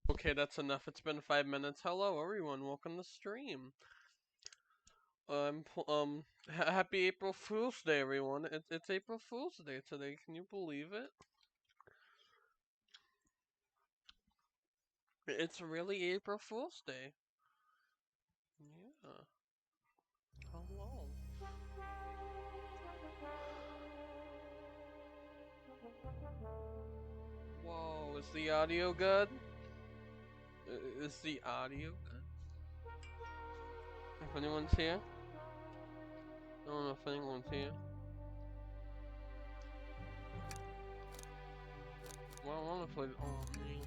Okay, that's enough. It's been 5 minutes. Hello, everyone. Welcome to stream. Happy April Fool's Day, everyone. It's April Fool's Day today. Can you believe it? It's really April Fool's Day. Yeah. Hello. Whoa, is the audio good? Is the audio good? If anyone's here? I don't know if anyone's here. Well, I wanna play. Oh, man.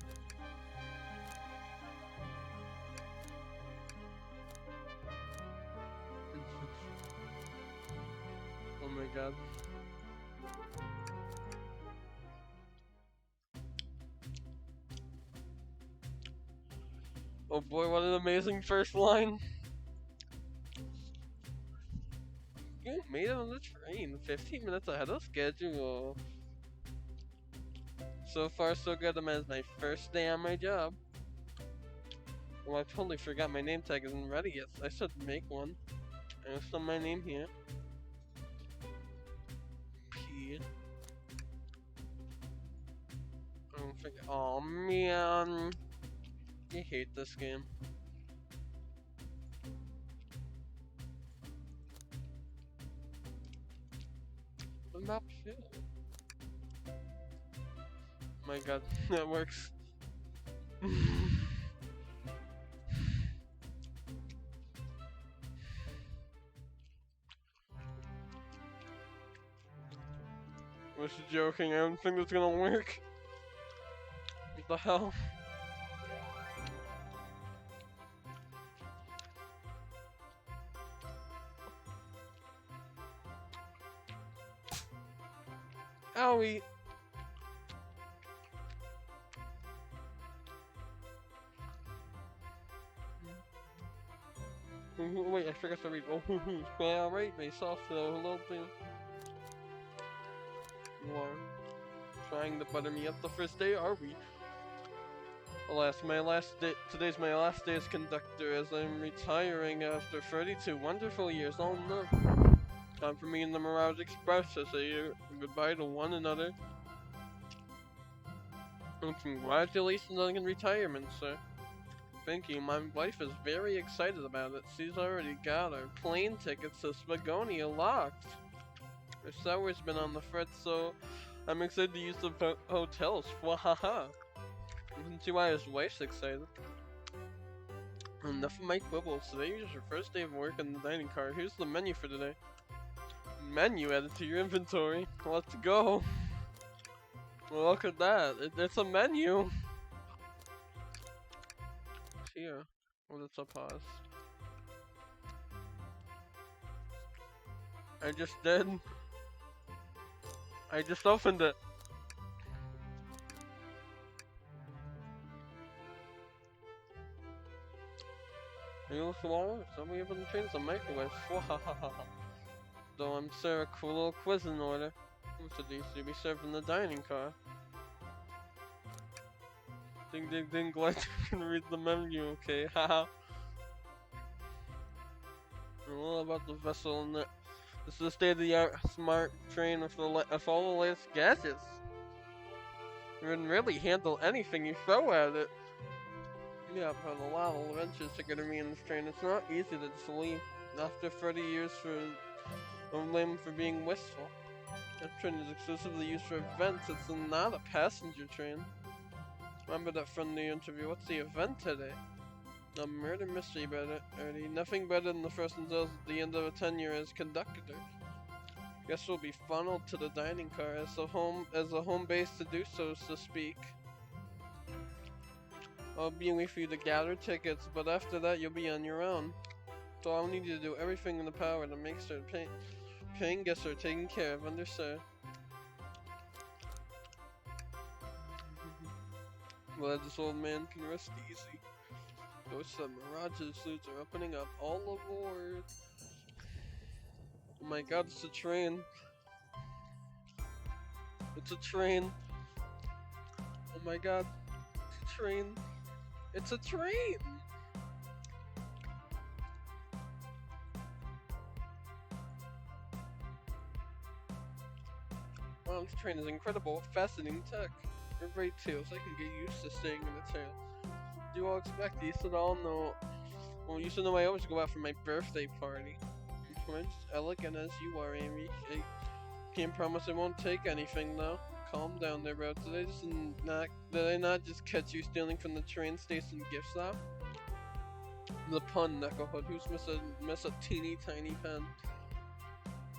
Oh my god. Oh boy, what an amazing first line. You made it on the train, 15 minutes ahead of schedule. So far, so good. I'm at my first day on my job. Well, I totally forgot my name tag isn't ready yet. I should make one. I still my name here. P. I don't forget. Oh man, I hate this game. What map shit? My god, that works. Was she joking? I don't think that's gonna work. What the hell? Owie! Wait, I forgot to read. Oh, well, alright, myself, hello, please. You are trying to butter me up the first day, are we? Alas, my last day. Today's my last day as conductor, as I'm retiring after 32 wonderful years. Oh no! Time for me and the Mirage Express to say goodbye to one another. And congratulations on retirement, sir. Thank you. My wife is very excited about it. She's already got her plane tickets to Spagonia locked. Her shower's been on the fritz, so I'm excited to use the hotels. Wahaha. You can see why his wife's excited. Enough of my quibbles. Today is your first day of work in the dining car. Here's the menu for today. Menu added to your inventory. Let's go. Well, look at that. It's a menu. Here. Oh, that's a pause. I just did. I just opened it. Are you looking water? Somebody up in the train? It's a microwave. Though I'm sure a cool little quiz in order. Which of these should be served in the dining car? Ding ding ding, glad you can read the menu, okay, haha. All about the vessel and that. This is a state-of-the-art smart train with all the latest gadgets. You can really handle anything you throw at it. Yeah, but a lot of adventures are gonna be in this train. It's not easy to just leave after 30 years of blame for being wistful. This train is exclusively used for events. It's not a passenger train. Remember that friendly interview? What's the event today? A murder mystery, better, Ernie. Nothing better than the first until the end of a tenure as conductor. Guess we'll be funneled to the dining car as a home base to do so to speak. I'll be waiting for you to gather tickets, but after that you'll be on your own. So I'll need you to do everything in the power to make sure paying guests are taken care of. Understood? Glad this old man can rest easy. Ghosts of Mirage's suits are opening up. All aboard! Oh my god, it's a train. It's a train. Oh my god, it's a train. It's a train! Wow, this train is incredible. Fascinating tech. Or great tales. I can get used to staying in the tail. Do you all expect these at all? No. Well, you should know I always go out for my birthday party. I'm as elegant as you are, Amy. I can't promise I won't take anything, though. Calm down there, bro. Did I not just catch you stealing from the train station gift shop? The pun, Knucklehead. Who's miss a teeny tiny pen?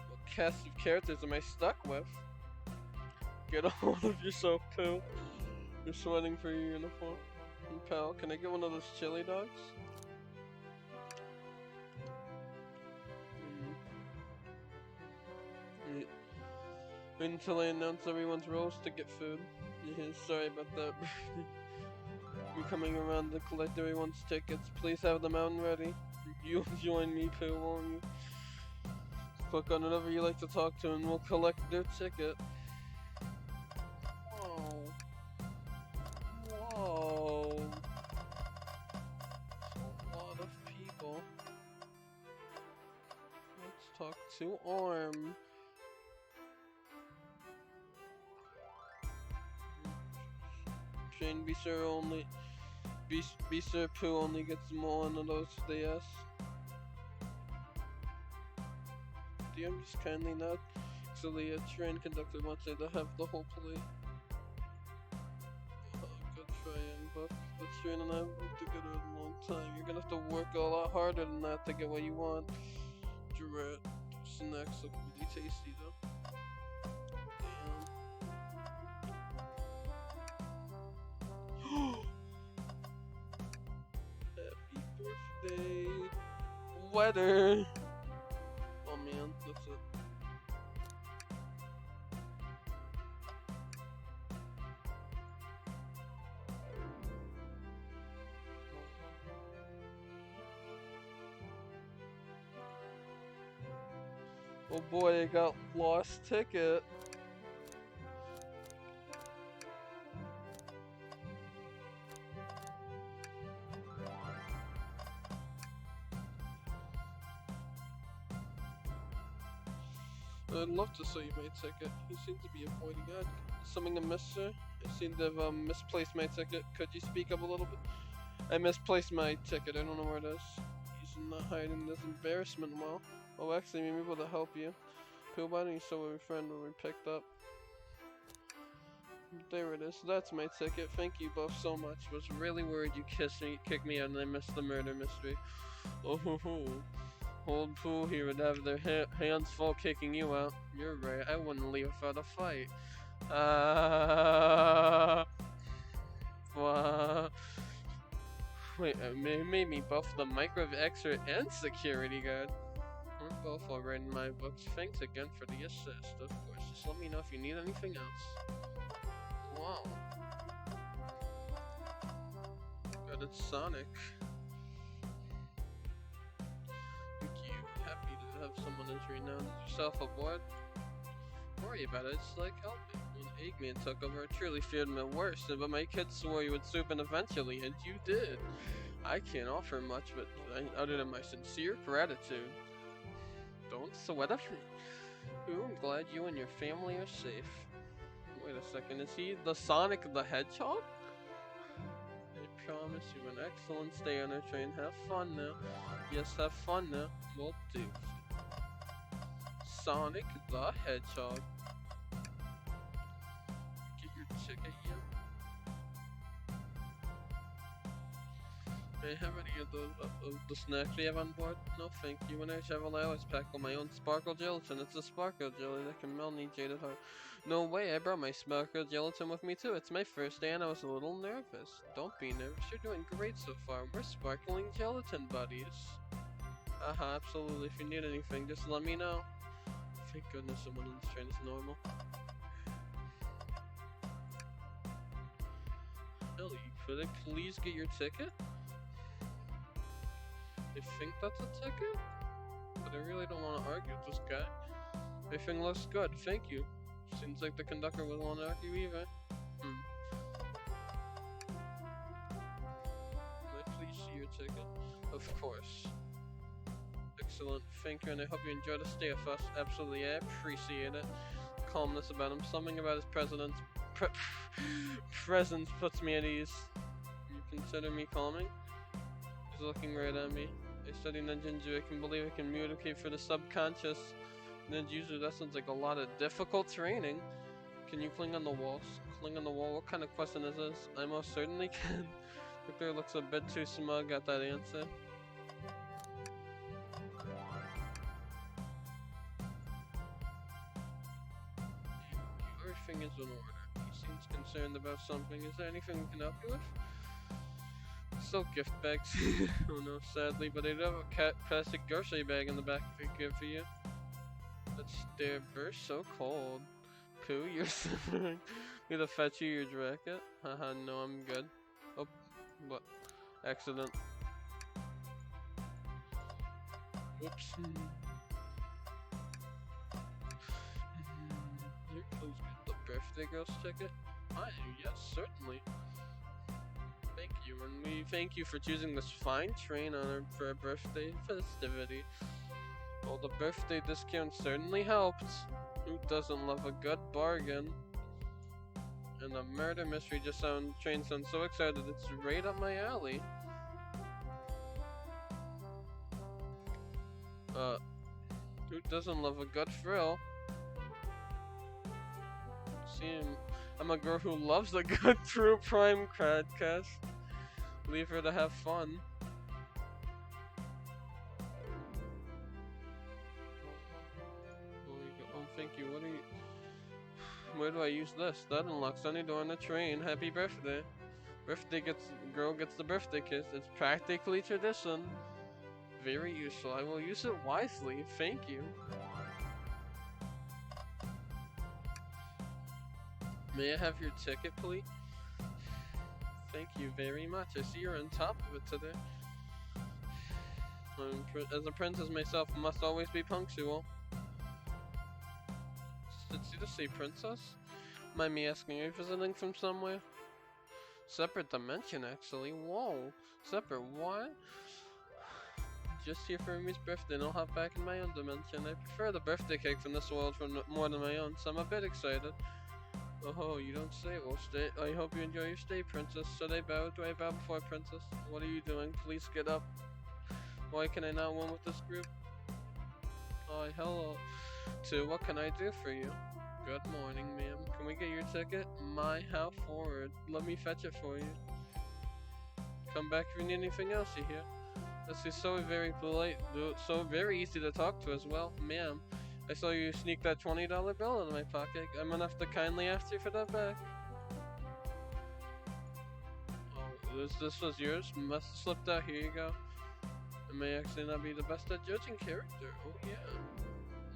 What cast of characters am I stuck with? Get a hold of yourself, Pooh. You're sweating for your uniform. And pal, can I get one of those chili dogs? Wait until I announce everyone's roles to get food. Yeah, sorry about that. We're coming around to collect everyone's tickets. Please have them out and ready. You'll join me, Pooh, won't you? Click on whatever you like to talk to and we'll collect their ticket. Whoa. Whoa. That's a lot of people. Let's talk to Orm. Shane, be sure Pooh only gets one of those for the S. DM just kindly not. So the train conductor wants you to have the whole plate. Good trying, but the train and I have worked together a long time. You're gonna have to work a lot harder than that to get what you want. Girette, snacks look really tasty though. Damn. Happy birthday, weather. Oh man, that's it. Oh boy, I got lost ticket. I'd love to sell you my ticket. You seem to be avoiding it. Something amiss, sir? I seem to have misplaced my ticket. Could you speak up a little bit? I misplaced my ticket. I don't know where it is. He's not hiding this embarrassment well. Oh, actually, maybe able to help you. Pooh, why don't you show my friend what we picked up? There it is. That's my ticket. Thank you both so much. Was really worried you kicked me out and I missed the murder mystery. Oh ho ho. Old Pooh here would have their hands full kicking you out. You're right. I wouldn't leave without a fight. Wait, made me both the microwave expert and security guard. We're both already in my books. Thanks again for the assist, of course. Just let me know if you need anything else. Wow. Good, it's Sonic. Thank you. Happy to have someone as renowned as yourself aboard. Don't worry about it, it's like helping. When Eggman took over, I truly feared the worst, but my kids swore you would swoop in eventually, and you did. I can't offer much, but other than my sincere gratitude. Don't sweat it. Ooh, I'm glad you and your family are safe. Wait a second, is he the Sonic the Hedgehog? I promise you an excellent stay on our train. Have fun now. Yes, have fun now. Will do. Sonic the Hedgehog. Get your ticket yet? May I have any of the snacks we have on board? No, thank you. When I travel, I always pack on my own sparkle gelatin. It's a sparkle jelly that can melt any jaded heart. No way, I brought my sparkle gelatin with me too. It's my first day and I was a little nervous. Don't be nervous, you're doing great so far. We're sparkling gelatin buddies. Absolutely. If you need anything, just let me know. Thank goodness someone on this train is normal. Ellie, could I please get your ticket? I think that's a ticket? But I really don't want to argue with this guy. Everything looks good, thank you. Seems like the conductor wouldn't want to argue either. Can I please see your ticket? Of course. Excellent, thank you, and I hope you enjoy the stay with us. Absolutely, I appreciate it. Calmness about him, something about his presence puts me at ease. You consider me calming? He's looking right at me. I study ninjutsu. I can believe I can communicate for the subconscious. Ninjutsu, that sounds like a lot of difficult training. Can you cling on the walls? Cling on the wall? What kind of question is this? I most certainly can. Victor looks a bit too smug at that answer. Everything is in order. He seems concerned about something. Is there anything we can help you with? Still gift bags. Oh no, sadly, but I do have a plastic grocery bag in the back if it's good for you. That stair burst so cold. Pooh, you're suffering. Need to fetch you your jacket? Haha, no, I'm good. Oh, what? Accident. Whoops. Here, please get the birthday girl's ticket? Yes, certainly. Thank you, and we thank you for choosing this fine train for a birthday festivity. Well, the birthday discount certainly helped. Who doesn't love a good bargain? And the murder mystery train sounds so excited, it's right up my alley. Who doesn't love a good thrill? See, I'm a girl who loves a good true prime cradcast. Leave her to have fun. Oh, thank you. What are you? Where do I use this? That unlocks any door on the train. Happy birthday. Girl gets the birthday kiss. It's practically tradition. Very useful. I will use it wisely. Thank you. May I have your ticket, please? Thank you very much. I see you're on top of it today. As a princess myself, I must always be punctual. Did you just say princess? Mind me asking, are you visiting from somewhere? Separate dimension, actually. Whoa. Separate what? Just here for Amy's birthday, and I'll hop back in my own dimension. I prefer the birthday cake from this world more than my own, so I'm a bit excited. Oh, you don't say. Well, stay. I hope you enjoy your stay, princess. Should I bow? Do I bow before princess? What are you doing? Please get up. Why can I not win with this group? Oh, hello. What can I do for you? Good morning, ma'am. Can we get your ticket? How forward. Let me fetch it for you. Come back if you need anything else, you hear? This is so very polite, so very easy to talk to as well. Ma'am, I saw you sneak that $20 bill out of my pocket. I'm gonna have to kindly ask you for that back. Oh, this was yours? Must have slipped out. Here you go. I may actually not be the best at judging character. Oh yeah.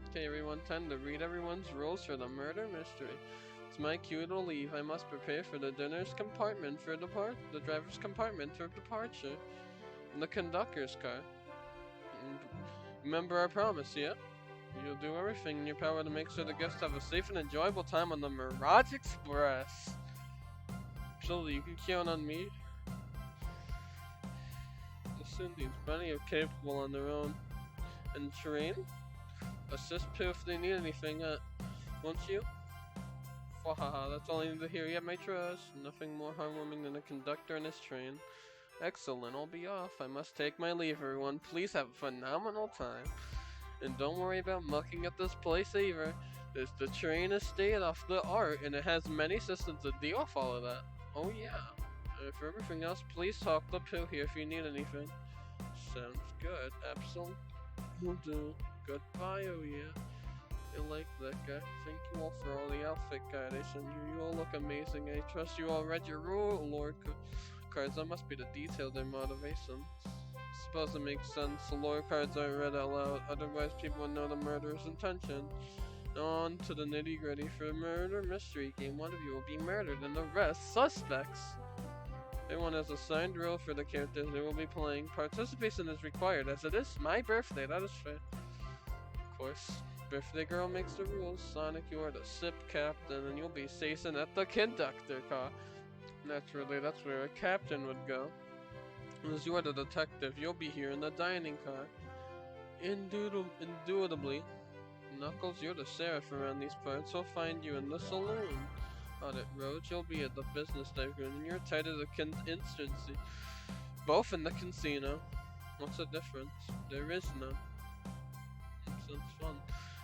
Okay, everyone, time to read everyone's rules for the murder mystery. It's my cue to leave. I must prepare for the driver's compartment for departure. In the conductor's car. And remember our promise, yeah? You'll do everything in your power to make sure the guests have a safe and enjoyable time on the Mirage Express. Absolutely, you can count on me. The Cindy's plenty of capable on their own. And train? Assist Pooh if they need anything, won't you? Wahaha, that's all I need to hear. Yeah, my trust. Nothing more heartwarming than a conductor in his train. Excellent, I'll be off. I must take my leave, everyone. Please have a phenomenal time. And don't worry about mucking up this place either. The train is state of the art, and it has many systems to deal with all of that. Oh yeah. For everything else, please talk to Pooh here if you need anything. Sounds good. Absolutely. Will do. Goodbye, Owie. You like that guy. Thank you all for all the outfit guide I sent you. You all look amazing. I trust you all read your lore cards. That must be the detail their motivation. Suppose it makes sense. The lore cards aren't read out loud. Otherwise, people would know the murderer's intention. On to the nitty gritty. For a murder mystery game, one of you will be murdered and the rest suspects. Everyone has a signed role for the characters they will be playing. Participation is required as it is my birthday. That is fair. Of course. Birthday girl makes the rules. Sonic, you are the SIP captain, and you'll be stationed at the conductor car. Naturally, that's where a captain would go. As you are the detective, you'll be here in the dining car. Indubitably. Knuckles, you're the sheriff around these parts. He'll find you in the saloon. Audit Road, you'll be at the business tycoon, and you're tied to the instancy. Both in the casino. What's the difference? There is none. Sounds fun.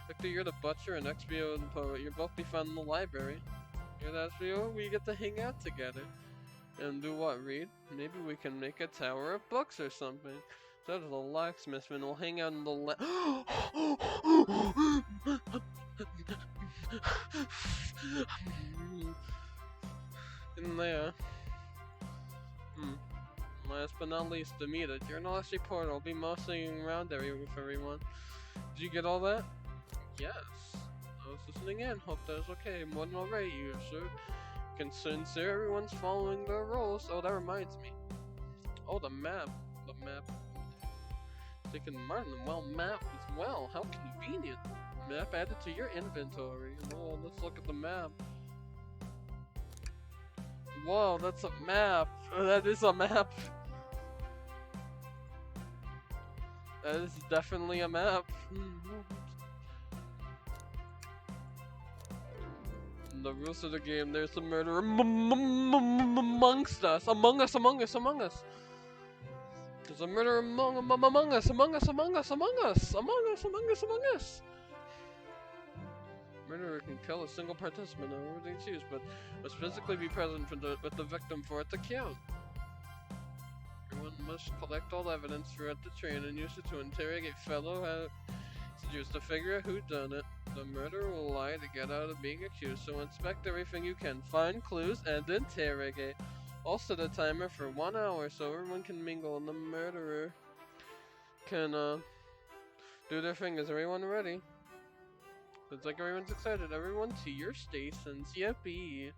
Victor, you're the butcher, and XBO the poet. You'll both be found in the library. You're the XBO, we get to hang out together. And do what, read? Maybe we can make a tower of books or something. So does the locksmith, and we'll hang out in the in there. Last but not least, Demita, journalist reporter will be mostly around with everyone. Did you get all that? Yes. I was listening in. Hope that was okay. More than alright, you sir. Concerned, sir. Everyone's following the rules. Oh, that reminds me. Oh, the map. The map. Taking Martin, well, map as well. How convenient. Map added to your inventory. Oh, let's look at the map. Whoa, that's a map. That is a map. That is definitely a map. The rules of the game, there's a murderer amongst us. Among us. There's a murderer among us. Murderer can kill a single participant however they choose, but must physically be present with the victim for it to count. Everyone must collect all evidence throughout the train and use it to interrogate fellow passengers to figure out who done it. The murderer will lie to get out of being accused, so inspect everything you can, find clues, and interrogate. Also the timer for 1 hour so everyone can mingle and the murderer can do their thing. Is everyone ready? Looks like everyone's excited. Everyone to your stations. Yippee!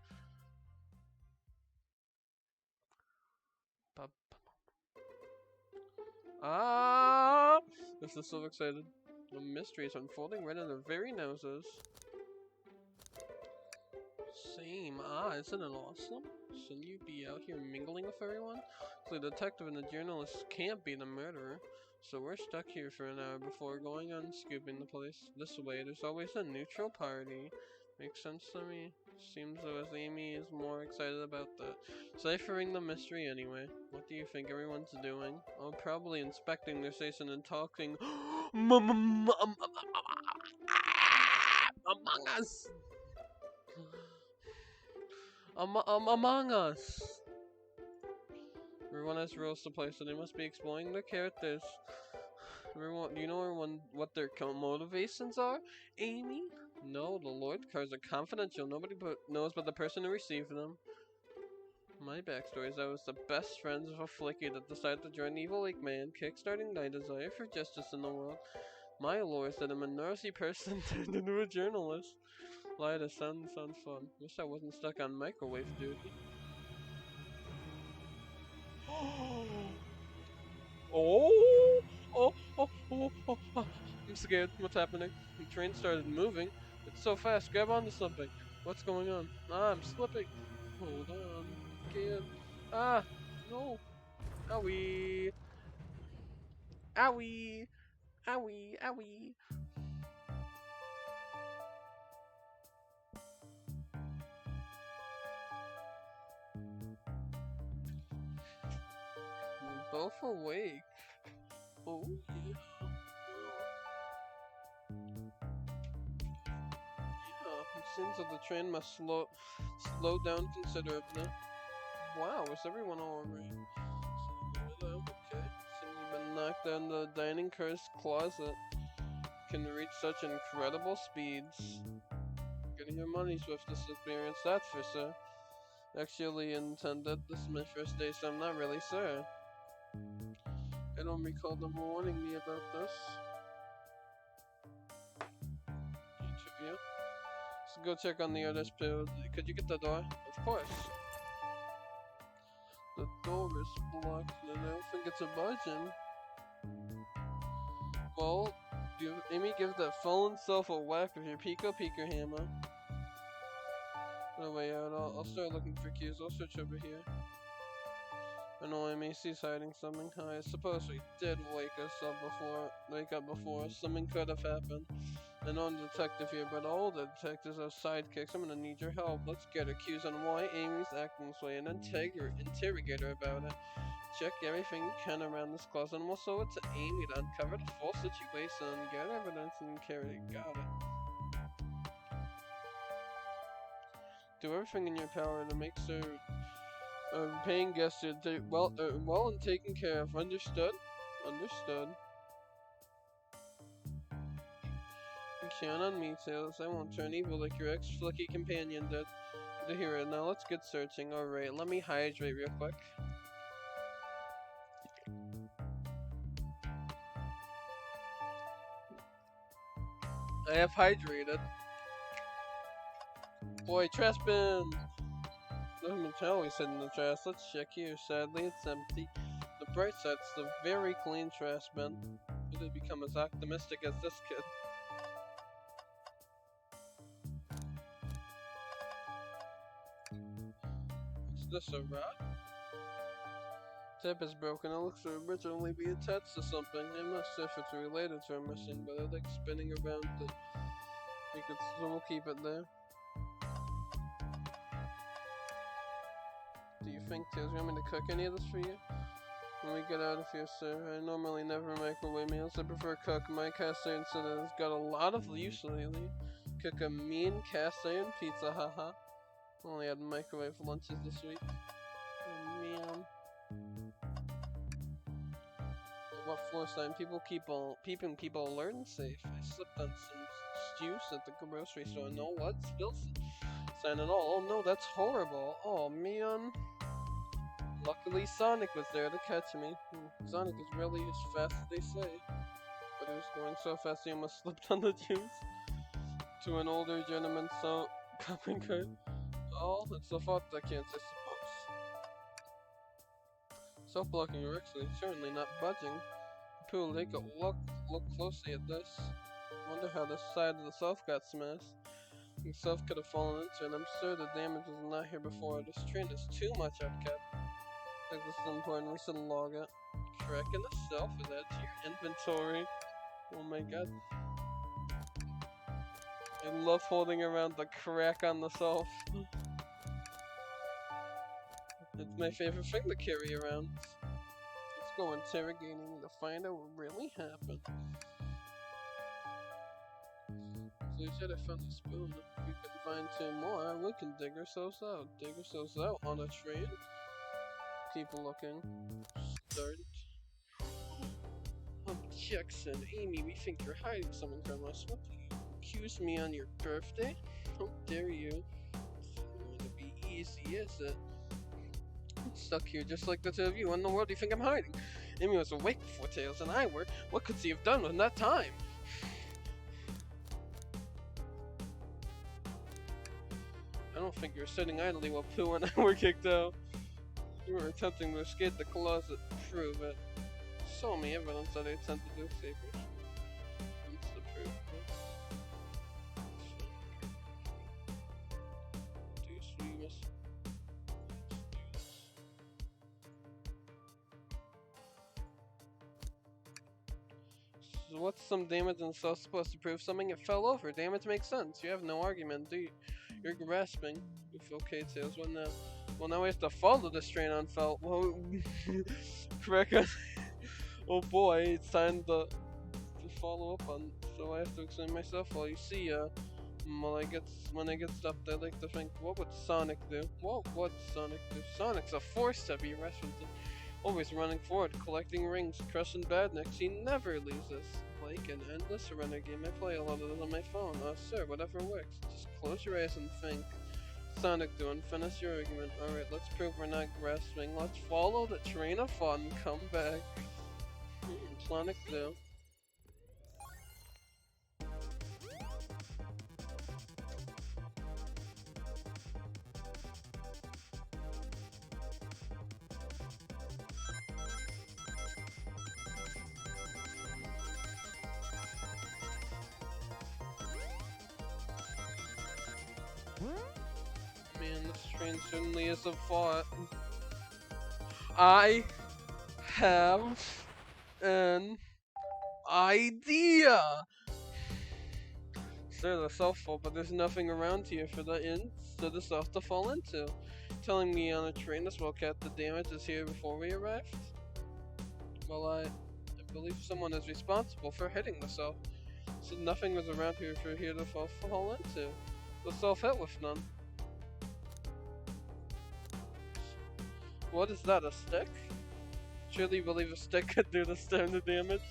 Ah! This is so excited. The mystery is unfolding right under their very noses. Same. Isn't it awesome? Shouldn't you be out here mingling with everyone? So the detective and the journalist can't be the murderer. So we're stuck here for an hour before going on scooping the place. This way, there's always a neutral party. Makes sense to me. Seems though as Amy is more excited about the ciphering the mystery anyway. What do you think everyone's doing? Oh, probably inspecting their station and talking among us. Among us. Everyone has rules to play, so they must be exploring their characters. Everyone, do you know what their motivations are? Amy? No, the Lord cards are confidential. Nobody knows but the person who received them. My backstory is I was the best friends of a flicky that decided to join Evil Lake Man, kickstarting my desire for justice in the world. My lore is that I'm a nosy person turned into a journalist. Lie to sounds fun. Wish I wasn't stuck on microwave duty. I'm scared. What's happening? The train started moving. It's so fast. Grab onto something. What's going on? I'm slipping. Hold on. Can't. No. Owie. Owie. Owie. We're both awake. Oh, yeah. It seems that the train must slow down considerably. Wow, is everyone alright? Okay. So you've been knocked down the dining car's closet. Can reach such incredible speeds. Getting your money's worth this experience, that's for sure. Actually intended, this is my first day, so I'm not really sure. I don't recall them warning me about this. Interview. Let's go check on the others, too. Could you get the door? Of course. The door is blocked, and I don't think it's a budging. Well, Amy, give that fallen self a whack with your Pico hammer. No way out. I'll start looking for keys. I'll search over here. I know Amy, she's hiding something. I suppose we did wake up before. Something could have happened. I know I'm a detective here, but all the detectives have sidekicks. I'm gonna need your help. Let's get her cues on why Amy's acting this way and interrogate her about it. Check everything you can around this closet and we'll show it to Amy to uncover the full situation, get evidence, and carry it. Got it. Do everything in your power to make sure paying guests are well and taken care of. Understood? Understood. You count on me, Tails. I won't turn evil like your ex-flicky companion did. To hear it. Now let's get searching. Alright, let me hydrate real quick. I have hydrated. Boy, trash bin! Nothing to tell, we said in the trash. Let's check here. Sadly, it's empty. The bright side's the very clean trash bin. Who did become as optimistic as this kid? Is this a rod? Tip is broken. It looks to originally be attached to something. I'm not sure if it's related to our mission, but I like spinning around it. So we'll keep it there. Do you think, Tails, you want me to cook any of this for you? When we get out of here, sir. I normally never microwave meals. I prefer cook. My cast iron incident has got a lot of use lately. Cook a mean cast iron pizza, haha. Only had microwave lunches this week. Oh man. What floor sign? People keep alert and safe. I slipped on some juice at the grocery store. No, what? Spill sign and all. Oh no, that's horrible. Oh man. Luckily Sonic was there to catch me. Sonic is really as fast as they say. But he was going so fast he almost slipped on the juice. To an older gentleman, so coming good. Oh, it's the fault I can't, I suppose. Self-blocking erection, certainly not budging. Pooh, take a look closely at this. Wonder how this side of the self got smashed. The self could have fallen into it. I'm sure the damage was not here before. This train is too much upkept. I think this is important. We should log it. Correcting the self and add to your inventory. Oh my god. I love holding around the crack on the self. It's my favorite thing to carry around. Let's go interrogating to find out what really happened. So you said I found a spoon. If we can find 2 more, we can dig ourselves out. Dig ourselves out on a train. Keep looking. Start. Objection. Amy, we think you're hiding something from us. What do you accuse me on your birthday? How dare you? It's not going to be easy, is it? I'm stuck here just like the 2 of you. What in the world do you think I'm hiding? Amy was awake before Tails and I were. What could she have done in that time? I don't think you were sitting idly while Pooh and I were kicked out. You were attempting to escape the closet. Prove it. Show me evidence that I attempted to escape it. What's the proof? So what's some damage and stuff supposed to prove something? It fell over. Damage makes sense. You have no argument, do you? You're grasping. If okay, Tails. What now? Well, now we have to follow this train on felt. Well, correct. Oh boy, it's time to follow up on. So I have to explain myself. Well, you see, When I get stopped, I like to think, what would Sonic do? What would Sonic do? Sonic's a force to be reckoned with. Always running forward, collecting rings, crushing badniks. He never loses. Like an endless runner game, I play a lot of it on my phone. Sir, whatever works. Just close your eyes and think. Sonic doing, finish your argument. Alright, let's prove we're not grasping. Let's follow the train of fun. Come back. Sonic do. Man, this train certainly is a thought. I have an idea! Sir, that's awful, but there's nothing around here for the inn to the south to fall into. Telling me on a train as well cat the damage is here before we arrived? Well, I believe someone is responsible for hitting the south. So nothing was around here for here to fall into. The south hit with none. What is that, a stick? Surely you believe a stick could do this kind of damage?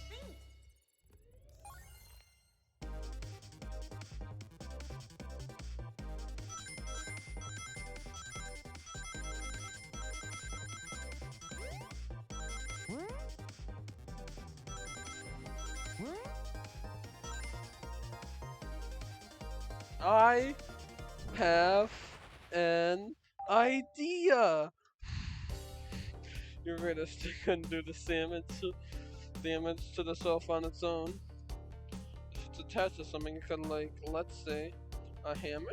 I have an idea! You're right, a stick couldn't do this damage to the self on its own. If it's attached to something, it could, like, let's say, a hammer?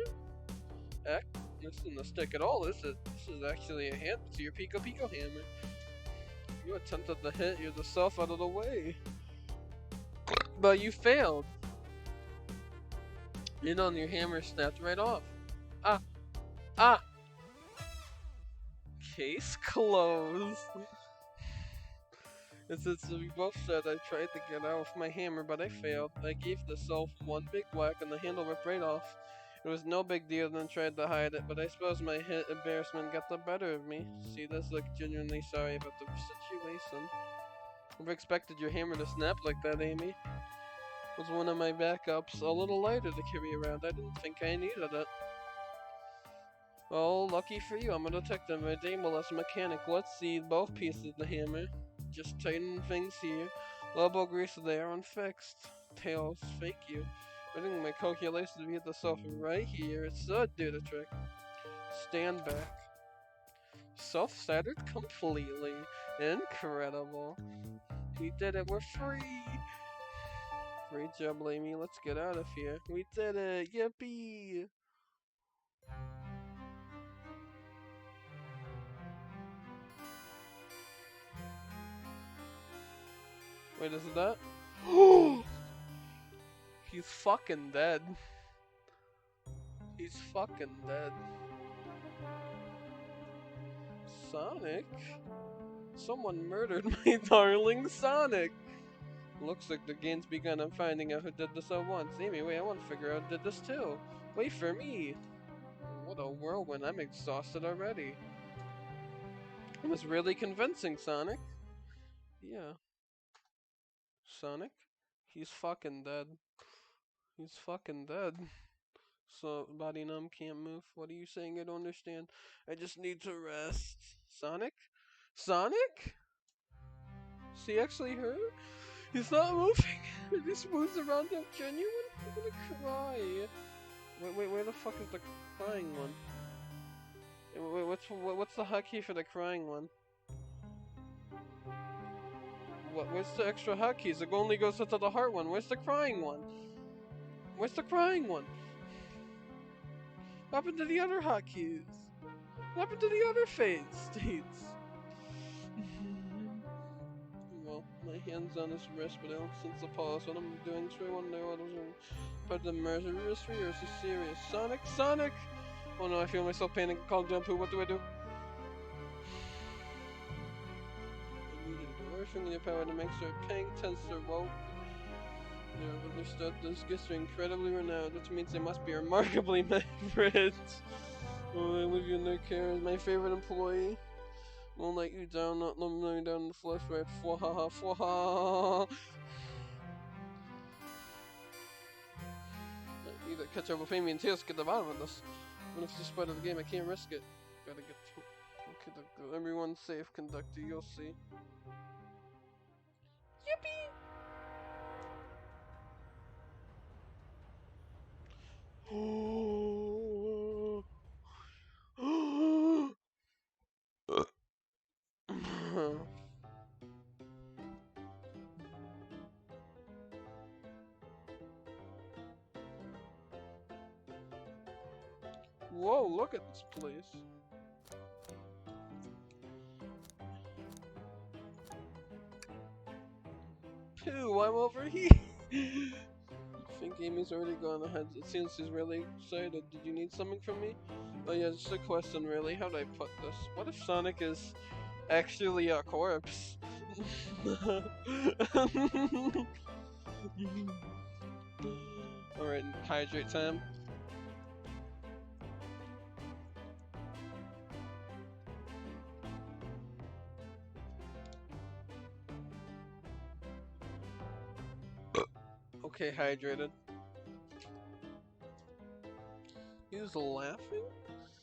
Heck, this isn't a stick at all, is it? This is actually a hand. It's your Pico Pico hammer. You attempted to hit yourself out of the way. But you failed. You know, your hammer snapped right off. Ah! Case closed. As we both said, I tried to get out with my hammer, but I failed. I gave the self one big whack and the handle ripped right off. It was no big deal, then tried to hide it, but I suppose my embarrassment got the better of me. See, does look genuinely sorry about the situation. Never expected your hammer to snap like that, Amy. It was one of my backups, a little lighter to carry around. I didn't think I needed it. Oh, lucky for you, I'm a detective. My day well as a mechanic. Let's see both pieces of the hammer. Just tighten things here. Elbow grease there, unfixed. Tails, fake you. I think my calculations to get the sofa right here. It should do the trick. Stand back. Self-centered completely. Incredible. We did it, we're free! Great job, Amy. Let's get out of here. We did it! Yippee! Wait, is it that? He's fucking dead. He's fucking dead. Sonic? Someone murdered my darling Sonic! Looks like the game's begun. I'm finding out who did this at once. Amy, wait, I want to figure out who did this too. Wait for me! What a whirlwind, I'm exhausted already. It was really convincing, Sonic. Yeah. Sonic? He's fucking dead. He's fucking dead. So, body numb, can't move. What are you saying? I don't understand. I just need to rest. Sonic? Sonic? Is he actually hurt? He's not moving. He just moves around like genuine. I'm gonna cry. Wait, where the fuck is the crying one? Wait, what's the hotkey for the crying one? Where's the extra hotkeys? It only goes to the heart one. Where's the crying one? Where's the crying one? What happened to the other hotkeys? What happened to the other fate states? Well, my hand's on his wrist, but I don't sense the pulse. What I'm doing, so I wonder what was part of the murder mystery, or is this serious? Sonic! Sonic! Oh no, I feel myself panicking. Call Jumpu, what do I do? You need to do everything in your power to make sure Pang tends to rope. Yeah, understood. Those gifts are incredibly renowned, which means they must be remarkably favorite. Oh, I leave you in their care as my favorite employee. Won't let you down, not let you down in the flesh, right? Fwahaha, fwahaha. I either catch up with Amy and Tails, get the bottom of this. Even if it's just part of the game, I can't risk it. Gotta get to everyone's safe, conductor, you'll see. Yippee! Whoa, look at this place. Pooh, I'm over here. I think Amy's already gone ahead. It seems she's really excited. Did you need something from me? Oh yeah, just a question really. How do I put this? What if Sonic is actually a corpse? Alright, hydrate time. Okay, hydrated. He was laughing?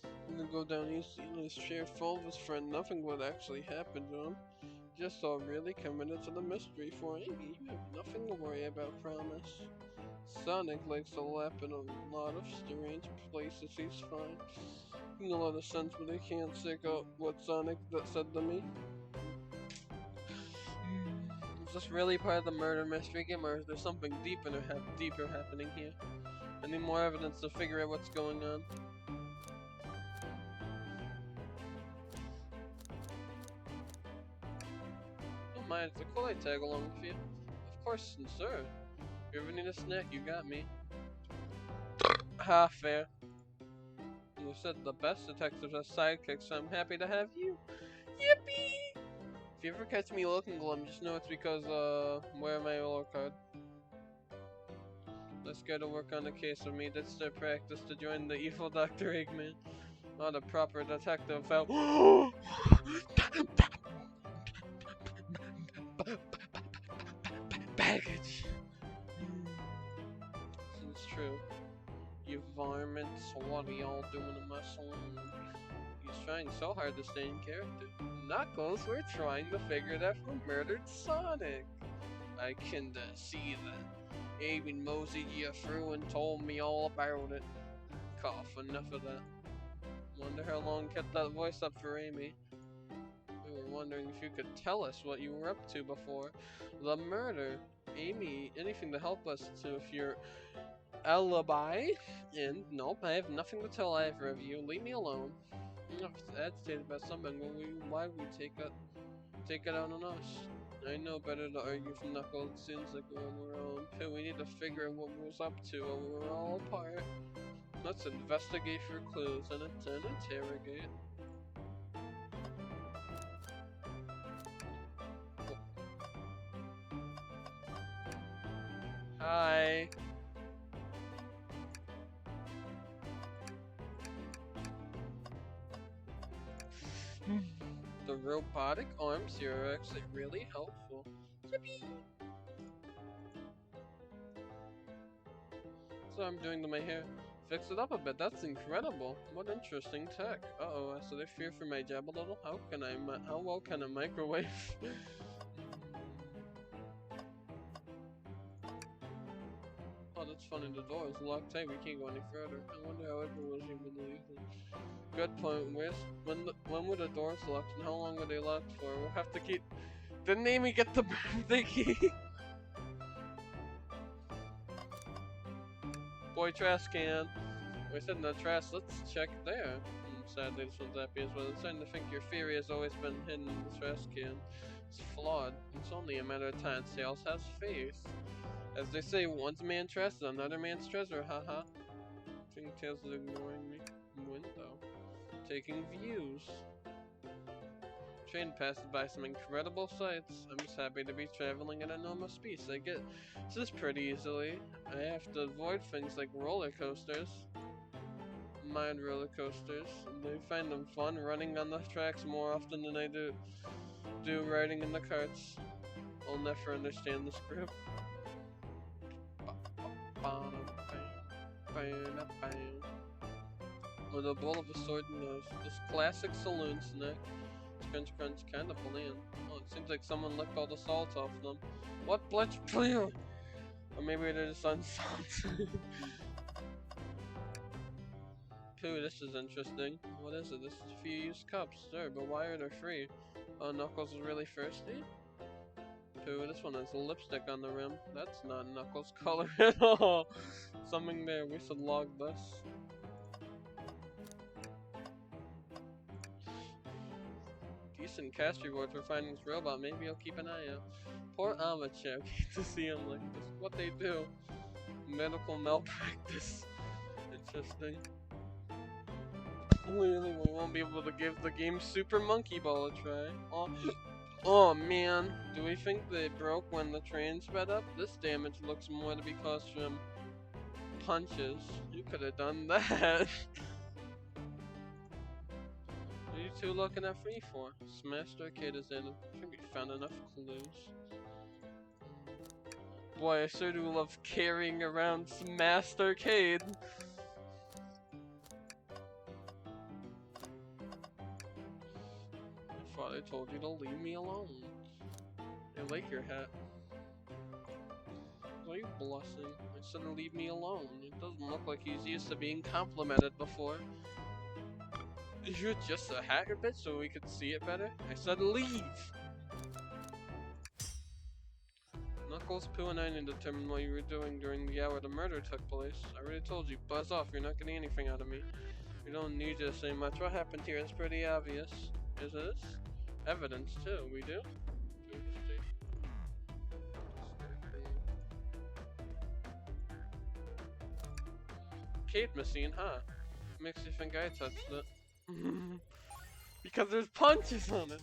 I'm gonna go down easy in his chair full of his friend. Nothing would actually happen to him. Just all really committed to the mystery for Amy. You have nothing to worry about, promise. Sonic likes to lap in a lot of strange places. He's fine. Making a lot of sense, but I can't stick out what Sonic that said to me. Is this really part of the murder mystery game, or is there something deeper happening here? I need more evidence to figure out what's going on. Don't mind, it's cool I tag along with you. Of course, sir. If you ever need a snack, you got me. Ha, fair. You said the best detectives are sidekicks, so I'm happy to have you. Yippee! If you ever catch me looking glum, just know it's because, where my yellow card. Let's go to work on the case with me. That's their practice to join the evil Dr. Eggman. Not a proper detective out. Baggage! It's true. You varmints, what are y'all doing in my saloon? He's trying so hard to stay in character. Knuckles, we're trying to figure out who murdered Sonic. I can see that. Abe moseyed you through and told me all about it. Cough, enough of that. Wonder how long kept that voice up for Amy. We were wondering if you could tell us what you were up to before the murder. Amy, anything to help us to if your alibi? And nope, I have nothing to tell either of you. Leave me alone. I'm not agitated about something. Why would we take it out on us? I know better to argue from Knuckles. It seems like we're on our own. But we need to figure out what we was up to while we were all apart. Let's investigate for clues and interrogate. Hi. The robotic arms here are actually really helpful. Yippee! So I'm doing to my hair. Fix it up a bit. That's incredible. What interesting tech. Uh-oh, so they fear for my job a little. How well can a microwave? Oh, that's funny. The door is locked tight. We can't go any further. I wonder how everyone's even leaving. Good point. When were the doors locked and how long were they locked for? We'll have to keep. Didn't Amy get the birthday key? Boy, trash can. We said in the trash. Let's check there. Sadly, this one's happy as well. I'm starting to think your theory has always been hidden in the trash can. It's flawed. It's only a matter of time. Tails has faith. As they say, one's man trash is another man's treasure. Haha. I think Tails is ignoring me. Window. Taking views. train passes by some incredible sights. I'm just happy to be traveling at a normal speed. I get this pretty easily. I have to avoid things like roller coasters. Mind roller coasters. I find them fun running on the tracks more often than I do riding in the carts. I'll never understand this group. With a bowl of assorted nose. This classic saloon snack. Crunch crunch, kinda bland. Oh, it seems like someone licked all the salt off them. What bleach clear? Or maybe they're just unsalted. Pooh, this is interesting. What is it? This is a few used cups. Sure, but why are they free? Oh, Knuckles is really thirsty? Pooh, this one has lipstick on the rim. That's not Knuckles' color at all. Something there, we should log this. Decent cash reward for finding this robot. Maybe I'll keep an eye out. Poor amateur. I hate to see him like this. What they do? Medical malpractice. Interesting. Clearly, we won't be able to give the game Super Monkey Ball a try. Oh man, do we think they broke when the train sped up? This damage looks more to be caused from punches. You could have done that. What are you two looking at me for? Smashed Arcade is in. I think we found enough clues. Boy, I sure do love carrying around Smashed Arcade. I thought I told you to leave me alone. I like your hat. Why are you blushing? I said to leave me alone. It doesn't look like he's used to being complimented before. Is you just a hacker bitch so we could see it better? I said leave! Knuckles, Pooh, and I need to determine what you were doing during the hour the murder took place. I already told you, buzz off, you're not getting anything out of me. We don't need you to say much. What happened here is pretty obvious. Is this? Evidence, too, we do? Arcade machine, huh? Makes you think I touched it. Because there's punches on it.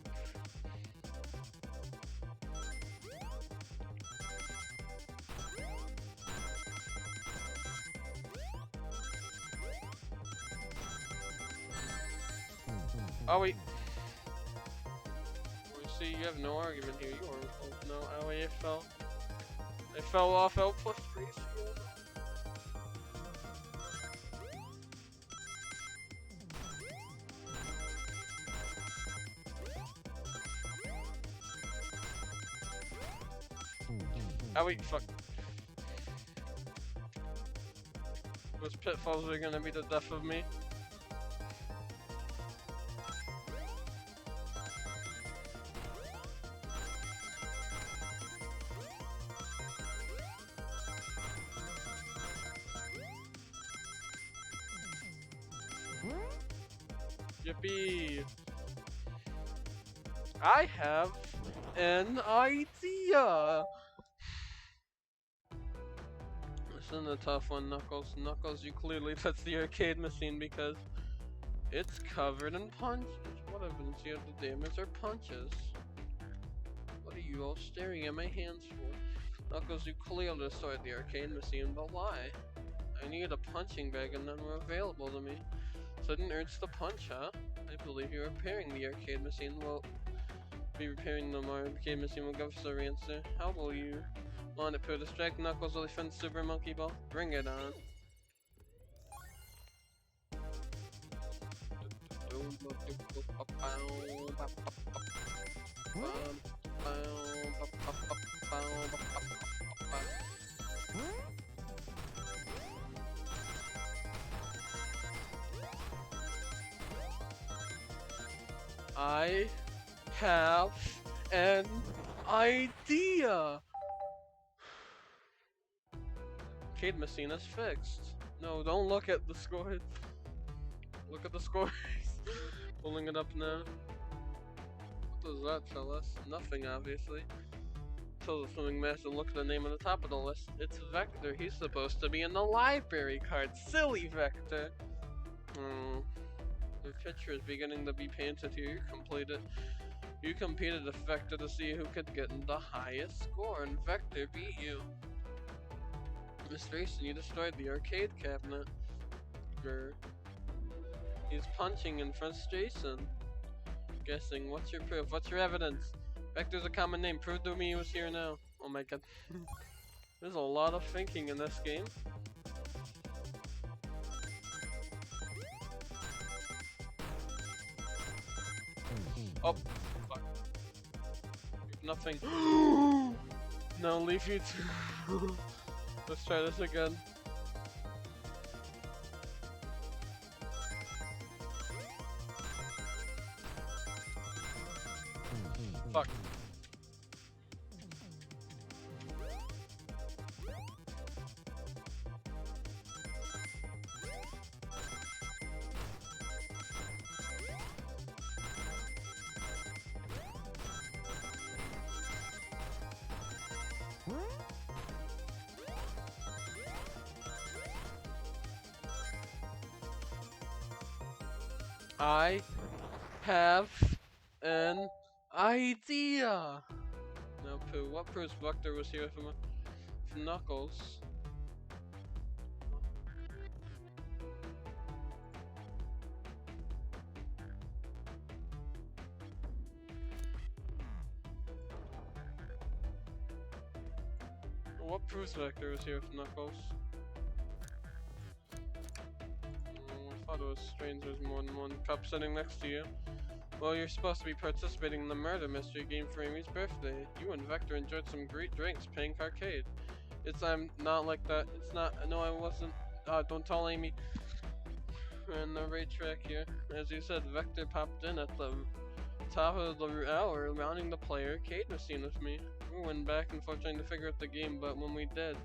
Owie. We see you have no argument here. You are no Owie. I fell off output free. Owie, fuck. Those pitfalls are gonna be the death of me. Yippee! I have an idea! This isn't a tough one, Knuckles. Knuckles, you clearly touched the arcade machine because it's covered in punches. What evidence do you have to damage or punches? What are you all staring at my hands for? Knuckles, you clearly destroyed the arcade machine, but why? I needed a punching bag and none were available to me. Sudden urge to punch, huh? I believe you're repairing the arcade machine. Well, be repairing the arcade machine will give us our answer. How will you want it, Pooh? Distract Knuckles will defend Super Monkey Ball? Bring it on. I have an idea! Arcade machine is fixed. No, don't look at the scores. Look at the scores. Pulling it up now. What does that tell us? Nothing, obviously. Tells the swimming master, look at the name on the top of the list. It's Vector. He's supposed to be in the library card. Silly Vector. The picture is beginning to be painted here. You completed You competed with Vector to see who could get the highest score, and Vector beat you. Miss Grayson, you destroyed the arcade cabinet. Grr. He's punching in frustration. Guessing, what's your proof? What's your evidence? Vector's a common name. Prove to me he was here now. Oh my god. There's a lot of thinking in this game. Oh, fuck. Nothing. No, leave you two. Let's try this again. Fuck. I have an idea. No poo. What proves Vector was here from Knuckles? What proves Vector was here from Knuckles? I thought it was strange there's more than one cup sitting next to you. Well, you're supposed to be participating in the murder mystery game for Amy's birthday. You and Vector enjoyed some great drinks playing arcade. I'm not like that. It's not. No, I wasn't. Don't tell Amy. We're in the right track here. As you said, Vector popped in at the top of the hour, rounding the player arcade machine with me. We went back and forth trying to figure out the game, but when we did,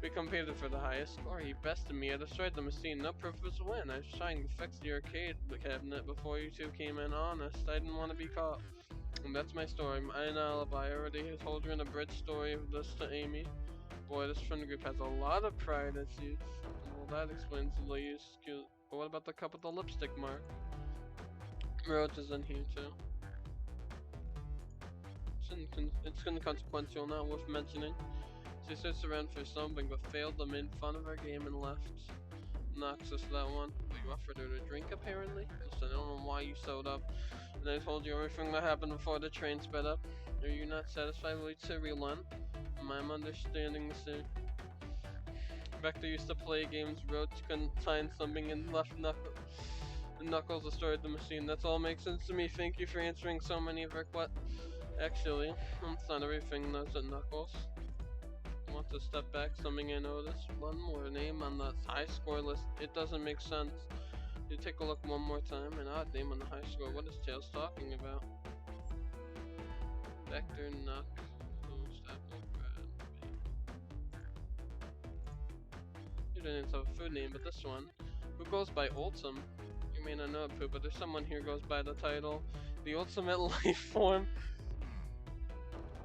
we competed for the highest score. He bested me. I destroyed the machine. No proof was a win. I was trying to fix the arcade cabinet before you two came in. Honest, I didn't want to be caught. And that's my story. My alibi. I already told you in a bridge story of this to Amy. Boy, this friend group has a lot of pride, it seems. Well, that explains the lady's cute. But what about the cup with the lipstick mark? Roach is in here too. It's inconsequential, not worth mentioning. She searched around for something but failed to make fun of our game and left. Noxus, that one. But you offered her to drink apparently? Listen, I don't know why you sewed up. And I told you everything that happened before the train sped up. Are you not satisfied with to relent? I'm understanding the same. Vector used to play games, Roach couldn't find something and left Knuckles destroyed the machine. That's all makes sense to me. Thank you for answering so many of our Actually, that's not everything that's at Knuckles. I want to step back, something I noticed. One more name on the high score list. It doesn't make sense. You take a look one more time. An odd name on the high score. What is Tails talking about? Vector Knuck. You didn't have a food name, but this one. Who goes by Ultim? You may not know it, Pooh, but there's someone here who goes by the title. The Ultimate Life Form.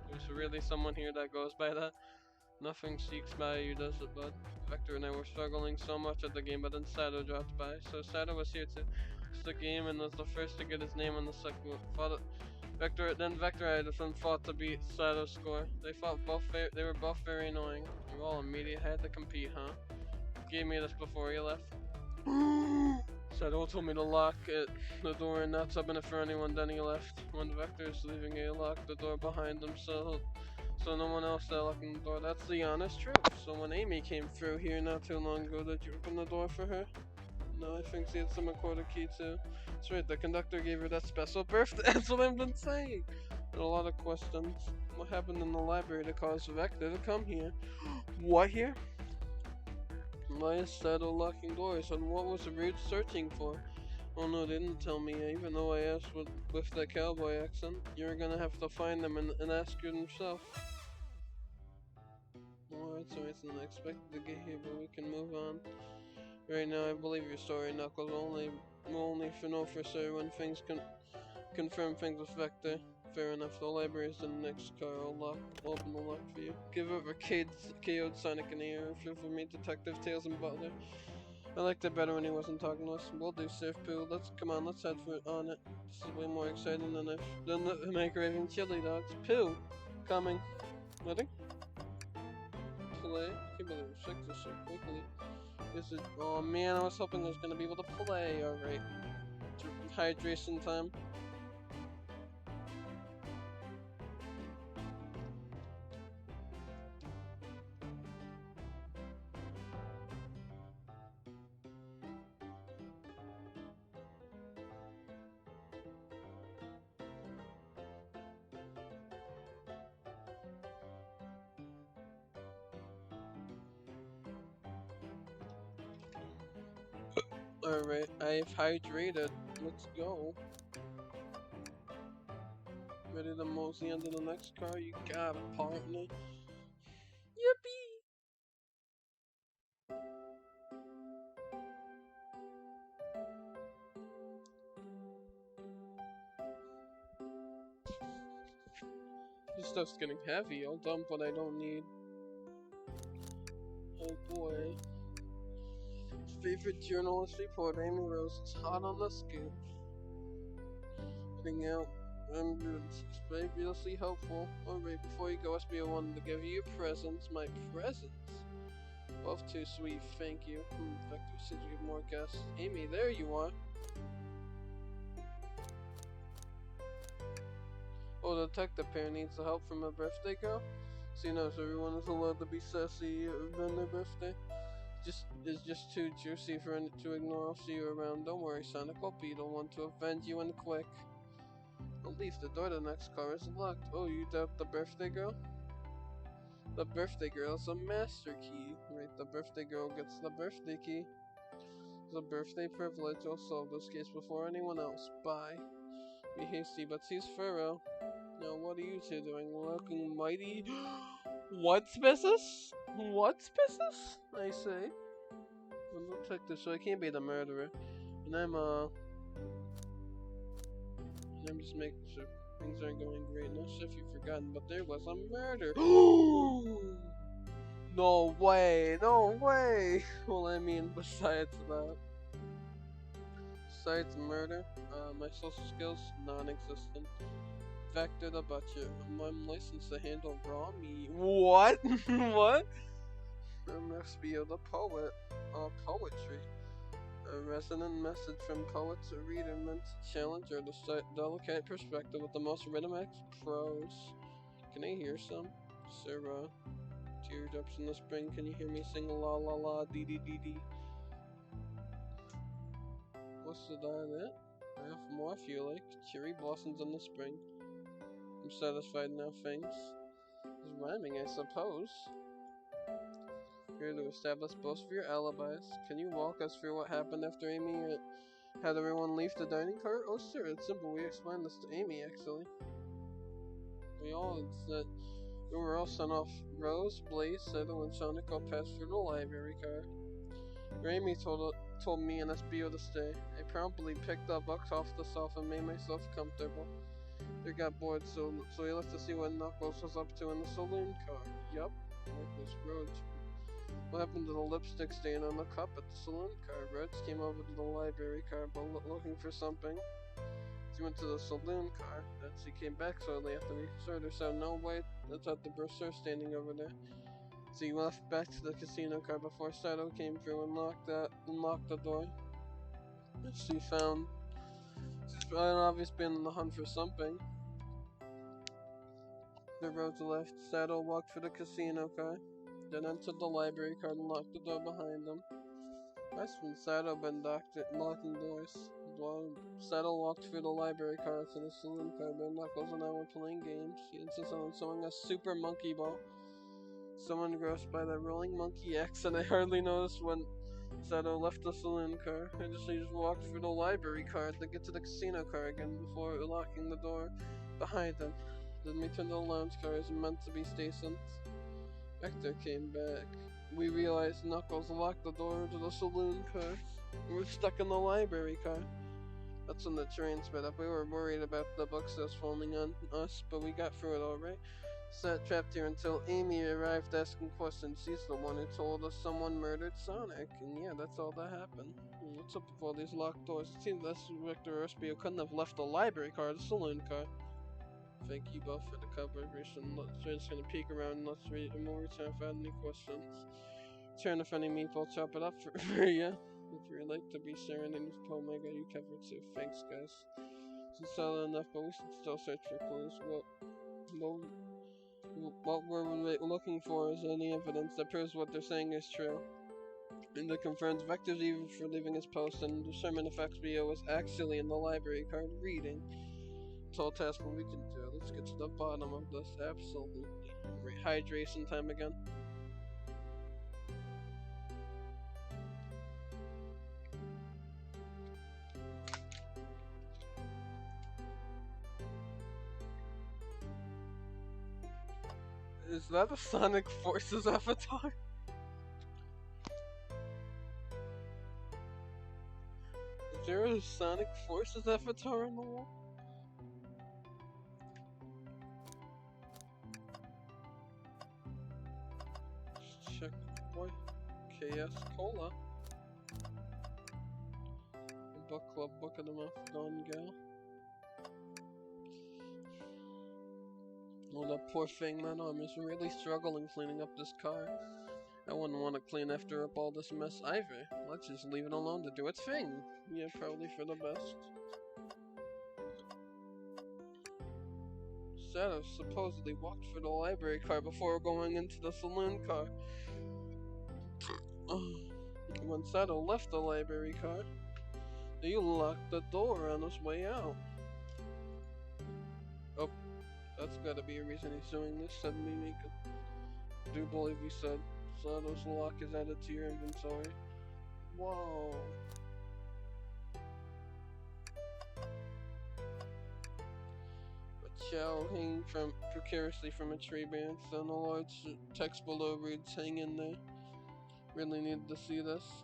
There's really someone here that goes by that. Nothing seeks by you, does it, bud? Vector and I were struggling so much at the game, but then Sato dropped by. So Sato was here to the game and was the first to get his name on the second. Vector had some fought to beat Sato's score. They were both very annoying. You all immediately had to compete, huh? You gave me this before you left. Sato told me to lock the door and not open it for anyone, then he left. When Vector's leaving, he locked the door behind him so no one else locking the door. That's the honest truth. So when Amy came through here not too long ago, did you open the door for her? No, I think she had some quarter key too. That's right, the conductor gave her that special birthday. That's what I've been saying. And a lot of questions. What happened in the library to cause Vector to come here? What here? Why is Sato locking doors, and what was the Rude searching for? Oh no, they didn't tell me, even though I asked with that cowboy accent. You're gonna have to find them and ask her himself. Alright, so it's unexpected to get here, but we can move on. Right now, I believe your story, Knuckles. We'll only know for certain when things confirm things with Vector. Fair enough, the library is in the next car. I'll open the lock for you. Give up KO'd Sonic and Air for me, Detective Tails and Butler. I liked it better when he wasn't talking to us. We'll do, Surf Poo. Come on, let's head on it. This is way more exciting than the microwaving chili dogs. Pooh, coming. Ready? Play. I can't believe I checked this so quickly. This is. Oh man, I was hoping I was gonna be able to play. All right. Hydration time. Alright, I've hydrated. Let's go. Ready to mosey into the next car? You got it, partner. Yippee! This stuff's getting heavy. I'll dump what I don't need. Oh boy. Favorite journalist report, Amy Rose is hot on the scoop. Heading out. I'm fabulously hopeful. Alright, before you go, SB, I wanted to give you presents. My presents? Love too sweet, thank you. Vector says you have more guests. Amy, there you are. Oh, the detective pair needs the help from a birthday girl? She knows everyone is allowed to be sassy on their birthday. It's just too juicy for it to ignore. I'll see you around. Don't worry, Sonic. I'll be the one to avenge you and quick. At least the door to the next car is locked. Oh, you doubt the birthday girl? The birthday girl's a master key. Right, the birthday girl gets the birthday key. It's a birthday privilege. I'll solve this case before anyone else. Bye. Be hasty, but seize Pharaoh. Now, what are you two doing? Looking mighty. What's business? What's business? I say. I'm a detective, so I can't be the murderer. And I'm just making sure things aren't going great. No shit you've forgotten, but there was a murder. No way, no way. Well, I mean, besides that. Besides murder, my social skills, non-existent. Vector the butcher. I'm licensed to handle raw meat. What? What? MSBO the poet. Poetry. A resonant message from poet to reader meant to challenge or to delicate perspective with the most rhythmic prose. Can I hear some? Sarah. Teardrops in the spring. Can you hear me sing la la la dee dee dee dee? What's the that? I have more if you like. Cherry blossoms in the spring. I'm satisfied now, thanks. It's rhyming, I suppose. Here to establish both of your alibis. Can you walk us through what happened after Amy had everyone leave the dining car? Oh, sure, it's simple. We explained this to Amy, actually. We were all sent off. Rose, Blaze, Settle, and Sonic all passed through the library car. Amy told me and SBO to stay. I promptly picked up books off the sofa and made myself comfortable. They got bored, so we left to see what Knuckles was up to in the saloon car. Yup, Knuckles Roach. What happened to the lipstick stain on the cup at the saloon car? Rhodes came over to the library car, but looking for something. She went to the saloon car, then she came back shortly after we heard her sound. No way, I thought the brochure standing over there. She left back to the casino car before Sato came through and locked the door. She's obviously been on the hunt for something. The road left. Sato walked for the casino car, then entered the library car and locked the door behind him. That's when Sato been locking doors. Sato walked through the library car to the saloon car where Knuckles and I were playing games. He insisted on throwing a super monkey ball. So engrossed by the rolling monkey accent, I hardly noticed when Sato left the saloon car. I just walked through the library car to get to the casino car again before locking the door behind him. Then we turned to the lounge car as meant to be stationed. Vector came back. We realized Knuckles locked the door to the saloon car. We were stuck in the library car. That's when the train sped up. We were worried about the bookshelves falling on us, but we got through it alright. Sat trapped here until Amy arrived asking questions. She's the one who told us someone murdered Sonic. And yeah, that's all that happened. What's up with all these locked doors? It seems that Victor Espio couldn't have left the library car, the saloon car. Thank you both for the cooperation. We're just gonna peek around and let's read and we'll return if I have any questions. Turn if any meatball, chop it up for you. If you'd like to be serenaded with poem I got you covered too. Thanks guys. It's solid enough, but we should still search for clues. What we're looking for is any evidence that proves what they're saying is true. And that confirms Vector's evil for leaving his post and determine if XBO was actually in the library card reading. Tall task, but we can do it. Let's get to the bottom of this. Absolutely. Hydration time again. Is that a Sonic Forces avatar? Is there a Sonic Forces avatar in the wall? Let's check. Boy. KS Cola. The book club, book of the month, Gone Gal. Oh, that poor thing, man. I'm just really struggling cleaning up this car. I wouldn't want to clean after up all this mess either. Let's just leave it alone to do its thing. Yeah, probably for the best. Sato supposedly walked for the library car before going into the saloon car. When Sato left the library car, he locked the door on his way out. Oh, that's gotta be a reason he's doing this, said Mimika. I do believe he said Sato's lock is added to your inventory. Whoa. A chow hanging precariously from a tree branch, and a large text below reads, "Hang in there." Really needed to see this.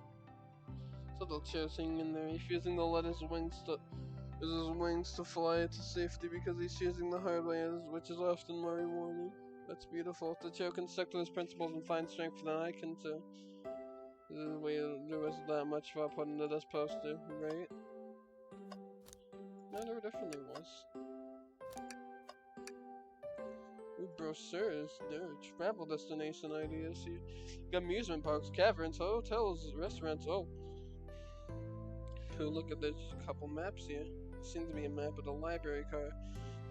So the chair's hanging in there, refusing to let his wings to fly to safety because he's choosing the hard way, which is often more rewarding. That's beautiful. If the chair can stick to his principles and find strength, then I can too. There was that much thought put into this poster, right? No, there definitely was. Ooh, brochures. There are travel destination ideas here. Got amusement parks, caverns, hotels, restaurants. Oh. Look at this. A couple maps here. Seems to be a map of the library car.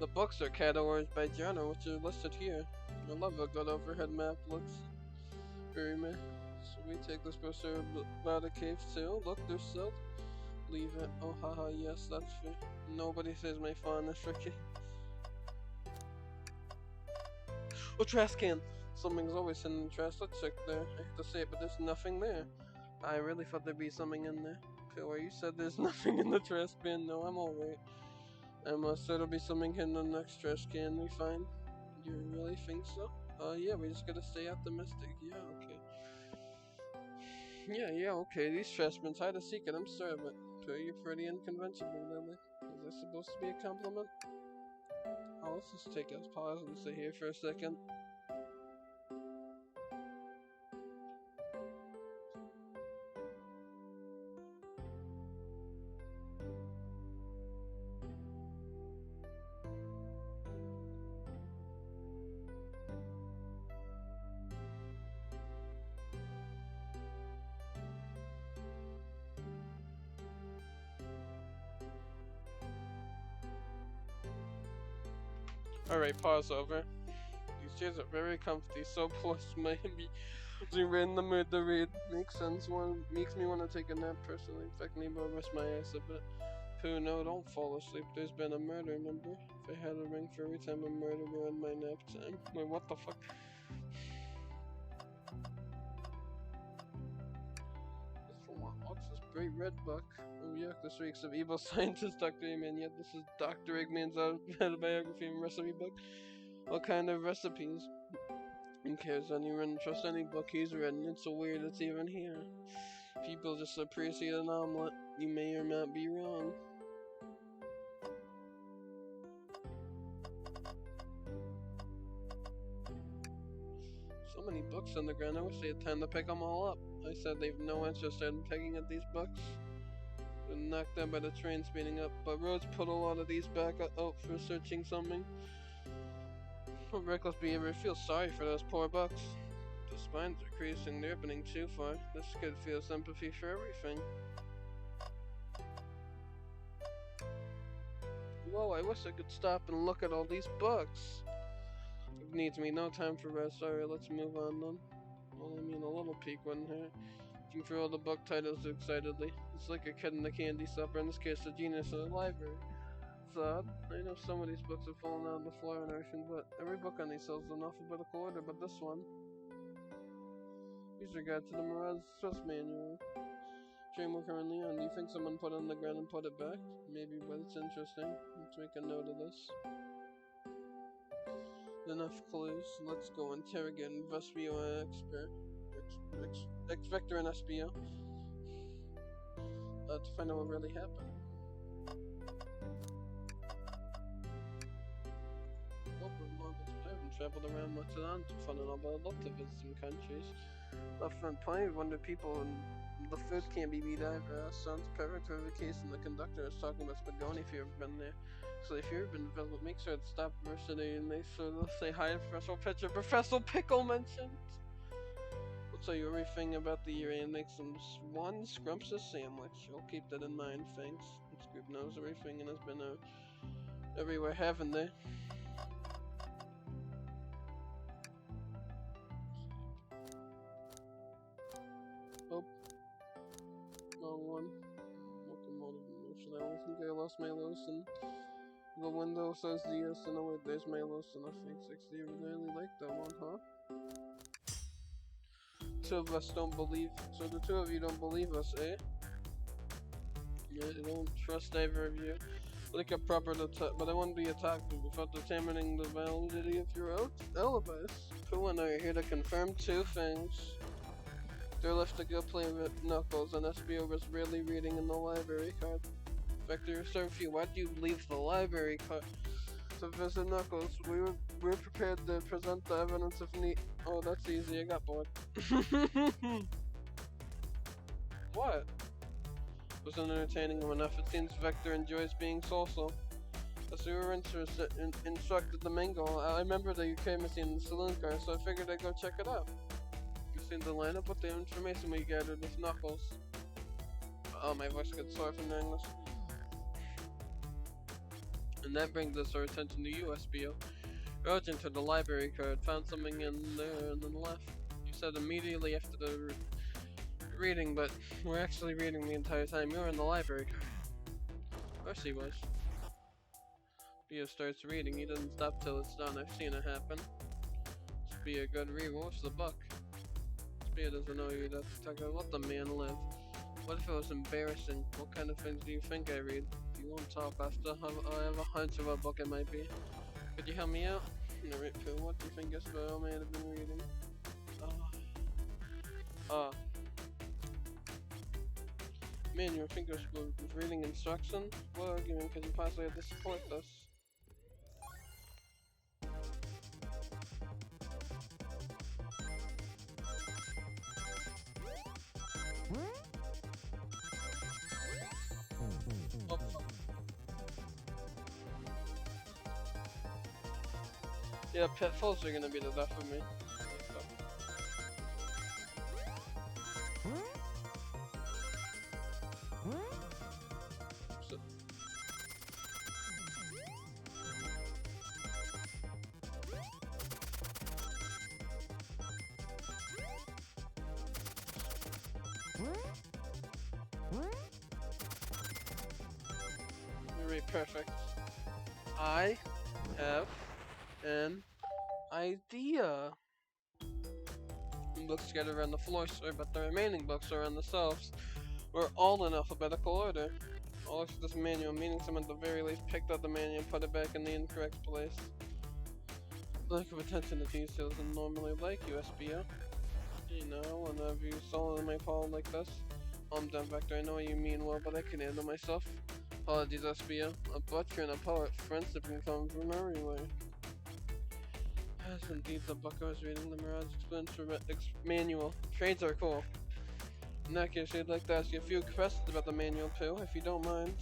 The books are categorized by genre, which are listed here. I love a good overhead map. Looks very meh. So we take this poster about a cave too. Look, there's silk. Leave it. Oh, haha, yes, that's fair. Nobody says my fondness for cave. Oh, trash can! Something's always in the trash. Let's check there. I hate to say it, but there's nothing there. I really thought there'd be something in there. Okay, well, you said there's nothing in the trash bin. No, I'm alright. There'll be something hidden in the next trash can we find. You really think so? Yeah, we just gotta stay optimistic. Yeah, okay. Yeah, okay. These trash bins hide a secret. I'm sorry, but you're pretty unconventional, Lily. Is this supposed to be a compliment? Oh, let's just take a pause and sit here for a second. Alright, pause over. These chairs are very comfy, so plus maybe we're in the mood to read. Makes sense. Makes me want to take a nap personally. In fact, maybe I'll rest my eyes a bit. Pooh, no, don't fall asleep. There's been a murder, remember? If I had a ring for every time a murder were in my nap time. Wait, what the fuck? What's this bright red book? Oh yuck, this reeks of evil scientist Dr. Eggman, yet this is Dr. Eggman's autobiography and recipe book. What kind of recipes? Who cares? Anyone trust any book he's written? It's so weird it's even here. People just appreciate an omelet. You may or not be wrong. So many books on the ground. I wish they had time to pick them all up. I said they've no interest in picking at these books. Been knocked down by the train speeding up, but Rhodes put a lot of these back out for searching something. What reckless behavior. I feel sorry for those poor bucks. The spines are creasing, they're opening too far. This kid feels sympathy for everything. Whoa, I wish I could stop and look at all these books. It needs me no time for rest. Sorry, let's move on then. Well, I mean, a little peek wouldn't hurt. You can throw the book titles excitedly. It's like a kid in the candy supper, in this case, the genius of the library. It's odd. I know some of these books have fallen out on the floor and everything, but every book on these sells in alphabetical order, but this one. User guide to the Mirage Trust Manual. Train we're currently on. Do you think someone put it on the ground and put it back? Maybe, but it's interesting. Let's make a note of this. Enough clues. Let's go interrogate Vespio and X-Vector and Espio. To find out what really happened. I haven't traveled around much on to fun and all, but I'd love to visit some countries. I've found plenty of wonder people, and the food can't be beat either. Sounds perfect for vacation. The conductor is talking about Spagoni if you've ever been there. So if you've ever been to visit, make sure to stop University and make sure to say hi to Professor Pitcher. Professor Pickle mentioned. We'll tell you everything about the year and make one scrumptious sandwich. I'll keep that in mind, thanks. This group knows everything and has been everywhere, haven't they? Oh. Wrong one. Locomotive motion. I don't think I lost my lotion. The window says yes, and oh wait, there's my lotion. I think 60. You really like that one, huh? Two of us don't believe. So the two of you don't believe us, eh? Yeah, I don't trust either of you. Like a proper but I wouldn't be attacked without determining the validity of your alibis. Pooh and I are here to confirm two things. They're left to go play with Knuckles, and SBO was really reading in the library card. Vector, sorry for you. Why'd you leave the library card to visit Knuckles? We're prepared to present the evidence of need. Oh, that's easy. I got bored. What? Wasn't entertaining him enough. It seems Vector enjoys being social. As we were instructed to mingle, I remember that you came with me in the saloon car, so I figured I'd go check it out. You seem to line up with the information we gathered with Knuckles. Oh, my voice gets sore from doing this. And that brings us our attention to you, SBO. Rode into the library card, found something in there, and then left. You said immediately after the reading, but we're actually reading the entire time. You were in the library card. Of course he was. SBO starts reading. He doesn't stop till it's done. I've seen it happen. Should be a good read. What's the book? SBO doesn't know you. That's talking. Let the man live. What if it was embarrassing? What kind of things do you think I read? If you won't talk, I have a hunch of what book it might be. Could you help me out? Alright, Phil, what do you think SBO may have been reading? Man, your fingers were reading instructions? What argument could you possibly have to support this? Yeah, pitfalls are gonna be the death of me. Alright, perfect. I have an idea. Books scattered around the floor, sir, but the remaining books are on the shelves. We're all in alphabetical order. All of this manual, meaning someone at the very least picked up the manual and put it back in the incorrect place. Lack of attention to details and normally like you, SBO. You know, whenever you saw in my palm like this. I'm done, Vector. I know what you mean well, but I can handle myself. Apologies, SBO. A butcher and a poet. Friendship can come from everywhere. Yes, indeed, the book I was reading, the Mirage Explains Manual. Trades are cool. In that case, I'd like to ask you a few questions about the manual too, if you don't mind.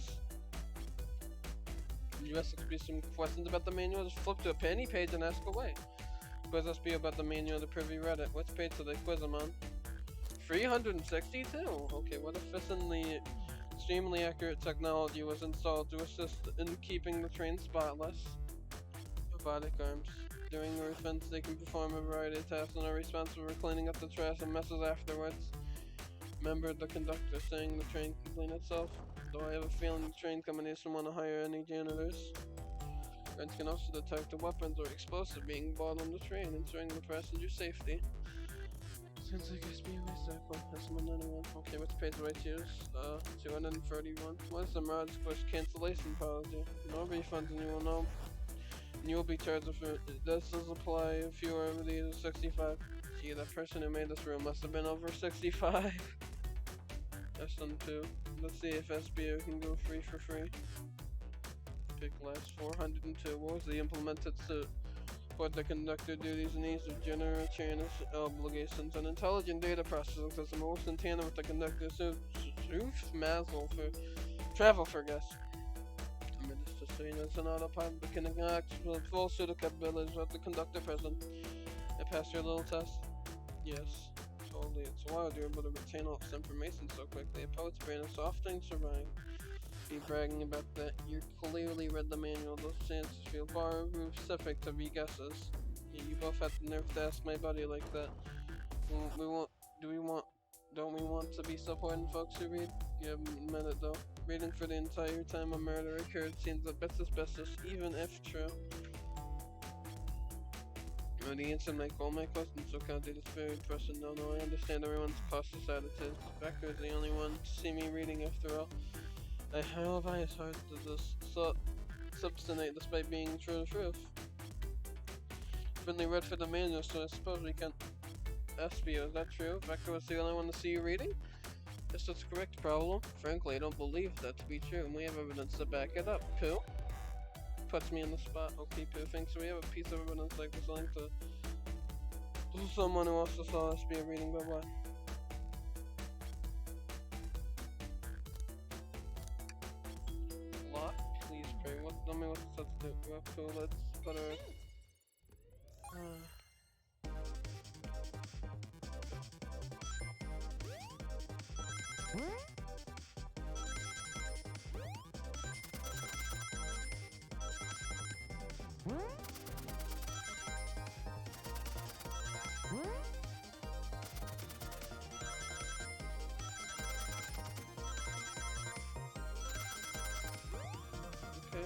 You ask me some questions about the manual, just flip to a penny page and ask away. Quiz us be about the manual of the Privy Reddit. Which page did they quiz them on? 362? Okay, what if extremely accurate technology was installed to assist in keeping the train spotless? Robotic arms. During the offense, they can perform a variety of tasks and are responsible for cleaning up the trash and messes afterwards. Remember the conductor saying the train can clean itself? Though I have a feeling the train company doesn't want to hire any janitors. Guards can also detect the weapons or explosives being bought on the train, ensuring the passenger safety. Seems like it's being recycled. That's 191. Okay, which page do I choose? 231. What is the Mirage Push cancellation policy? No refunds and you will know. And you will be charged if this does apply if you are over the age of 65. Gee, that person who made this room must have been over 65. That's done too. Let's see if SBO can go free for free. Pick last 402. What was the implemented suit? What the conductor duties and needs of general trainers obligations and intelligent data processing system most in tandem with the conductor suit mazzle for travel for guests. I mean, it's just so you know, it's an autopilot that can act with full suit of capabilities with the conductor present. I passed your little test? Yes. Totally. It's wild you're able to retain all this information so quickly. A poet's brain is often surviving. Be bragging about that. You clearly read the manual. Those chances feel far specific to be guesses. Yeah, you both have the nerve to ask my buddy like that. Don't we want to be supporting folks who read? You haven't meant it though. Reading for the entire time a murder occurred seems a bit suspicious, even if true. The answer might all my questions, so counted is very impressive. No, I understand everyone's cautious attitude. Becker is the only one to see me reading after all. I have bias hard to this substantiate despite being true to truth. Finley read for the manual, so I suppose we can SBO, is that true? Becker was the only one to see you reading? Yes, that's correct, problem. Frankly, I don't believe that to be true, and we have evidence to back it up. Pooh? Puts me on the spot. Okay, Pooh thinks we have a piece of evidence like this linked to someone who also saw SBO reading, but what? Lot? Please pray. Tell me what the substitute. Well, cool, let's put her... Okay.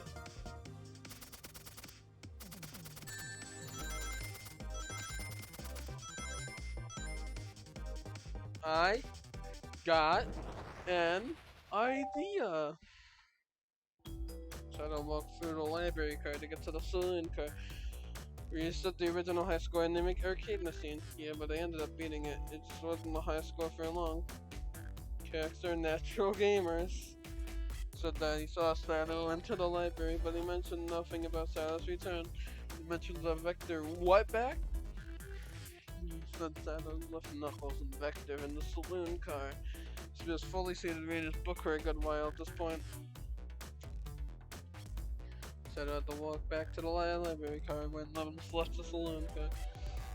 I got an idea. So I don't walk through the library car to get to the saloon car. We used the original high score anemic arcade machine. Yeah, but I ended up beating it. It just wasn't the high score for long. Cats are natural gamers. Said that he saw Sato enter the library, but he mentioned nothing about Sato's return. He mentioned the Vector what back? He said Sato left Knuckles and Vector in the saloon car. He was fully seated reading his book for a good while at this point. Sato had to walk back to the library car when Levins left the saloon car.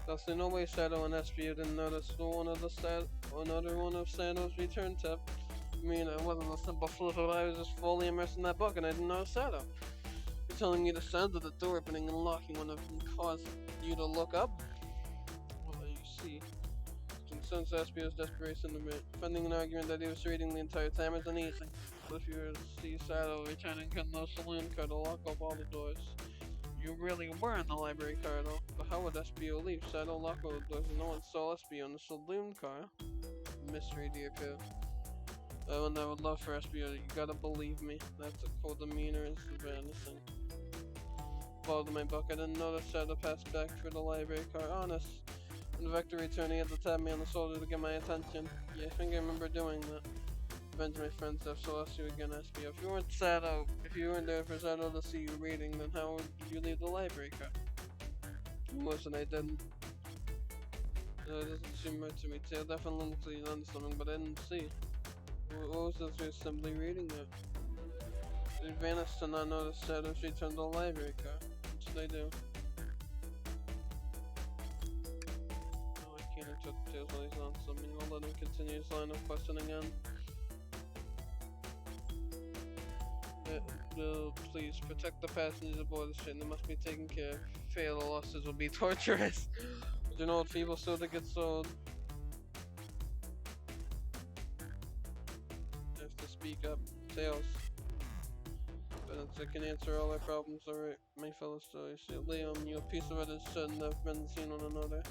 Thus, in no way Sato and SBU didn't notice another one of Sato's return tip. I mean, it wasn't a simple flip, but I was just fully immersed in that book and I didn't notice Sato. You're telling me the sound of the door opening and locking would have caused you to look up? Well, you see. Since SBU's desperation to defending an argument that he was reading the entire time isn't easy. But if you were to see Sato returning from the saloon car to lock up all the doors, you really were in the library car though. But how would SBO leave? Sato lock all the doors and no one saw SBO in the saloon car? Mystery, dear Pooh. I would love for SBO, you gotta believe me. That's a cool demeanor is vanishing. Followed my book, I didn't notice Sato passed back through the library car, honest. When Vector returned, he had to tap me on the shoulder to get my attention. Yeah, I think I remember doing that. Avenge my friends, so I'll see you again, SBO. If you weren't there for Sato to see you reading, then how would you leave the library car? It wasn't I didn't. It doesn't seem right to me. Tail definitely looks like you've done something, but I didn't see. What was this? You're simply reading it. It vanished to not notice that if she turned the library car. What should I do? Oh, I can't interrupt Tails while he's on something. I'll let him continue his line of questioning again. Please protect the passengers aboard the train. They must be taken care of. Fail, the losses will be torturous. Do you know what feeble soda gets sold? I have to speak up. Tails. But I can answer all our problems, alright, my fellow stories. Liam, you a piece of it shouldn't have been seen on another.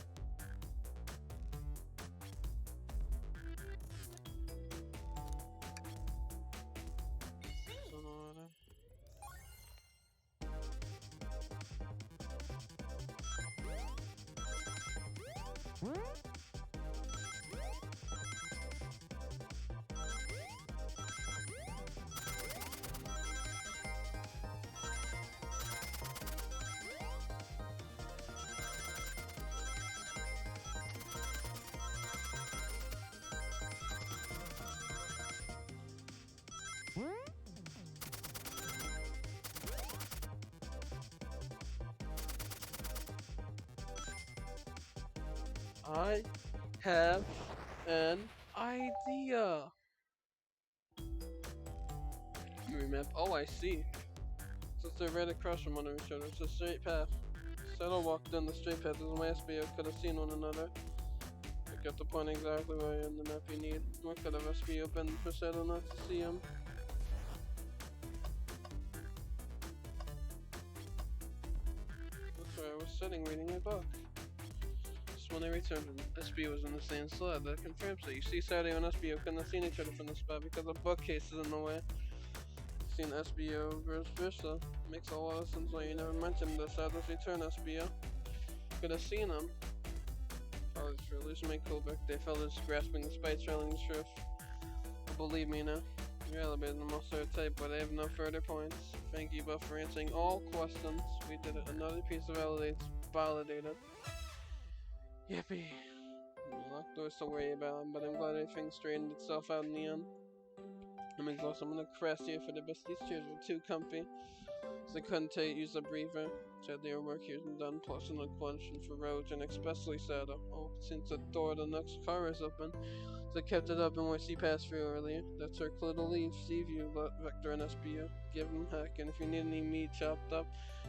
I have an idea. Remap. Oh, I see. Since they're right across from one of each other, it's a straight path. Settle walked down the straight path as my SBO could have seen one another. I got the point exactly where in the map you need. What could have SBO been for Settle not to see him? That's where I was sitting reading my book. Just when I returned, SBO was in the same slot. That confirms it. You see, Saturday and SBO couldn't have seen each other from the spot because the bookcase is in the way. Seen SBO versus Vista. Makes a lot of sense why you never mentioned the Saturday's return, SBO. Could have seen him. College for losing my cool birthday, fellas grasping the spice trailing the truth. Believe me now. You're elevated the most type, but I have no further points. Thank you both for answering all questions. We did it. Another piece of validated. Yippee. Locked doors to worry about, but I'm glad everything straightened itself out in the end. I'm exhausted. I'm gonna crash here for the best. These chairs were too comfy, so I couldn't use a breather. Sadly, our work here isn't done, plus an question for roads, and especially sadder. Oh, since the door of the next car is open, so I kept it open where she passed through earlier. That's our clue to leave. See you, Vector and SBU. Give them heck, and if you need any meat chopped up,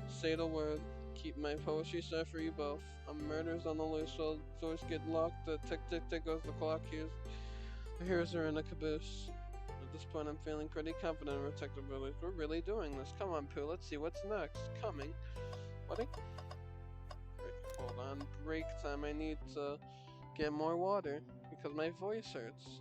say the word. Keep my poetry set for you both. A murder's on the loose, so doors get locked. The tick tick tick goes the clock here. The heroes are in a caboose. At this point, I'm feeling pretty confident in our detective abilities. We're really doing this. Come on, Pooh. Let's see what's next. Coming. What? Wait, hold on. Break time. I need to get more water because my voice hurts.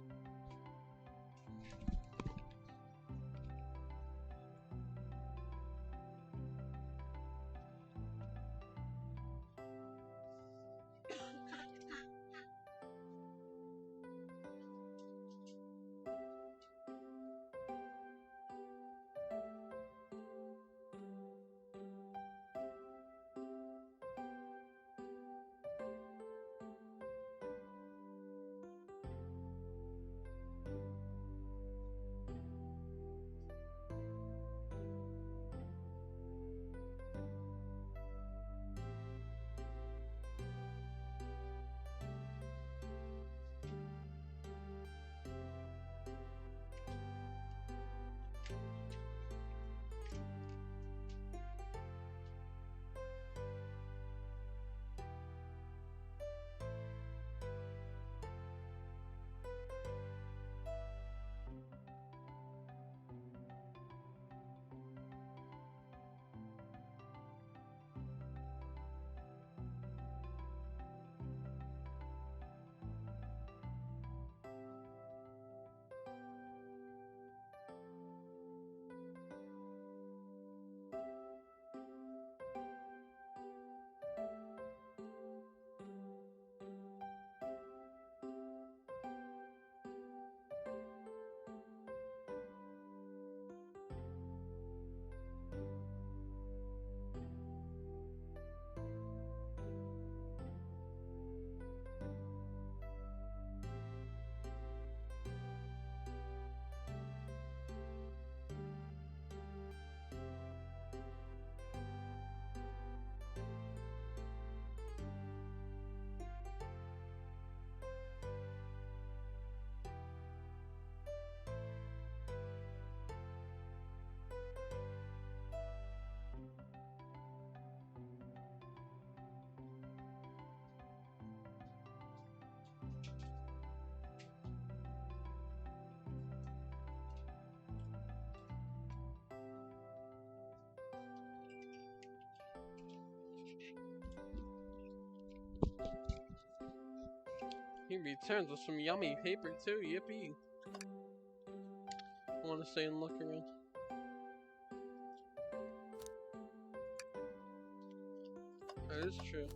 He returns with some yummy paper too, yippee. I want to stay and look around. That is true.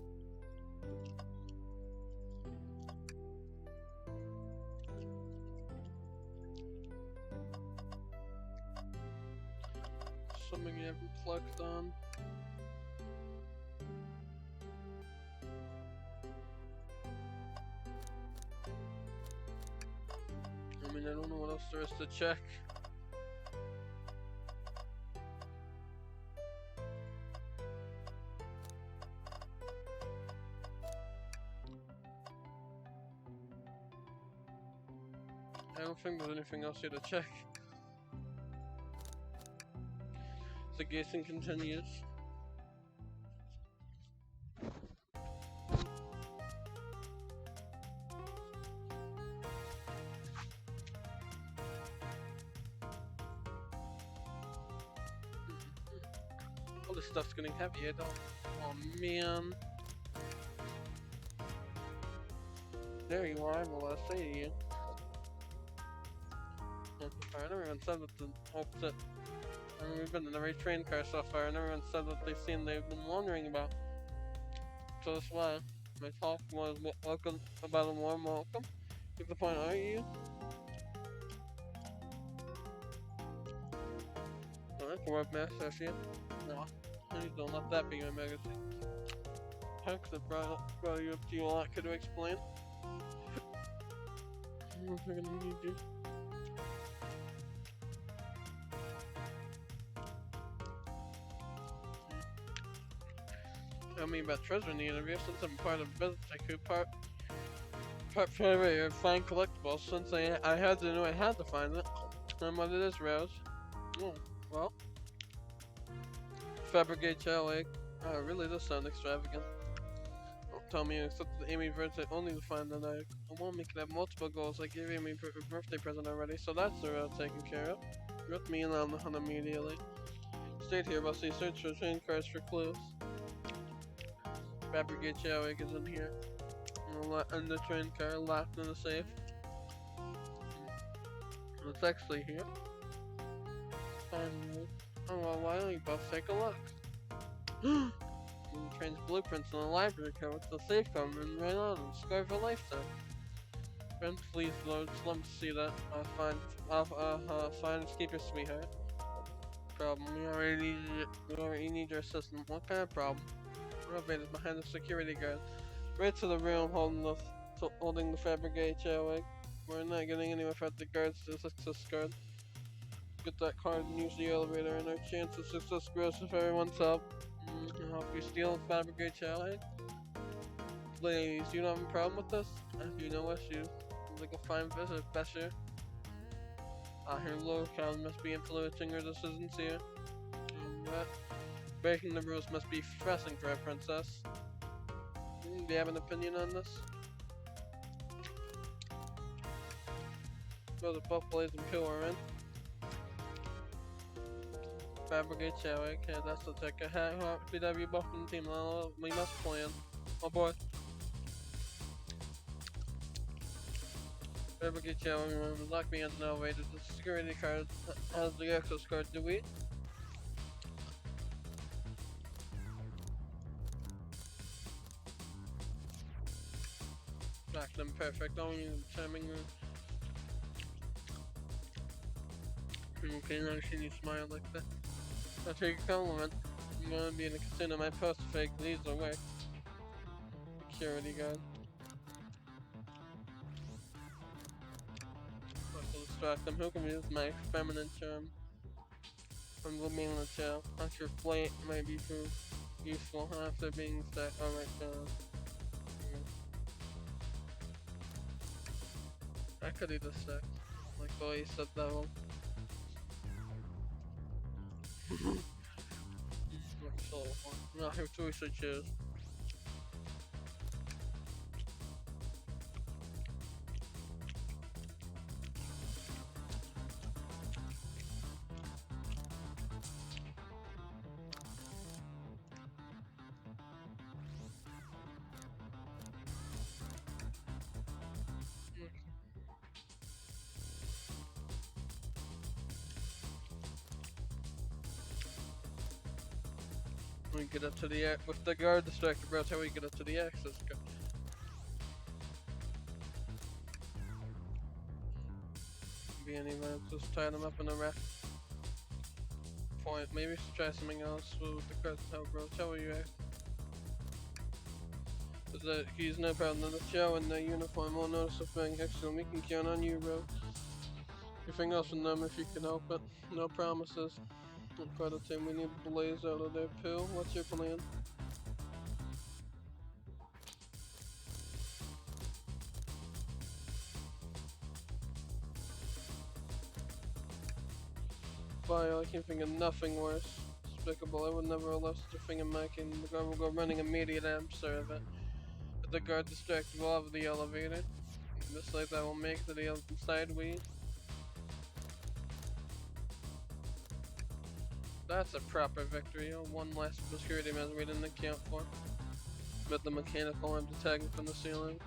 Something you haven't clicked on. I mean, I don't know what else there is to check. I don't think there's anything else here to check. The guessing continues. All this stuff's getting heavier, though. Oh man. There you are, what I say to you. I never even said that the opposite. I mean, we've been in the right train car so far, and everyone said that they've been wondering about. So that's why my talk was welcome about a warm welcome. Get the point, are you? Oh, that's a webmaster, I see it. No, please don't let that be my magazine. Heck, that brought you up to you a lot. Could you explain? I don't think I'm gonna need you. I mean about treasure in the interview, since I'm part of business, I could part private find collectibles, since I had to know I had to find it. And what it is, Rose. Oh, well. Fabricate Chalet. Oh, it really does sound extravagant. Don't tell me except the Amy birthday only to find that I want me to have multiple goals. I gave Amy a birthday present already, so that's the route taken care of. With me and on the hunt immediately. Stayed here while they search for train cars for clues. Fabricate Chalet is in here. And the train car locked in the safe. It's actually here. And, oh well, why don't you both take a look? The train's blueprints in the library code with the safe code written right on it. Score for lifetime. Friend, please, Lord, let me see that. I'll find keep your sweetheart. Problem. We already need your assistance. What kind of problem? Elevator behind the security guard. Right to the room holding the fabricated chairway. We're not getting anywhere without the guards to success card. Get that card and use the elevator, and our chance of success grows with everyone's help. Help you steal the fabricated chairway? Ladies, you don't have a problem with this? If you know issues, like a fine visit, Besher. Her locale must be influencing her decisions here. What? Breaking the rules must be pressing for a princess. Do you have an opinion on this? Well, the both Blaze and Pill are in. Fabricate Chairway, okay, that's the ticket. BW both in the team, we must plan. Oh boy. Fabricate Chairway, lock me in the elevator. The security card has the access card, do we? Lock them perfect, only in the timing room. Okay, now I see you smile like that. I'll take a compliment. I'm gonna be in a casino, my post fake leads away. Security guard. To distract them, who can use my feminine charm? I'm living in the jail. After flight might be too useful after being stuck. Alright, I could eat a sec. Like Owie said that one. So, not here to choose. We get up to the with the guard distracted, bro. That's how we get up to the access. Be anyone just tie them up in a raft point. Maybe try something else with the cartel, bro. Tell you at. Is that he's no problem in the show and the uniform won't notice a thing. Excellent, we can count on you, bro. Everything else from them if you can help it. No promises. By the time we need to blaze out of there, Pill. What's your plan? Vile, I can't think of nothing worse. Despicable, I would never allow such a thing in my kingdom. The guard will go running immediate answer of it. If the guard distracted, we'll have the elevator. Just like that, we'll make it to the other side. That's a proper victory. One last security measure we didn't account for. But the mechanical arm detecting from the ceiling.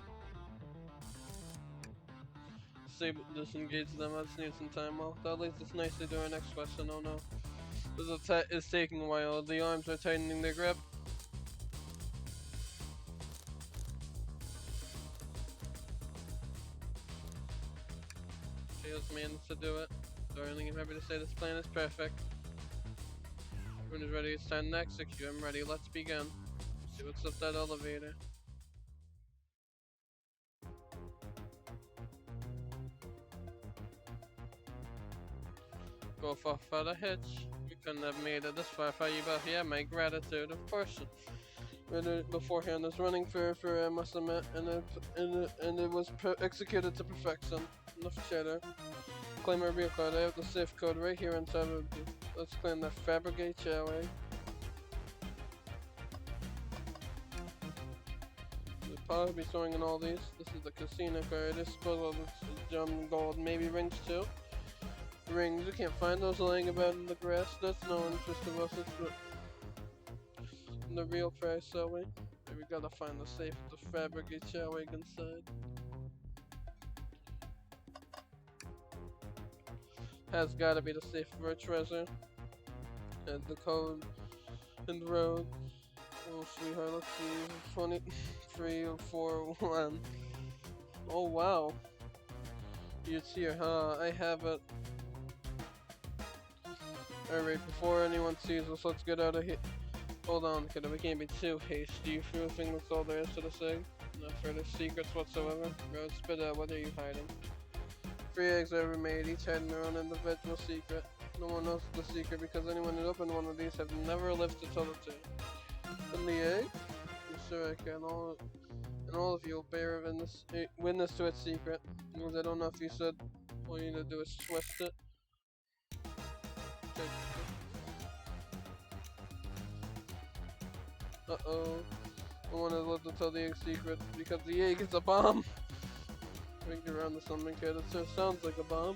Disengage them. I just need some time off. That leads us nicely to our next question. Oh no. This is taking a while. The arms are tightening their grip. She has managed to do it. Darling, I'm happy to say this plan is perfect. Everyone is ready. It's time to execute. I'm ready. Let's begin. See what's up that elevator. Go off without a hitch. We couldn't have made it this far without you both. Yeah, my gratitude, of course. Beforehand is running for I must admit, and it was executed to perfection. Enough chatter. Claim our real card. I have the safe code right here inside of the. Let's claim that fabricate, shall we? We'll probably be storing in all these. This is the casino card. This puzzle looks gem gold, maybe rings too. Rings, we can't find those laying about in the grass. That's no interest of us. It's the real price, shall we? We gotta find the safe to fabricate, shall we, inside. Has gotta be the safe for a treasure. And the code and the road. Oh, sweetheart, let's see. 2341. Oh, wow. It's here, huh? I have it. Alright, before anyone sees us, let's get out of here. Hold on, kid, we can't be too hasty. You feel think that's all there is to the sig? No further secrets whatsoever? Bro, spit out, what are you hiding? 3 eggs are ever made, each hiding their own individual secret. No one knows the secret because anyone who opened one of these have never lived to tell it to. And the egg? I'm sure I can. All of you will bear witness to its secret. Because I don't know if you said all you need to do is twist it. Uh-oh. No one has lived to tell the egg secret because the egg is a bomb. We can get around to something, kid. It just sounds like a bomb.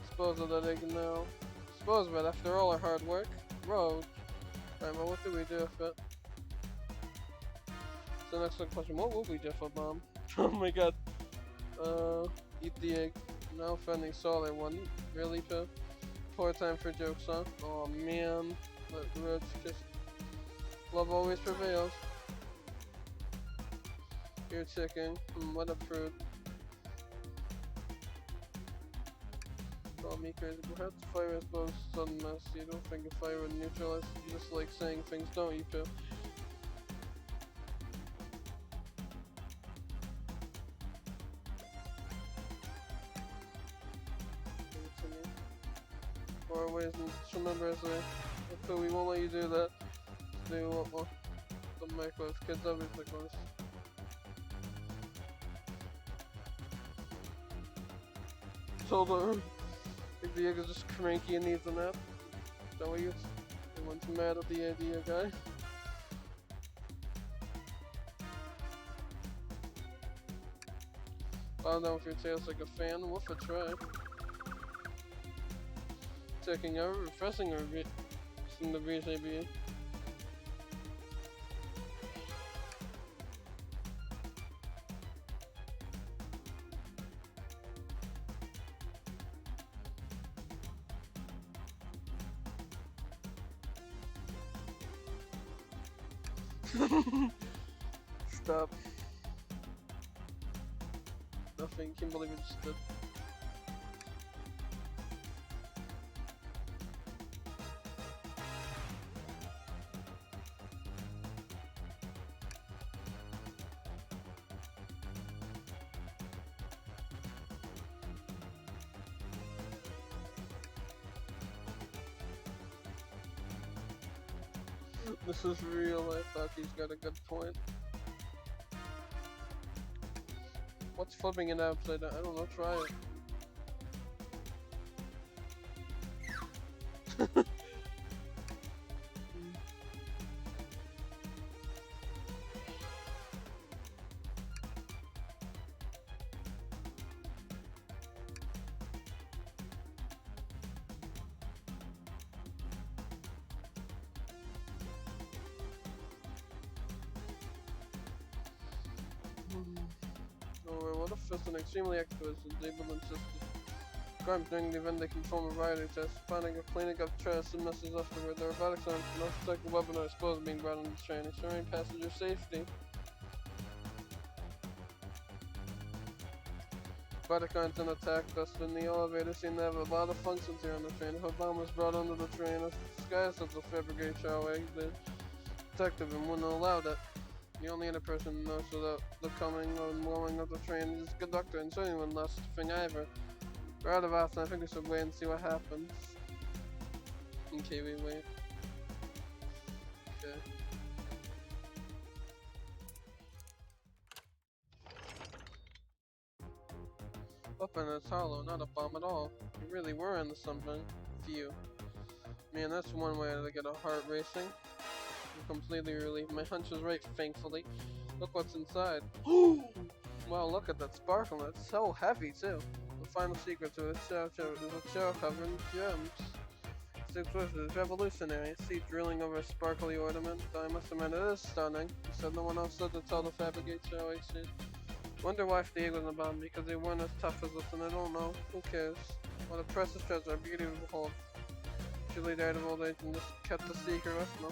Dispose of that egg now. Dispose of it after all our hard work. Road. Alright, well, what do we do with it? So next question, what will we do for a bomb? Oh my god. Eat the egg. Now finding solid one. Really, Pip? Poor time for jokes, huh? Oh man. Let roads just... Love always prevails. You're chicken. What a fruit. Call me crazy. Perhaps fire is both sudden mess. You don't think a fire would neutralize. You just like saying things, don't you, Pip? Or ways, and just remember as a we won't let you do that. Do what the micros, kids obviously close. Told her if the egg is just cranky and needs a nap. Is that what you? Everyone's mad at the idea, guy. Found out if your tail's like a fan. Woof a try. Taking over, refreshing or from the VJB. Stop. Nothing. Can't believe it just did. This is real life. Aki's got a good point. What's flipping it upside down? I don't know. Try it. Oh, what if it's an extremely activist and able to insist crimes during the event they can form a variety test, finding or cleaning up trash and messes afterward. The robotics arm no detect the weapon or explosive being brought on the train, ensuring passenger safety. Robotic arms and attacked us in the elevator seem to have a lot of functions here on the train. If a bomb was brought onto the train, disguised as a fabricated Owie, the detective and wouldn't allow that. The only other person who knows about the coming and going of the train is the conductor, and certainly one last thing either. We're out of options. I think we should wait and see what happens. Okay, we wait. Okay. Open, it's hollow, not a bomb at all. We really were into something. Phew. Man, that's one way to get a heart racing. I'm completely relieved. My hunch was right, thankfully. Look what's inside. Wow, look at that sparkle. It's so heavy, too. The final secret to it is a shell covered in gems. It's revolutionary. See drilling over a sparkly ornament. I must admit, it is stunning. He said no one else stood to tell the fabricate shell I see. Wonder why they was about me, because they weren't as tough as us, and I don't know. Who cares? What a precious treasure, a beauty to behold. Julie died of old age and just kept the secret with me.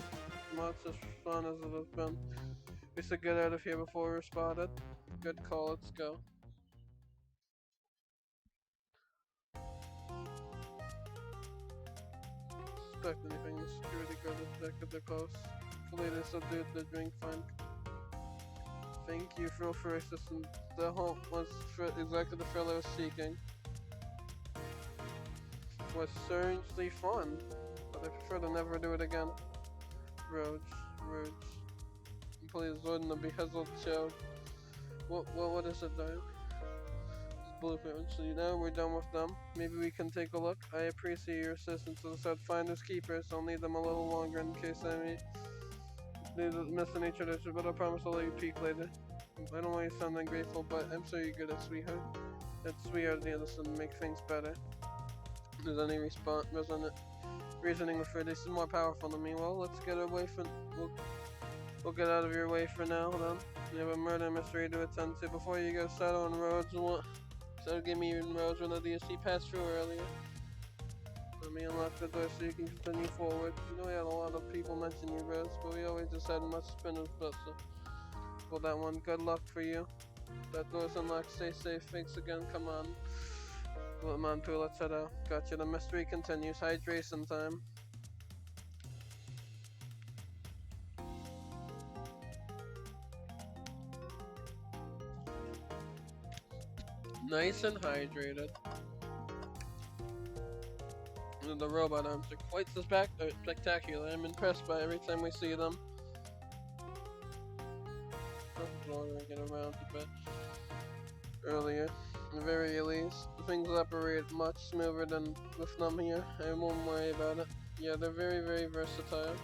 Not as fun as it has been. We should get out of here before we're spotted. Good call, let's go. Suspect anything, the security guard is back at their post. Hopefully they subdued the drink fine. Thank you for assistance. The home was exactly the thrill I was seeking. It was strangely fun, but I prefer to never do it again. Roach. Please wouldn't it be Hazel Chow? What is it now? Blueprints. So now we're done with them. Maybe we can take a look. I appreciate your assistance. As I said, finders keepers. I'll need them a little longer in case I miss any tradition, but I promise I'll let you peek later. I don't want you to sound ungrateful, but I'm sure you're good at sweetheart. It's sweetheart the innocent to make things better. There's any reasoning with her. This is more powerful than me. Well, let's get away from. We'll get out of your way for now, then. You have a murder mystery to attend to. Before you go, Sato and Rhodes. Sato gave me and Rhodes when the DSC passed through earlier. Let me unlock the door so you can continue forward. You know we had a lot of people mention you, Rose, but we always just had much spin but so. Well, that one, good luck for you. That door's unlocked, stay safe, thanks again, come on. Well, come on, let's head out. Gotcha, the mystery continues, hydration time. Nice and hydrated. The robot arms are quite spectacular. I'm impressed by every time we see them. Longer get around a bit earlier. At the very least, things operate much smoother than with them here. I won't worry about it. Yeah, they're very, very versatile.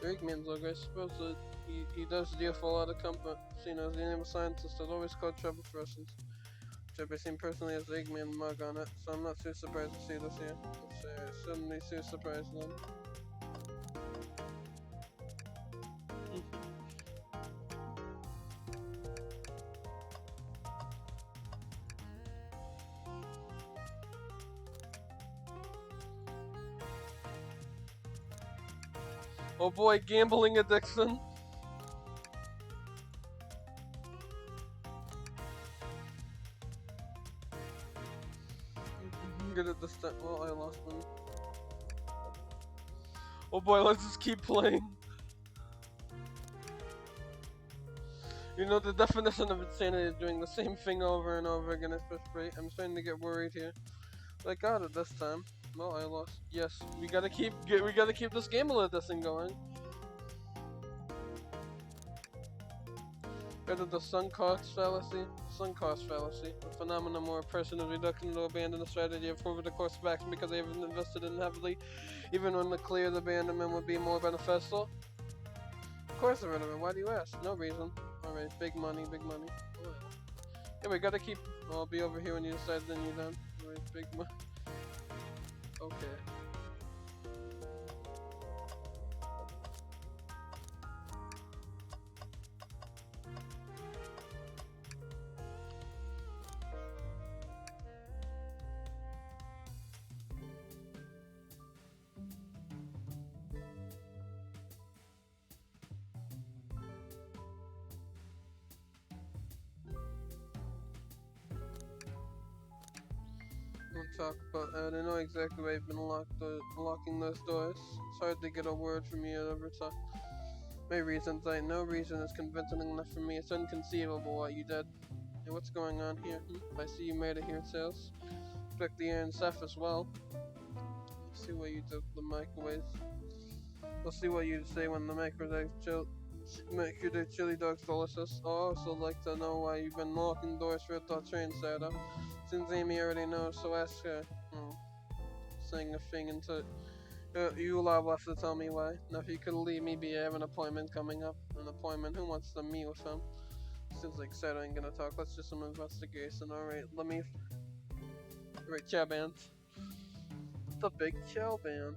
Eggman's logo, I suppose that he does deal for a lot of comfort. Seen as the name of scientist that always caused trouble for us. Which I've seen personally has the Eggman mug on it, so I'm not too surprised to see this here. I shouldn't be too surprised then. Oh boy, gambling addiction. Good at this time. Well, I lost one. Oh boy, let's just keep playing. You know, the definition of insanity is doing the same thing over and over again. Especially, I'm starting to get worried here. I got it this time. Well, I lost. Yes, we gotta keep this gambling addiction going. Rather the sunk cost fallacy. Sunk cost fallacy. The phenomenon where a person is reluctant to abandon a strategy of over the course of action because they haven't invested in heavily, even when the clear abandonment would be more beneficial. Of course I've heard of it. Why do you ask? No reason. Alright, big money, big money. Alright. Yeah, we gotta keep. I'll be over here when you decide, then you're done. Alright, big money. Okay. Don't talk about that. I know exactly why you've been locking those doors. It's hard to get a word from you every time. My reasons, no reason is convincing enough for me. It's inconceivable what you did. Hey, what's going on here? I see you made it here, Sales. Expect the air and stuff as well. Let's see what you did with the microwaves. We'll see what you say when the microwave chili dog's delicious. I'll also like to know why you've been locking doors for the train startup. Since Amy already knows, so ask her. Saying a thing into you allow us to tell me why. Now if you could leave me be, I have an appointment coming up. An appointment? Who wants to meet with him? Seems like Sato ain't gonna talk. Let's do some investigation. Alright, let me... Alright, chow band. The big chow band.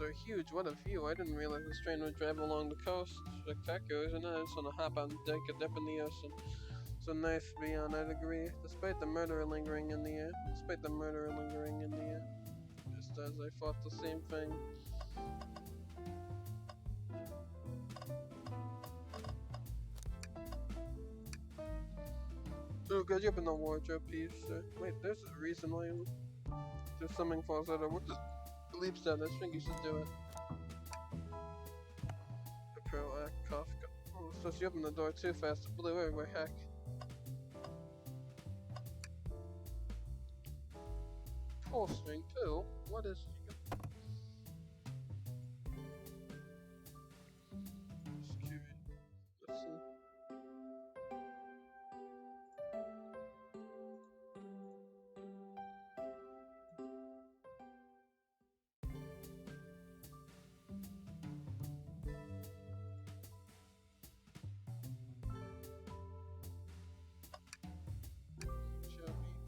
Are huge. What a view. I didn't realize this train would drive along the coast. Spectacular, isn't it? I just want to hop on deck and dip in the ocean. So nice to be on, I'd agree. Despite the murder lingering in the air. Despite the murder lingering in the air. Just as I thought the same thing. Oh, good, you open the wardrobe piece. Wait, there's a reason why there's something falls out of it. Leaps down. I think you should do it. The pro act cough. Oh, so she opened the door too fast. It blew everywhere. Heck. Pull string too. What is she? Let's see.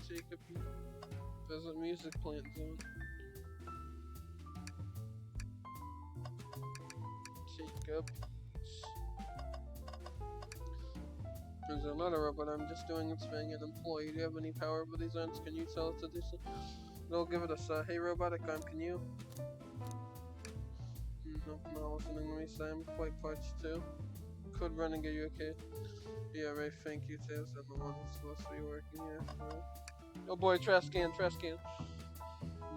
Take a peek. There's a music plant zone. Take a peek. There's another robot. I'm just doing its thing. An employee. Do you have any power over these arms? Can you tell it to do so? They'll give it a shot. Hey, robotic arm, can you? Nope, not listening to me. So I'm quite parched too. Could run and get you okay. Yeah, right. Thank you, Tails. I'm the one who's supposed to be working here. Right. Oh boy, trash can, trash can.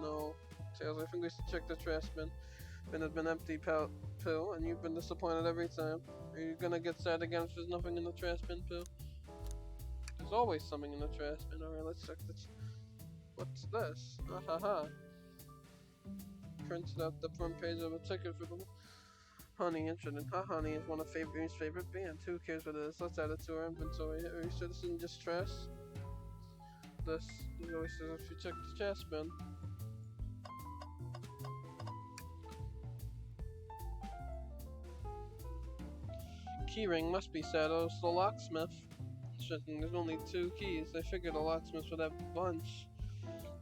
No. Tails, I think we should check the trash bin. Bin has been empty, Pill, and you've been disappointed every time. Are you gonna get sad again if there's nothing in the trash bin, Pill? There's always something in the trash bin. Alright, let's check the... What's this? Ah ha ha. Printed out the front page of a ticket for the... Honey, interesting. Honey is one of Favorite's favorite bands. Who cares what it is? Let's add it to our inventory. Are you sure this isn't just trash? This always says if you check the trash bin. Keyring must be Sato's the locksmith. There's only 2 keys. I figured a locksmith would have a bunch.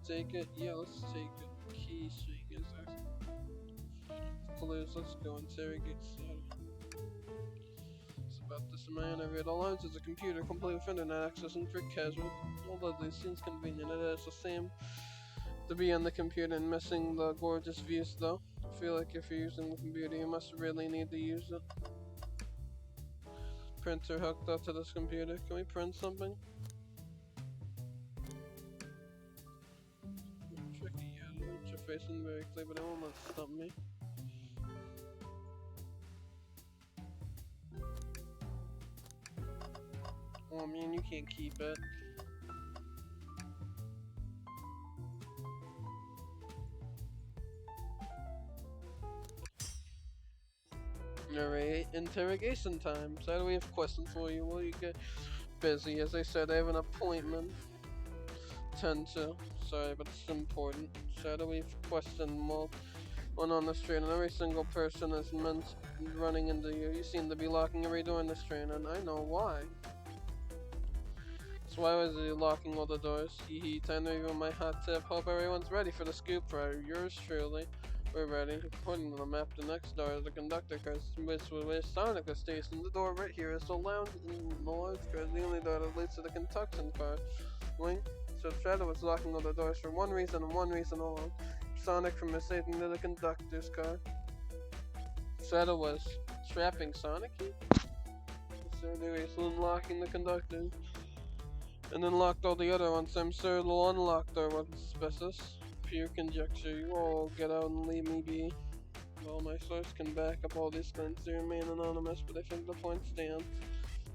Take it? Yeah, let's take it. Key string is there. to lose. Let's go interrogate Shadow. It's about this man. I read all lines as a computer, complete with internet access and for casual. Although this seems convenient, it is the same to be on the computer and missing the gorgeous views though. I feel like if you're using the computer, you must really need to use it. Printer hooked up to this computer. Can we print something? Tricky, yeah. Your face isn't very clear, but it won't let stop me. Oh man, you can't keep it. Alright, interrogation time. So we have a question for you. Will you get busy? As I said, I have an appointment. 10 to. Sorry, but it's important. Shadow Weave question one on this train, and every single person is meant running into you. You seem to be locking every door in this train, and I know why. So why was he locking all the doors? Hee time to review my hot tip. Hope everyone's ready for the scoop for yours truly. We're ready. According to the map, the next door is the conductor car, which where Sonic is stationed. The door right here is the lounge car, the only door that leads to the conduction car wing. So Shadow was locking all the doors for one reason and one reason alone. Sonic from escaping to the conductor's car. Shadow was trapping Sonic? So anyways, unlocking the conductor. And then locked all the other ones. I'm sure they'll unlock their weapons. Pure conjecture. You all get out and leave me be. Well, my source can back up all these claims to remain anonymous, but I think the point stands.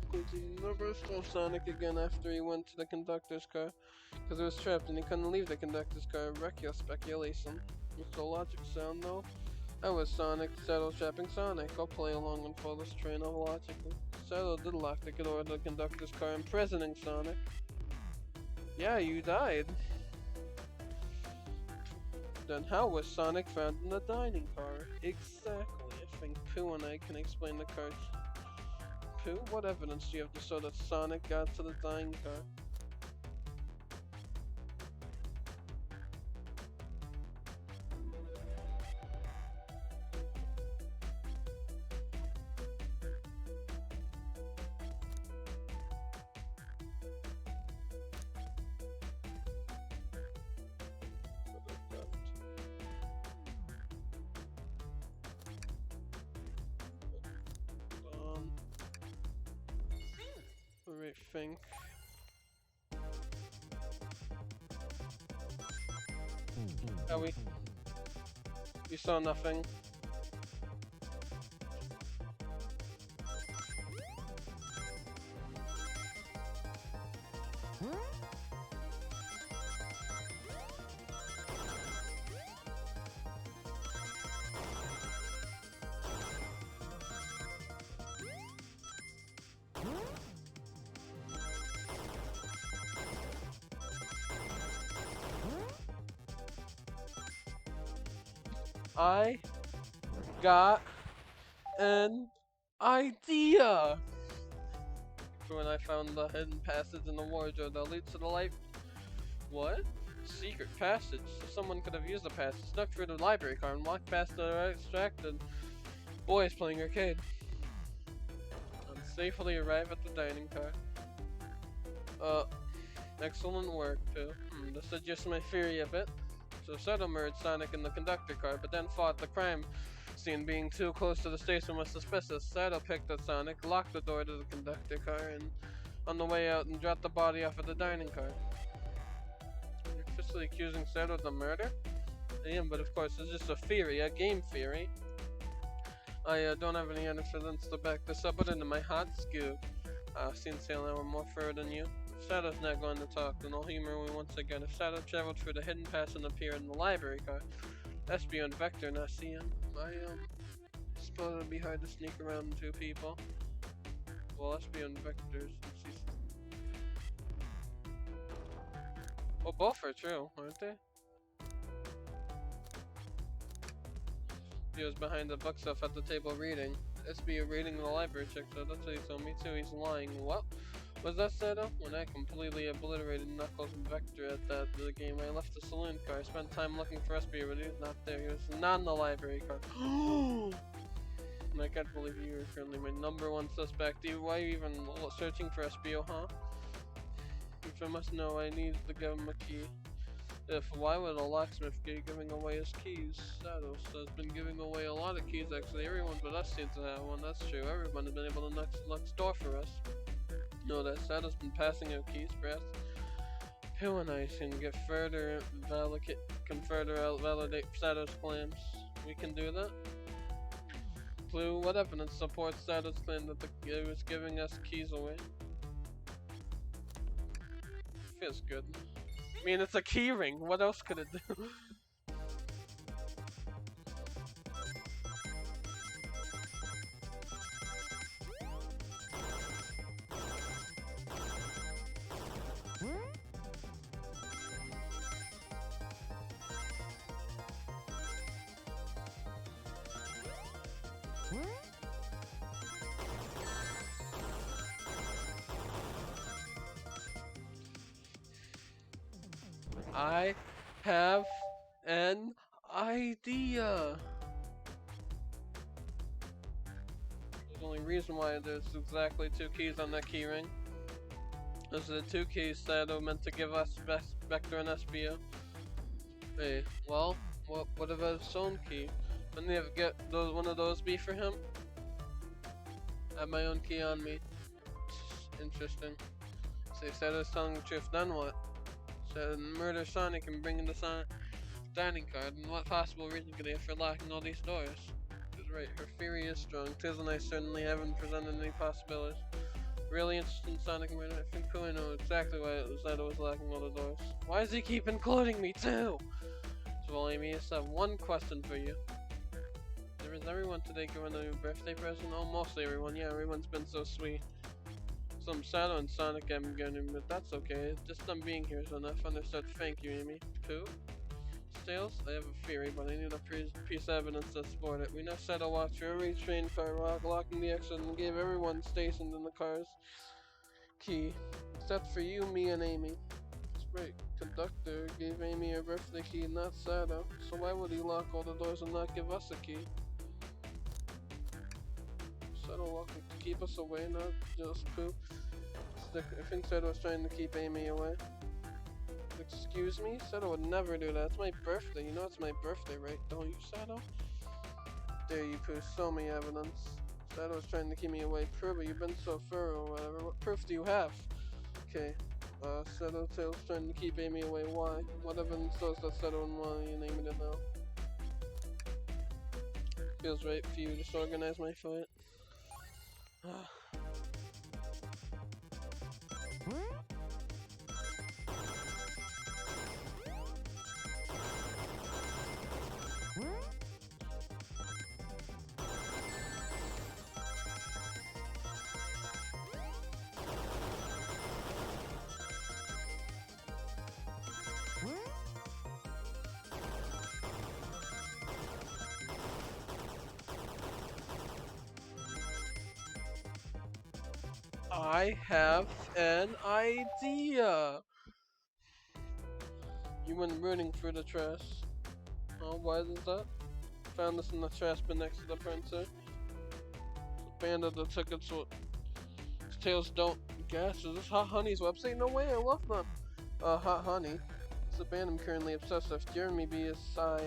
Quincy never stole Sonic again after he went to the conductor's car, because he was trapped and he couldn't leave the conductor's car. Wreck your speculation. What's the logic sound though? I was Sonic, Shadow trapping Sonic. I'll play along and follow this train of logic. Shadow did lock the door to the conductor's car, imprisoning Sonic. Yeah, you died. Then how was Sonic found in the dining car? Exactly. I think Pooh and I can explain the car. Pooh, what evidence do you have to show that Sonic got to the dining car? I think. Owie. You saw nothing. I got an idea for when I found the hidden passage in the wardrobe that leads to the light. What? Secret passage? So someone could have used the passage, snuck through the library car, and walked past the distracted boys playing arcade, and safely arrive at the dining car. Excellent work, Pooh. This is just my theory of it. So Shadow merged Sonic in the conductor car, but then fought the crime scene. Being too close to the station was suspicious. Shadow picked up Sonic, locked the door to the conductor car, and on the way out, and dropped the body off at the dining car. You're officially accusing Shadow of the murder? I am, but of course it's just a theory, a game theory. I don't have any evidence to back this up, but into my hot scoop. Since I were more further than you. Shadow's not going to talk, then I'll humor me once again. If Shadow traveled through the hidden pass and appeared in the library car, that's beyond Vector not see him. I suppose it'd be hard to sneak around two people. Well, that's beyond Vector's. Well, both are true, aren't they? He was behind the bookshelf at the table reading. SB reading in the library check, so that's what he told me too. He's lying. What? Was that Sato? When I completely obliterated Knuckles and Vector at the game, I left the saloon car. I spent time looking for Espio, but he was not there. He was not in the library car. I can't believe you are currently my #1 suspect. Why are you even searching for Espio, huh? If I must know, I need to give him a key. Why would a locksmith be giving away his keys? Satos has been giving away a lot of keys actually. Everyone but us seems to have one, that's true. Everyone has been able to knock door for us. No, that Satos been passing out keys, perhaps. Who and I can get further validate Satos' claims. We can do that? Clue, what evidence supports Satos' claim that it was giving us keys away? Feels good. I mean, it's a key ring. What else could it do? I have an idea. The only reason why there's exactly 2 keys on that key ring. Those are the 2 keys Sato meant to give us Vector and Espio. Hey, well, what about his own key? Wouldn't he get one of those be for him? I have my own key on me. Interesting. So if Sato's telling the truth, then what? So murder Sonic and bring in the dining card, and what possible reason could they have for locking all these doors? She's right, her theory is strong. Tiz and I certainly haven't presented any possibilities. Really interested in Sonic murder? I think I know exactly why Sato was locking all the doors. Why does he keep including me too? So well, Amy, I just have one question for you. Is everyone today giving a birthday present? Oh, mostly everyone. Yeah, everyone's been so sweet. Some Sato and Sonic haven't given, but that's okay. Just them being here is enough. Understood. Thank you, Amy. Pooh? Tails? I have a theory, but I need a piece of evidence to support it. We now Sato watched every train car locking the exit and gave everyone stationed in the cars key. Except for you, me, and Amy. That's right. Conductor gave Amy her birthday key, not Sato. So why would he lock all the doors and not give us a key? Sato locking to keep us away, not just Pooh. I think Sato was trying to keep Amy away. Excuse me? Sato would never do that. It's my birthday. You know it's my birthday, right? Don't you, Sato? There you, Pooh. Show me evidence. Sato's trying to keep me away. Prove it. You've been so thorough or whatever. What proof do you have? Okay. Sato Tails trying to keep Amy away. Why? What evidence does that Sato and why you name it now? Feels right for you. Just organize my fight. I have an idea! You went rooting for the trash. Oh, why is that? Found this in the trash bin next to the printer. Abandoned the tickets so Tails don't guess. Is this Hot Honey's website? No way, I love them. Hot Honey. It's a band I'm currently obsessed with. Jeremy B is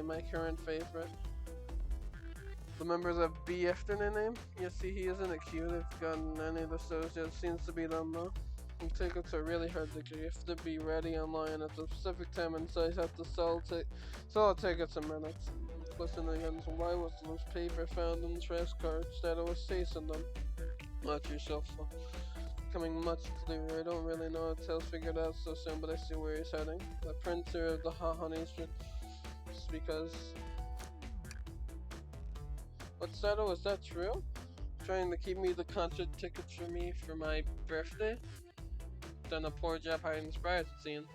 my current favorite. The members of B after their name? You see, he isn't it cute. I've gotten any of the shows yet. Seems to be them though. And tickets are really hard to get. You have to be ready online at the specific time and size. Have to sell tickets in minutes. Listen again. So why was those paper found in the trash cards that I was chasing them? Watch yourself. Becoming much clearer. I don't really know how Tails figured out so soon, but I see where he's heading. The printer of the Hot Honey just because. What, Sato, is that true? Trying to keep me the concert tickets for me for my birthday? Done a poor job hiding the surprise, it seems.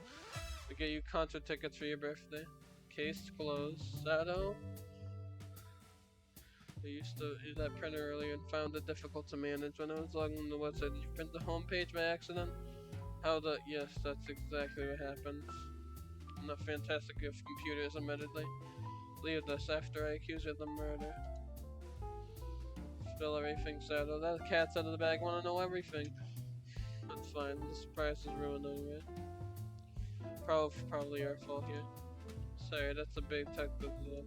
To get you concert tickets for your birthday. Case closed. Sato? I used to use that printer earlier and found it difficult to manage when I was logging on the website. Did you print the homepage by accident? How the... Yes, that's exactly what happened. I'm a fantastic of computers, admittedly. Leave this after I accuse you of the murder. Spill everything, Sato. That cat's out of the bag. Want to know everything. That's fine. The surprise is ruined anyway. Probably our fault here. Sorry, that's a big technical.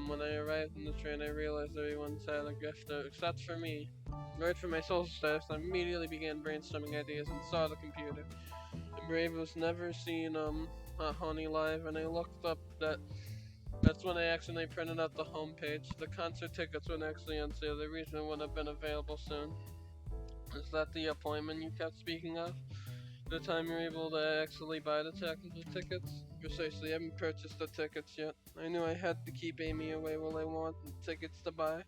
When I arrived in the train, I realized everyone's had a gift, except for me. Right from my social status, I immediately began brainstorming ideas and saw the computer. And Brave was never seen Honey live, and I looked up that. That's when I accidentally printed out the homepage. The concert tickets weren't actually on sale. The reason it wouldn't have been available soon. Is that the appointment you kept speaking of? The time you're able to actually buy the technical tickets? Precisely, I haven't purchased the tickets yet. I knew I had to keep Amy away while I wanted tickets to buy.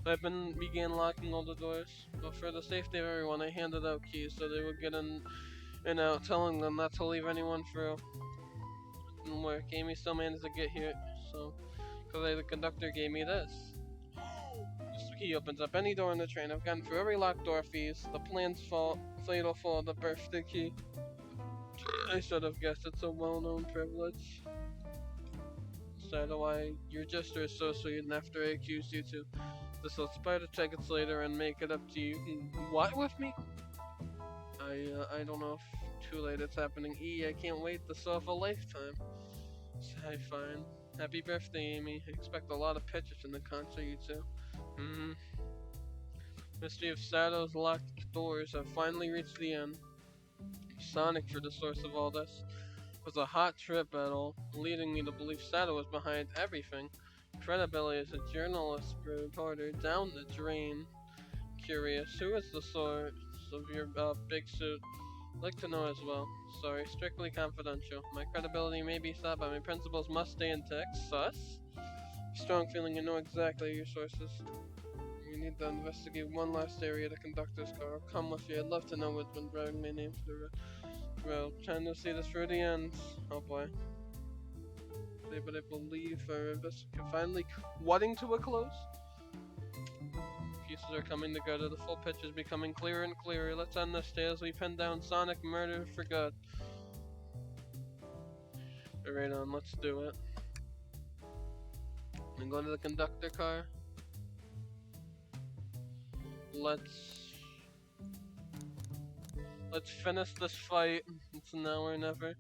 I began locking all the doors. But for the safety of everyone, I handed out keys so they would get in and out, telling them not to leave anyone through. It didn't work. Amy still managed to get here, so because the conductor gave me this. This key opens up any door in the train. I've gone through every locked door fees. The plan's fatal flaw, the birthday key. I should have guessed it's a well-known privilege. So do I. Your gesture is so sweet, and after I accused you to, this will buy the tickets later and make it up to you. What with me? I don't know if too late it's happening. I can't wait. The show of a lifetime. Sigh, fine. Happy birthday, Amy. I expect a lot of pictures in the concert, you two. Mystery of Sato's locked doors have finally reached the end. Sonic, for the source of all this, was a hot trip at all, leading me to believe Sato was behind everything. Credibility as a journalist reporter down the drain. Curious, who is the source of your big suit? I'd like to know as well. Sorry, strictly confidential. My credibility may be sought, but my principles must stay intact. Sus? Strong feeling you know exactly your sources. We need to investigate one last area, the conductor's car. I'll come with you. I'd love to know what's been driving my name through the road. Trying to see this through the end. Oh boy. But I believe our investigation finally cutting to a close. Pieces are coming together. The full picture is becoming clearer and clearer. Let's end this day as we pin down Sonic murder for good. Right on, let's do it. I'm going to the conductor car. Let's finish this fight. It's now or never.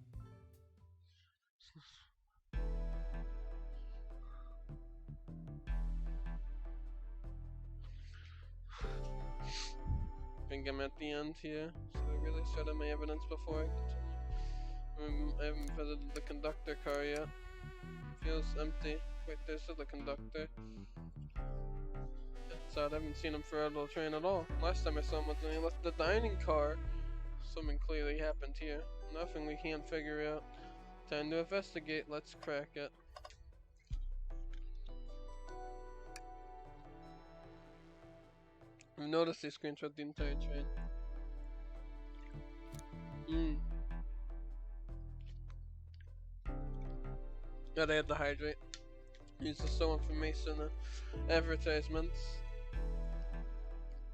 I think I'm at the end here, so I really should have my evidence before I continue. I haven't visited the conductor car yet. Feels empty. Wait, there's the conductor. It's odd, I haven't seen him throughout the train at all. Last time I saw him was when he left the dining car. Something clearly happened here. Nothing we can't figure out. Time to investigate, let's crack it. I've noticed these screens throughout the entire train. Gotta have to hydrate. Use the so information advertisements.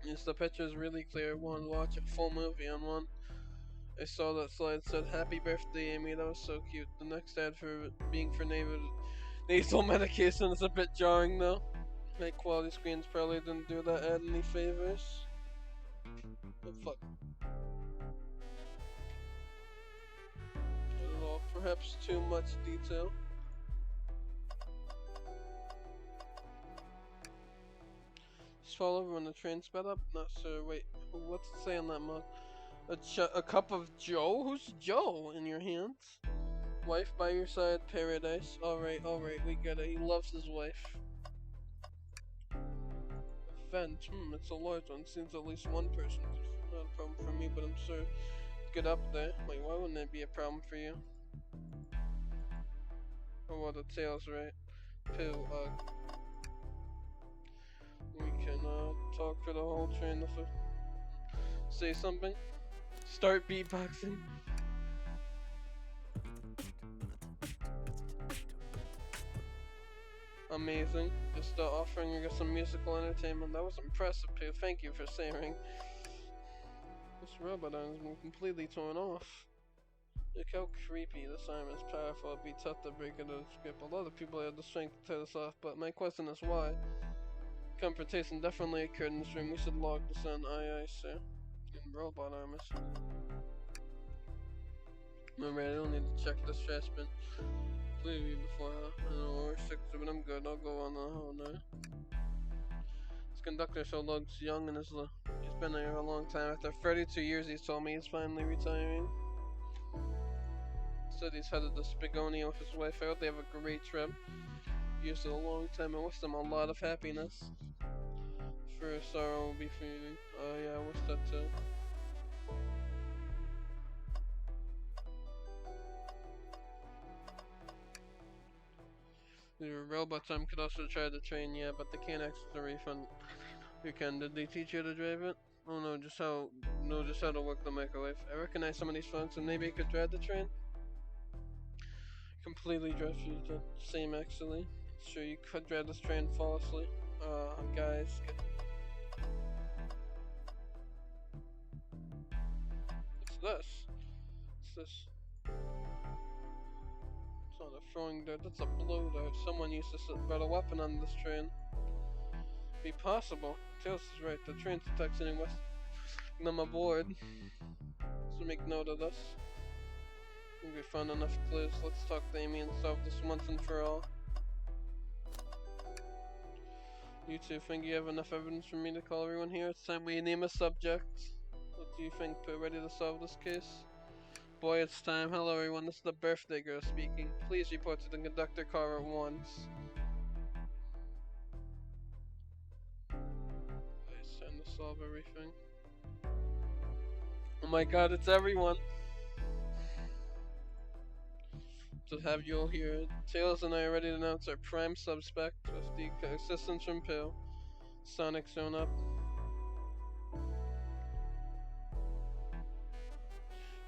Use the pictures really clear. One, watch a full movie on one. I saw that slide said happy birthday Amy, that was so cute. The next ad for being for nasal medication is a bit jarring though. High quality screens probably didn't do that ad any favors. Oh fuck. I don't know, perhaps too much detail. Just fall over when the train sped up? Not sure, wait, what's it say on that mug? A cup of Joe? Who's Joe in your hands? Wife by your side, paradise. Alright, we get it. He loves his wife. Vent, it's a large one. Seems at least one person. Not a problem for me, but I'm sure get up there. Wait, why wouldn't it be a problem for you? Oh, well, the tail's right. Poo, we can, talk for the whole train if say something. Start beatboxing. Amazing. Just offering you some musical entertainment. That was impressive, too. Thank you for sharing. This robot arm has been completely torn off. Look how creepy this arm is powerful. It'd be tough to break into the script. A lot of people have the strength to tear this off, but my question is why? Confrontation definitely occurred in this room. We should log this in. Aye, aye, sir. And robot armors. Alright, I don't need to check this trash bin. Clearly before, I don't know, we're 6, but I'm good. I'll go on the whole night. This conductor so looks young and he's been there a long time. After 32 years, he's told me he's finally retiring. Said he's headed to Spigonia with his wife. I hope they have a great trip. Years is a long time. I wish them a lot of happiness. For sorrow will be feeling. Oh yeah, I wish that too. The robot time could also try to train, yeah, but they can't access the refund. You can. Did they teach you to drive it? Oh no, just how to work the microwave. I recognize some of these functions. Maybe you could drive the train. Completely drive you the same actually. Sure, you could drive this train and fall asleep. Guys, what's this? What's this? It's not a throwing dart, that's a blow dart. Someone used to put a weapon on this train. Be possible. Tails is right. The train detects any west them aboard. So make note of this. I think we found enough clues. Let's talk to Amy and solve this once and for all. You two think you have enough evidence for me to call everyone here? It's time we name a subject. What do you think? Ready to solve this case? Boy, it's time. Hello everyone, this is the birthday girl speaking. Please report to the conductor car at once. It's time to solve everything. Oh my god, it's everyone! To have you all here. Tails and I are ready to announce our prime suspect with the assistance from Pill. Sonic's shown up.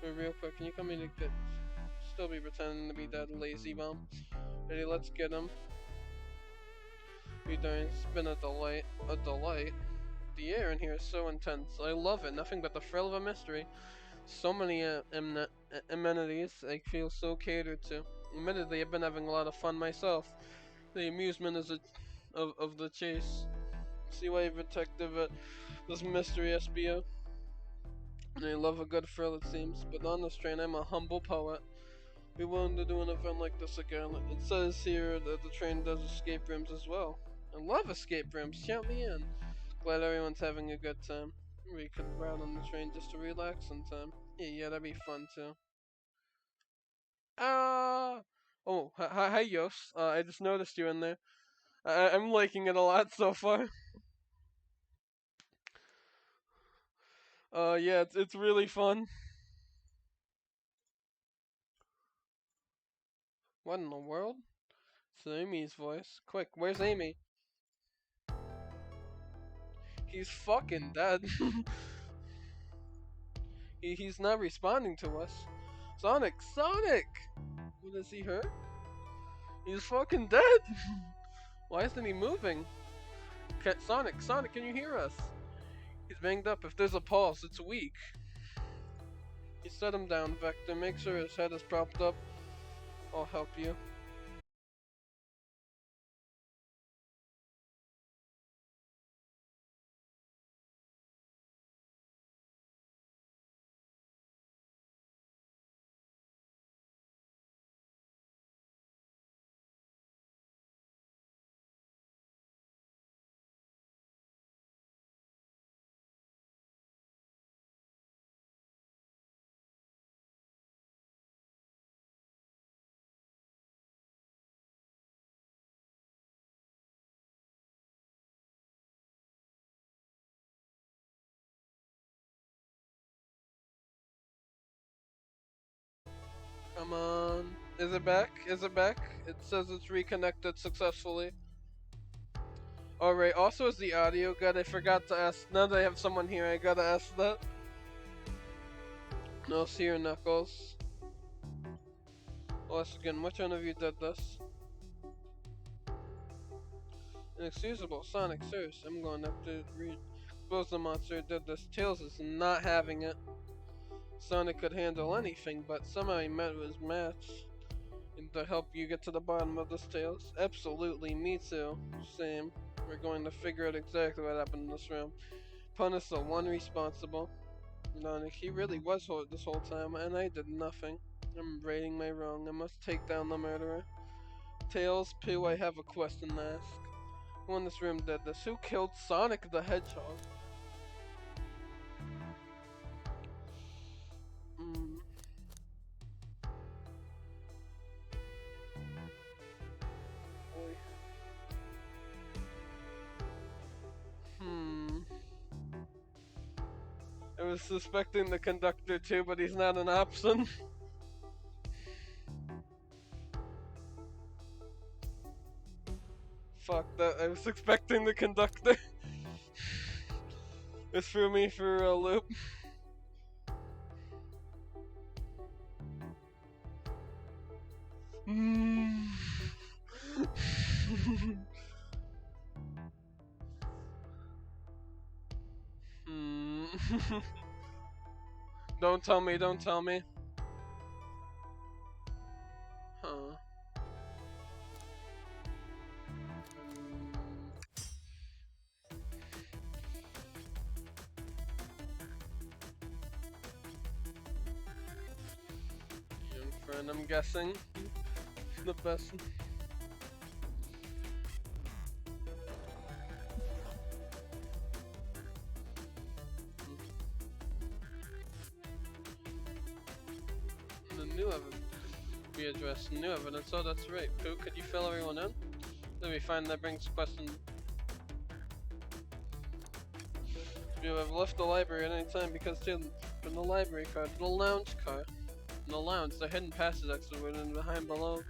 But real quick, can you come in to get... Still be pretending to be that lazy bum. Ready, let's get him. It's been a delight. A delight? The air in here is so intense. I love it. Nothing but the thrill of a mystery. So many amenities. I feel so catered to. Admittedly, I've been having a lot of fun myself. The amusement is of the chase. See why you're a detective at this mystery SBO? And I love a good thrill, it seems. But on this train, I'm a humble poet. Be willing to do an event like this again. It says here that the train does escape rooms as well. I love escape rooms. Count me in. Glad everyone's having a good time. We could ride on the train just to relax sometime. Yeah, that'd be fun too. Ah! Oh, hi, Yos. I just noticed you in there. I'm liking it a lot so far. Yeah, it's really fun. What in the world? It's Amy's voice. Quick, where's Amy? He's fucking dead. He's not responding to us. Sonic! Sonic! What, is he hurt? He's fucking dead! Why isn't he moving? Sonic! Sonic, can you hear us? He's banged up. If there's a pulse, it's weak. You set him down, Vector. Make sure his head is propped up. I'll help you. Come on. Is it back? Is it back? It says it's reconnected successfully. Alright, also is the audio good? I forgot to ask. Now that I have someone here, I gotta ask that. No, see your Knuckles. Once again, which one of you did this? Inexcusable Sonic Surge. I'm going up to expose the monster who did this. Tails is not having it. Sonic could handle anything, but somehow he met his match. And to help you get to the bottom of this, Tails? Absolutely, me too. Same. We're going to figure out exactly what happened in this room. Punish the one responsible. Sonic, he really was this whole time, and I did nothing. I'm righting my wrong. I must take down the murderer. Tails, Pooh, I have a question to ask. Who in this room did this? Who killed Sonic the Hedgehog? Hmm. Boy. Hmm. I was suspecting the conductor too, but he's not an option. Fuck that, I was expecting the conductor. This threw me for a loop. Hmm. Hmm. Don't tell me, don't tell me. Huh. Young friend, I'm guessing. The best. The new evidence. Be addressed. New evidence. Oh, that's right. Pooh, could you fill everyone in? Then we find that brings question. You have left the library at any time because from the library car to the lounge car. In the lounge, the hidden passage exit were in behind below.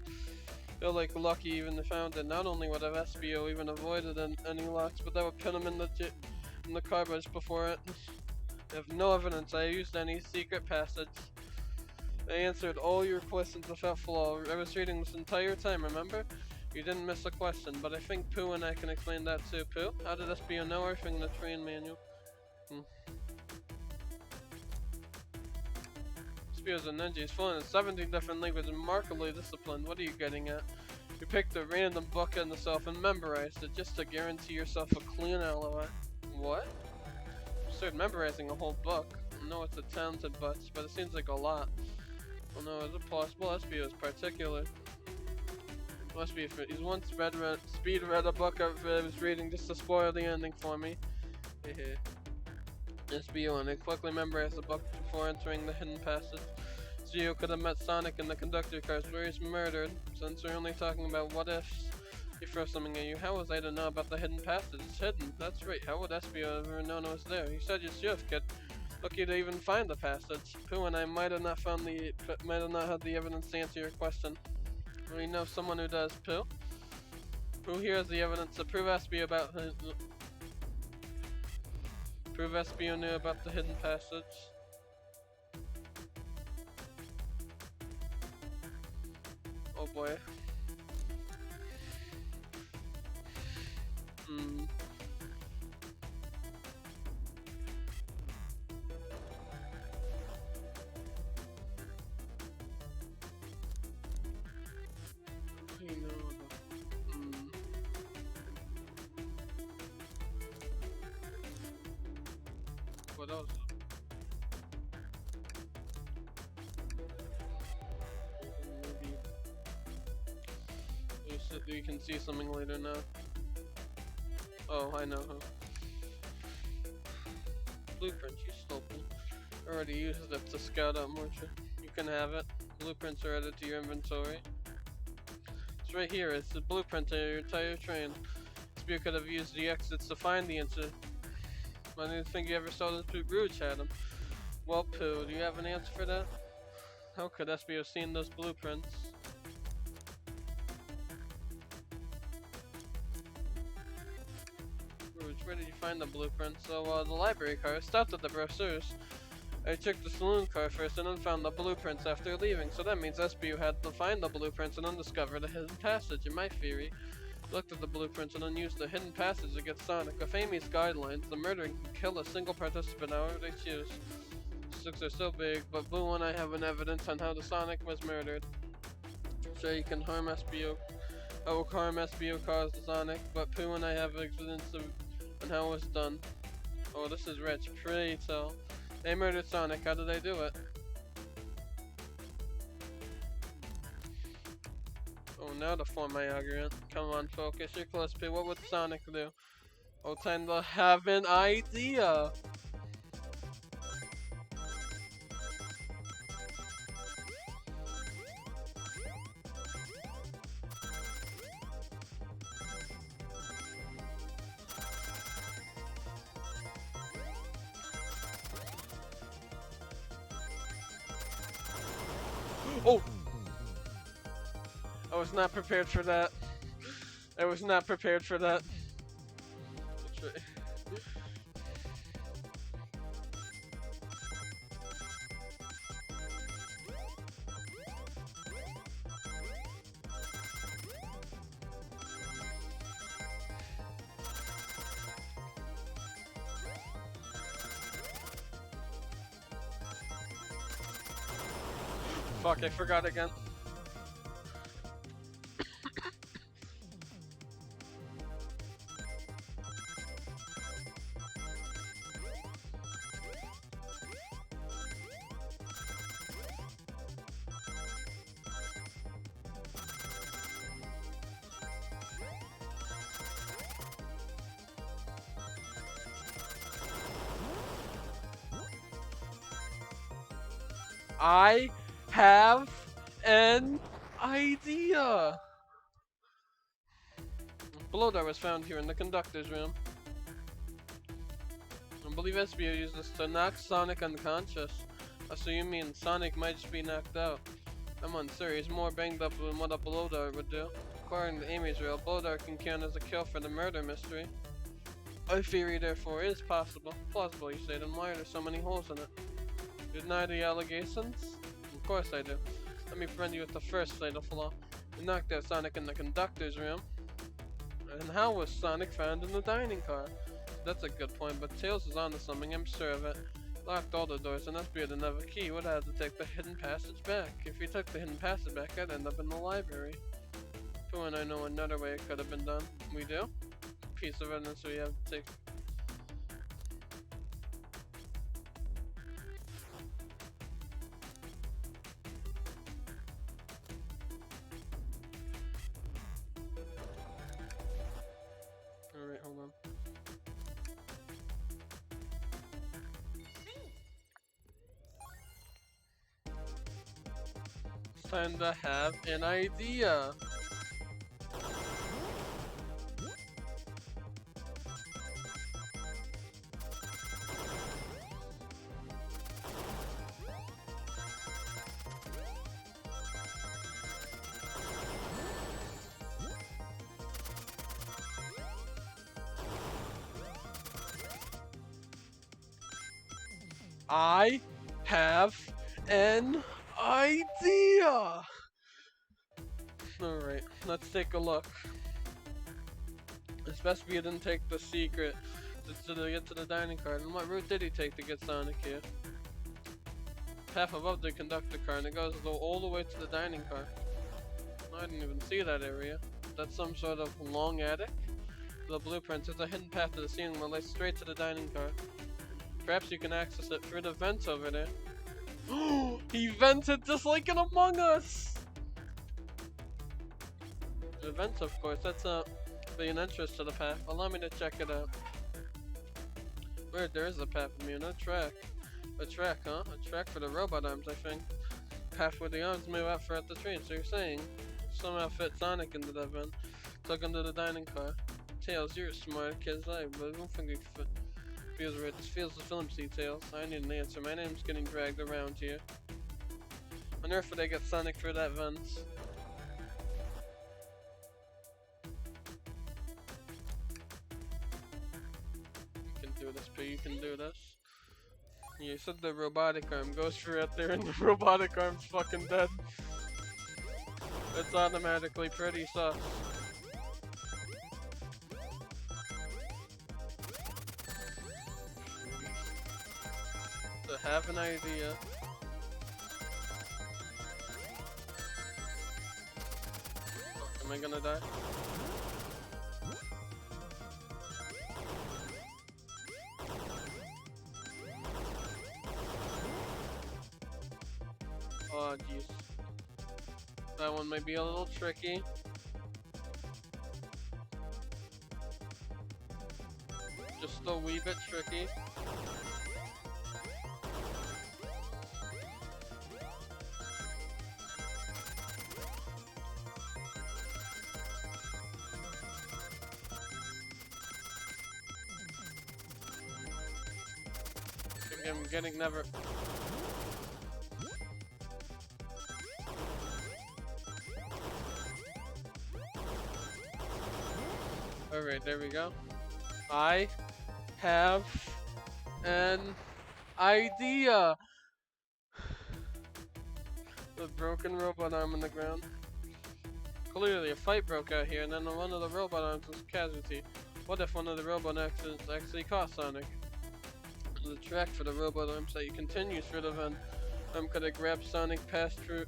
Feel like lucky even to found it. Not only would have SBO even avoided any locks, but that would pin him in the car just before it. I have no evidence I used any secret passage. I answered all your questions without flaw. I was reading this entire time, remember? You didn't miss a question, but I think Pooh and I can explain that too. Pooh, how did SBO know everything in the train manual? SBO's a ninja. He's fluent in 17 different languages, remarkably disciplined. What are you getting at? You picked a random book in itself and memorized it just to guarantee yourself a clean alibi. What? You started memorizing a whole book. I know it's a talented butch, but it seems like a lot. Well, no, is it possible? SBO is particular. Must be for he's once speed read a book I was reading just to spoil the ending for me. Hehe. SBO and I quickly memorized the book before entering the hidden passage. SBO could have met Sonic in the conductor cars where he's murdered. Since we're only talking about what ifs, he throws something at you. How was I to know about the hidden passage? It's hidden. That's right. How would SBO ever known it was there? You said you should, kid. Lucky to even find the passage. Pooh and I might have not had the evidence to answer your question. We know someone who does. Pooh? Who here has the evidence to prove SBO about prove SBO knew about the hidden passage? Oh boy. Hmm. You know about. Hmm. What else? Maybe you can see something later now. Oh, I know who. Blueprint, you stole it. Already used it to scout out more. You can have it. Blueprints are added to your inventory. It's right here. It's the blueprint of your entire train. Spear could have used the exits to find the answer. I didn't think you ever saw this Rouge had them. Well, Pooh, do you have an answer for that? How could SB have seen those blueprints? Rouge, where did you find the blueprints? So, the library car. I stopped at the brochures. I checked the saloon car first and then found the blueprints after leaving. So that means SBU had to find the blueprints and then discover the hidden passage, in my theory. Looked at the blueprints and then used the hidden passage to get Sonic. With Amy's guidelines, the murderer can kill a single participant however they choose. Sticks are so big, but Boo and I have an evidence on how the Sonic was murdered. Sure, you can harm SBO. How harm SBO caused the Sonic, but Pooh and I have evidence on how it was done. Oh, this is rich. Pray tell. They murdered Sonic. How did they do it? Oh, now to form my argument. Come on, focus. You're close, Pooh. What would Sonic do? Oh, tend to have an idea. Oh! I was not prepared for that. I was not prepared for that. Fuck, I forgot again. I have an idea. Blow dart was found here in the conductor's room. I believe SBO used this to knock Sonic unconscious. So you mean Sonic might just be knocked out? I'm unsure. He's more banged up than what a blow dart would do. According to Amy's reel, blow dart can count as a kill for the murder mystery. A theory, therefore, is possible. Plausible, you say. Then why are there so many holes in it? You deny the allegations? Of course I do. Let me friend you with the first fatal flaw. You knocked out Sonic in the conductor's room. And how was Sonic found in the dining car? That's a good point, but Tails is onto something, I'm sure of it. Locked all the doors, and SBO didn't have a key. Would have to take the hidden passage back. If you took the hidden passage back, I'd end up in the library. Pooh and I know another way it could have been done. We do? Piece of evidence we have to take. Alright, hold on. It's time to have an idea. I have an idea! Alright, let's take a look. It's best we didn't take the secret to get to the dining car. And what route did he take to get Sonic here? Path above the conductor car, and it goes all the way to the dining car. I didn't even see that area. That's some sort of long attic? The blueprints, there's a hidden path to the ceiling that leads straight to the dining car. Perhaps you can access it through the vents over there. He vented just like in Among Us! The vents, of course, that's be an entrance to the path. Allow me to check it out. Weird, there is a path from here, no track. A track, huh? A track for the robot arms, I think. Path where the arms move out throughout the train, so you're saying somehow fit Sonic into that vent. Took him to the dining car. Tails, you're a smart kid, but I don't think it feels right. This feels the film details. I need an answer. My name's getting dragged around here. On earth would I get Sonic through that vent? You can do this, but you can do this. You said the robotic arm goes through out there and the robotic arm's fucking dead. It's automatically pretty sus. have an idea. Am I gonna die? Oh jeez. That one might be a little tricky. Just a wee bit tricky. I'm getting never. Alright, there we go. I have an idea! The broken robot arm on the ground. Clearly a fight broke out here and then one of the robot arms was a casualty. What if one of the robot accidents actually caught Sonic? The track for the robot arm site continues through the vent. Could have grabbed Sonic past through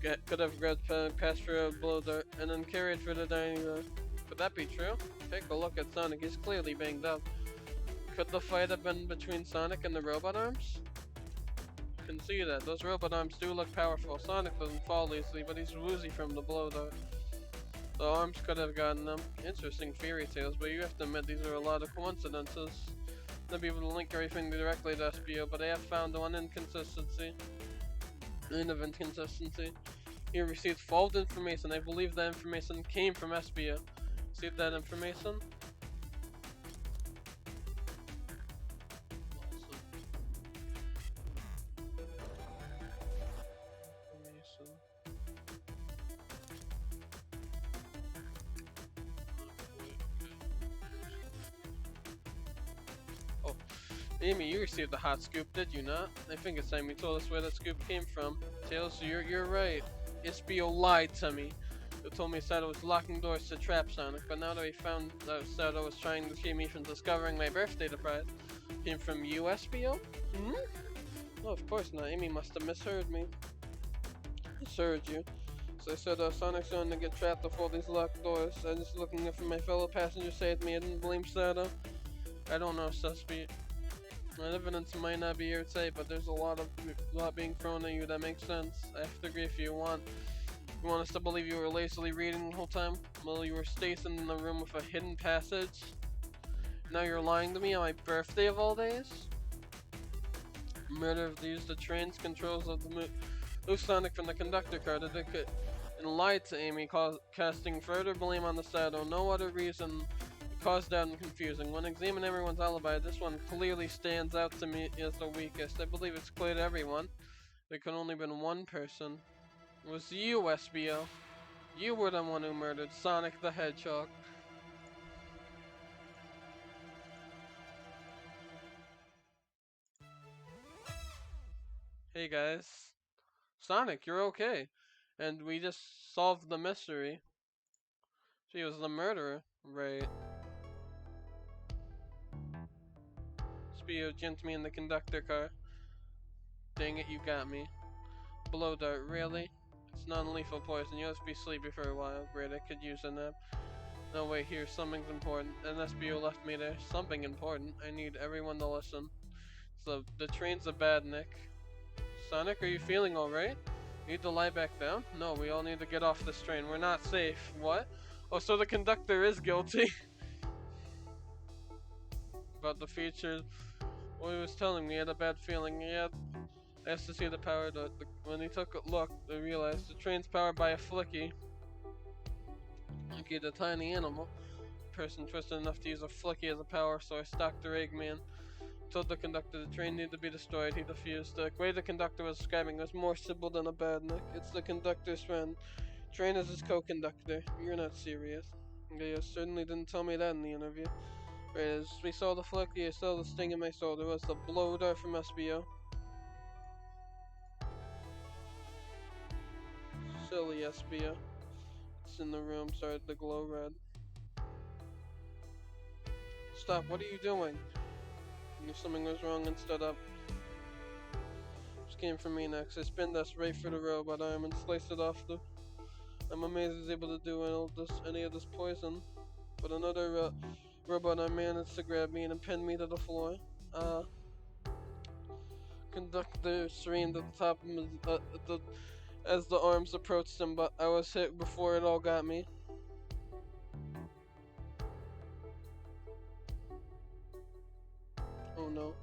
a blow dart and then carried through the dining room. Could that be true? Take a look at Sonic, he's clearly banged up. Could the fight have been between Sonic and the robot arms? You can see that. Those robot arms do look powerful. Sonic doesn't fall easily, but he's woozy from the blow dart. The arms could have gotten him. Interesting fairy tales, but you have to admit these are a lot of coincidences. Not be able to link everything directly to SBO, but I have found one inconsistency. He received false information. I believe that information came from SBO. See that information? Amy, you received the hot scoop, did you not? I think it's time you told us where that scoop came from. Tails, you're right. SBO lied to me. They told me Sato was locking doors to trap Sonic, but now that we found out Sato was trying to keep me from discovering my birthday surprise, came from you, SBO? Hmm? No, of course not. Amy must have misheard me. Misheard you. So I said Sonic's going to get trapped with all these locked doors. I was just looking for my fellow passengers saved me. I didn't blame Sato. I don't know, Susby. My evidence might not be airtight, but there's a lot being thrown at you that makes sense. I have to agree if you want. You want us to believe you were lazily reading the whole time while you were stationed in the room with a hidden passage? Now you're lying to me on my birthday of all days? Murder of the train's controls of the move Sonic from the conductor car to and lied to Amy, casting further blame on the Sato. No other reason caused doubt and confusing. When examining everyone's alibi, this one clearly stands out to me as the weakest. I believe it's clear to everyone. There could only have been one person. It was you, SBO. You were the one who murdered Sonic the Hedgehog. Hey guys. Sonic, you're okay. And we just solved the mystery. She was the murderer. Right. SBO jumped me in the conductor car. Dang it, you got me. Blow dart, really? It's non-lethal poison. You must be sleepy for a while. Great, I could use a nap. No, wait, here, something's important. NSBO left me there. Something important. I need everyone to listen. So, the train's a bad, Nick. Sonic, are you feeling alright? Need to lie back down? No, we all need to get off this train. We're not safe. What? Oh, so the conductor is guilty. About the features. Well, he was telling me he had a bad feeling. He had asked to see the power. When he took a look, they realized the train's powered by a Flicky. Flicky, the tiny animal. Person twisted enough to use a Flicky as a power source. Dr. Eggman told the conductor the train needed to be destroyed. He refused. The way the conductor was describing was more simple than a bad Nick. It's the conductor's friend. Train is his co-conductor. You're not serious. You certainly didn't tell me that in the interview. Right, as we saw the Flicky, I saw the sting in my soul. There was the blow dart from SBO. Silly SBO. It's in the room, started to glow red. Stop, what are you doing? I knew something was wrong and stood up. came for me next. I spin this right for the robot arm and slice it off the. I'm amazed he's able to do any of this poison. But another robot arm managed to grab me and pin me to the floor. Conductor screamed at the top of his, as the arms approached him, but I was hit before it all got me. Oh no.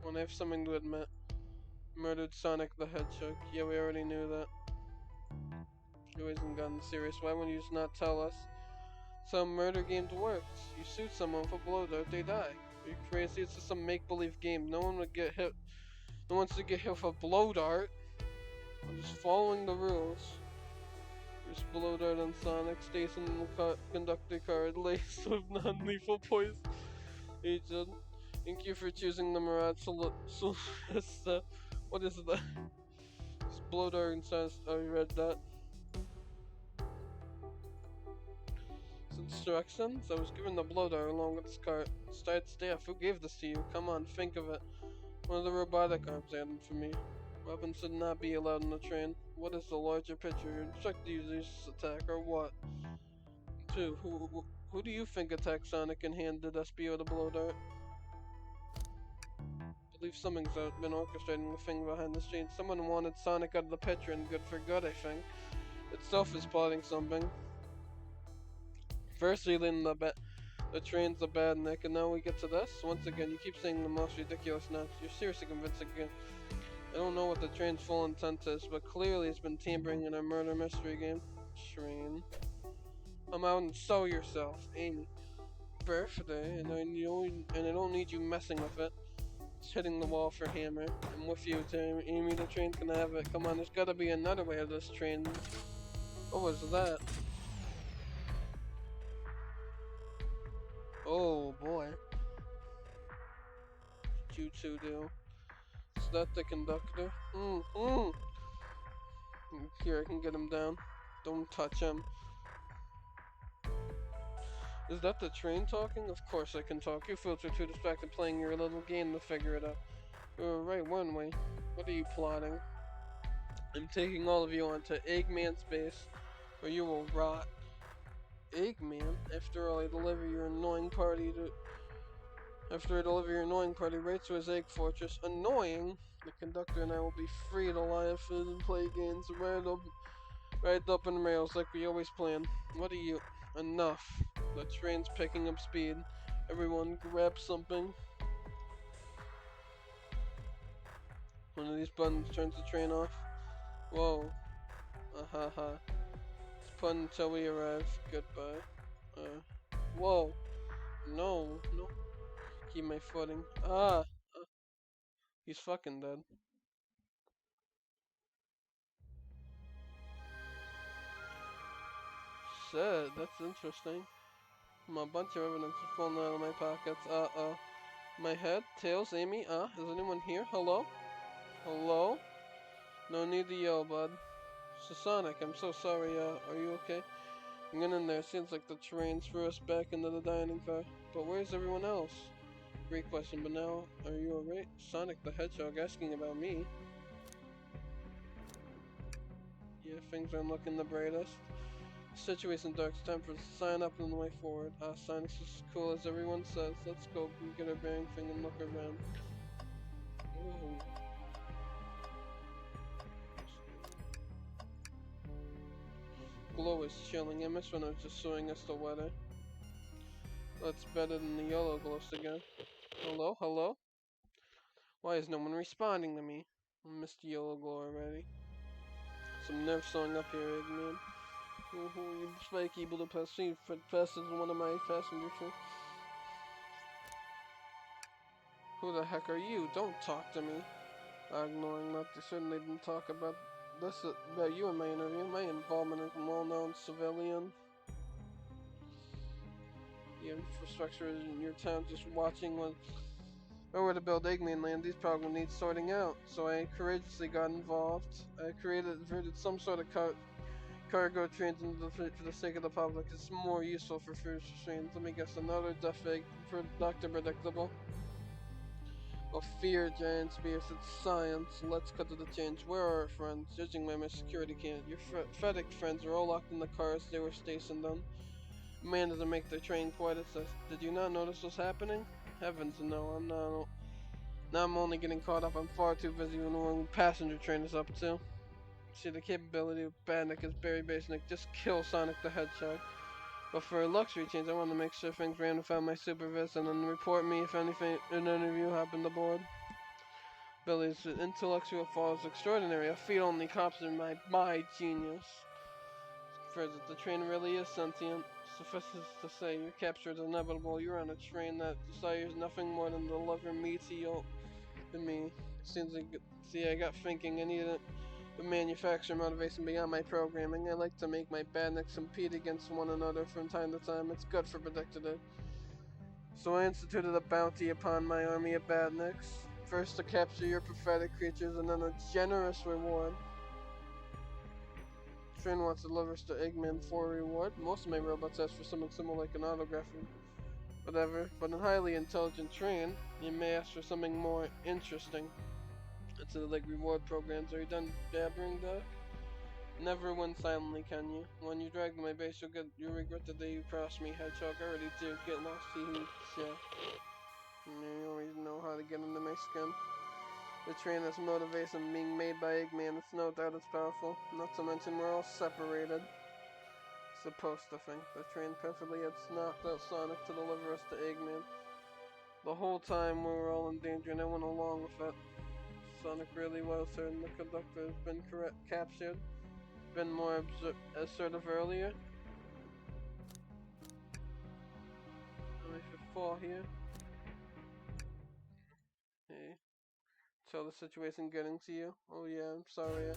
When I have something to admit. Murdered Sonic the Hedgehog. Yeah, we already knew that. You hasn't gotten serious. Why would you just not tell us? Some murder games works. You shoot someone with a blow dart, they die. Are you crazy? It's just some make-believe game. No one would get hit. No one should get hit with a blow dart. I'm just following the rules. There's blow dart on Sonic. Stays in the conductor card laced with non-lethal poison. Agent. Thank you for choosing the Mirage Solista. What is that? It's blow dart and Sonic. Oh, you read that? Instructions? I was given the blow dart along with this cart. Start staff. Who gave this to you? Come on, think of it. One of the robotic arms added for me. Weapons should not be allowed on the train. What is the larger picture? You're instructed to use this attack or what? 2. Who do you think attacked Sonic and handed SBO the blow dart? I believe something's been orchestrating the thing behind the scene. Someone wanted Sonic out of the picture and good for good, I think. Itself is plotting something. Firstly, then the train's a bad nick, and now we get to this? Once again, you keep saying the most ridiculous nonsense. You're seriously convinced again. I don't know what the train's full intent is, but clearly it's been tampering in our murder mystery game. Train. Come out and show yourself, Amy. Birthday, and I don't need you messing with it. It's hitting the wall for hammer. I'm with you, Amy. The train can have it. Come on, there's gotta be another way of this train. What was that? Oh boy. What you two do? Is that the conductor? Here, I can get him down. Don't touch him. Is that the train talking? Of course I can talk. You folks are too distracted playing your little game to figure it out. We were right, weren't we? What are you plotting? I'm taking all of you onto Eggman's base, where you will rot. Eggman? After all, I deliver your annoying party right to his egg fortress. Annoying? The conductor and I will be free to lie food and play games right up in rails like we always planned. What are you? Enough. The train's picking up speed. Everyone grab something. One of these buttons turns the train off. Whoa. Ahaha. It's put until we arrive. Goodbye. Whoa. No. Keep my footing. He's fucking dead. Shit, that's interesting. A bunch of evidence is falling out of my pockets. My head, tails, Amy, is anyone here? Hello? Hello? No need to yell, bud. So Sonic, I'm so sorry, are you okay? I'm getting in there. Seems like the train threw us back into the dining car. But where's everyone else? Great question, but now, are you alright? Sonic the Hedgehog asking about me. Yeah, things aren't looking the brightest. Situation dark, it's time for sign up on the way forward. Sonic's as cool as everyone says. Let's go and get our bearing thing and look around. Ooh. Glow is chilling. I miss when I was just showing us the weather. That's better than the yellow glows again. Hello? Hello? Why is no one responding to me? I missed the yellow glow already. Some nerve sewing up here, Eggman. You spike able to pass faster than one of my passengers. Who the heck are you? Don't talk to me. Ignoring that, they certainly didn't talk about this about you in my interview. My involvement as a well-known civilian. The infrastructure in your town just watching when if I were to build Eggman Land, these problems need sorting out. So I courageously got involved. I created some sort of cargo trains for the sake of the public. It's more useful for first trains. Let me guess, another death egg for Dr. Predictable. of fear, giant spears, it's science. Let's cut to the change. Where are our friends? Judging by my security cam, your FedEx friends are all locked in the cars they were stationed on. Man doesn't make the train quite as fast. Did you not notice what's happening? Heavens no, I'm not. Now I'm only getting caught up. I'm far too busy with what passenger train is up to. See, the capability of Badnik is very basic. Just kill Sonic the Hedgehog. But for a luxury change, I want to make sure things ran without my supervision and report me if anything an interview happened aboard. Billy's intellectual fall is extraordinary. I feel only cops in my genius. Further, the train really is sentient. Suffices to say, your capture is inevitable. You're on a train that desires nothing more than to deliver me to you and me. Seems like, see, I got thinking. I need a manufacturer motivation beyond my programming. I like to make my badniks compete against one another from time to time. It's good for predictive. So I instituted a bounty upon my army of badniks. First to capture your pathetic creatures, and then a generous reward. Train wants to deliver us to Eggman for a reward. Most of my robots ask for something similar like an autograph or whatever, but in a highly intelligent train, you may ask for something more interesting. It's like reward programs. Are you done jabbering, Doc? Never win silently, can you? When you drag to my base, you'll regret the day you crossed me, Hedgehog. I already did. Get lost, yeah. You always know how to get under my skin. The train has motivation being made by Eggman. It's no doubt it's powerful. Not to mention we're all separated. Supposed to think. The train perfectly had knocked out Sonic to deliver us to Eggman. The whole time we were all in danger and I went along with it. Sonic really was certain the conductor has been captured. Been more assertive earlier. I should fall here. Hey. So the situation getting to you? Oh yeah, I'm sorry.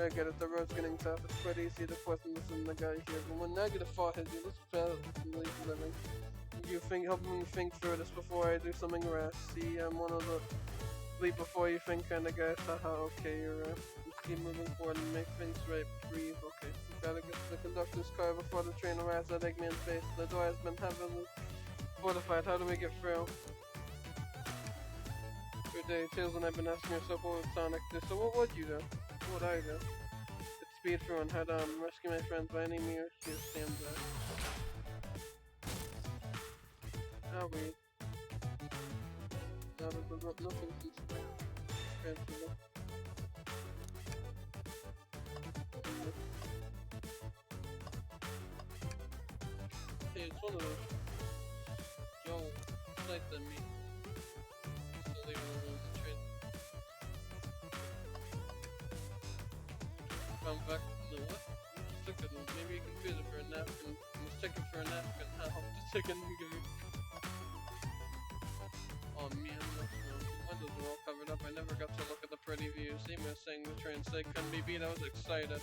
I get it, the road's getting tough. It's quite easy to question this in the guy here. But when negative thought hits you, this leave living. You help me think through this before I do something rash. See, I'm one of the leap before you think kind of guys. Haha, okay, you're right. Just keep moving forward and make things right. Breathe, okay. We gotta get to the conductor's car before the train arrives at Eggman's face. The door has been heavily fortified. How do we get through? Good day, Tails and I've been asking yourself what would Sonic do. So what would you do? What would I do? It's speed through and head on. Rescue my friends by any means. Here, stand back. Owie. Nothing can stand. Hey, it's one of those. Yo, it's like the me. So they will lose the train. Come back. No, what? Maybe you can feel it for a napkin. Mistaken for a napkin. How? Just take it and give me. Oh man, the windows are all covered up. I never got to look at the pretty view. Same as saying the train say couldn't be beat. I was excited.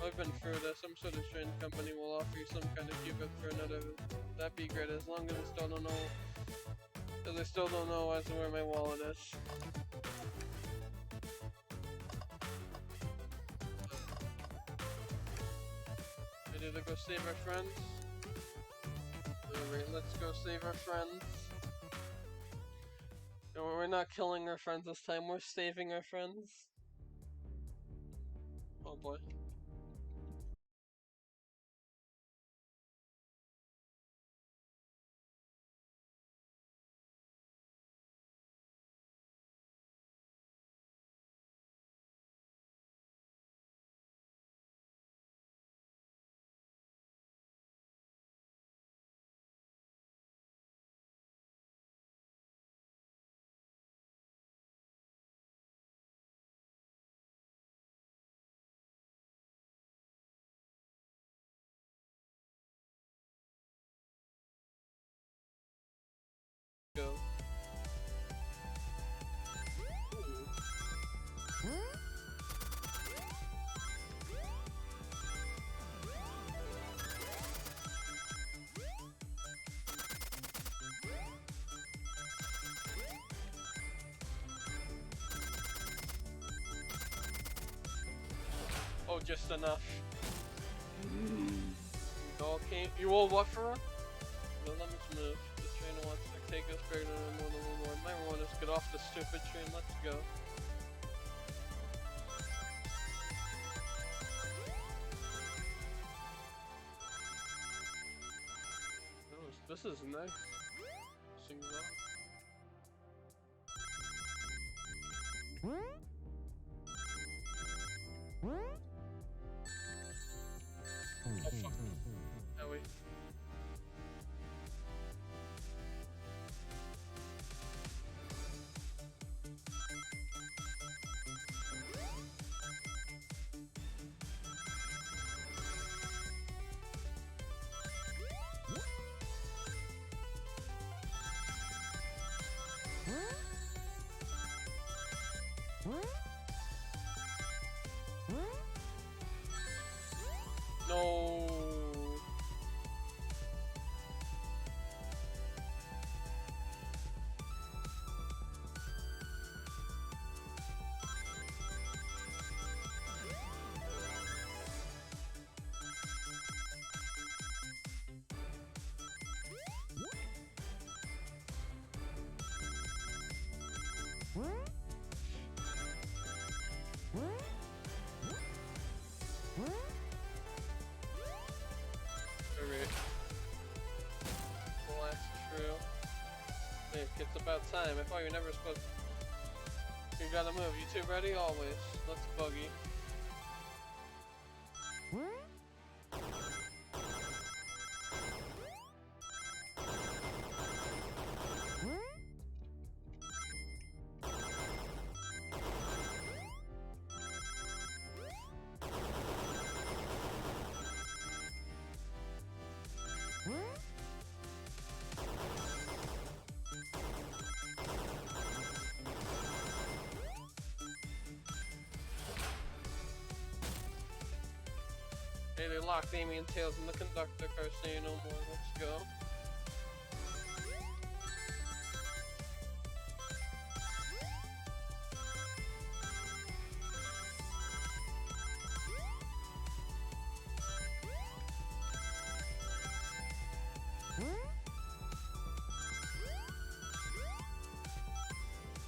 I've been through this. Some sort of train company will offer you some kind of gift for another. That'd be great, as long as I still don't know. As I still don't know as to where my wallet is. Ready to go save our friends? Alright, let's go save our friends. No, we're not killing our friends this time. We're saving our friends. Oh boy. Go. Oh, just enough. You all came. You all what for? No limits move. The trainer wants to take us further than one of them. Might want to get off the stupid train. Let's go. This is nice. Sing that. Oh fuck. Owie. No. Alright. Well, that's true. Hey, it's about time. I thought you were never supposed to... You gotta move. You two ready? Always. Let's buggy. Hey, they locked Amy and Tails in the conductor car, say no more. Let's go.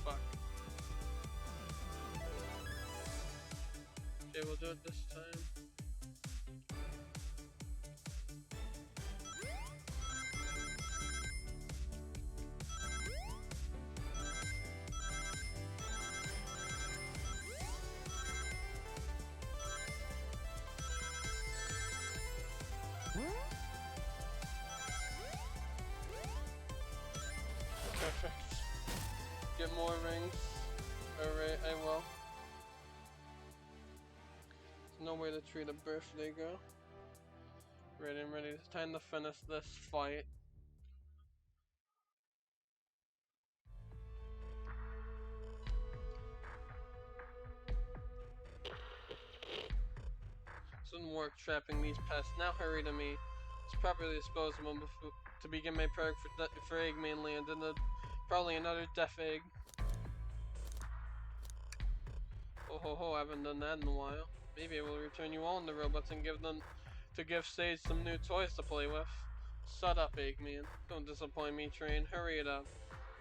Fuck. Okay, we'll do it this time. Perfect. Get more rings. Alright, I will. There's no way to treat a birthday girl. Ready and ready. It's time to finish this fight. It doesn't work trapping these pests. Now hurry to me. Let's properly dispose of them to begin my prayer for Eggman Land and probably another death egg. Oh ho ho, I haven't done that in a while. Maybe I will return you all into robots and give Sage some new toys to play with. Shut up, Eggman. Don't disappoint me, Train. Hurry it up.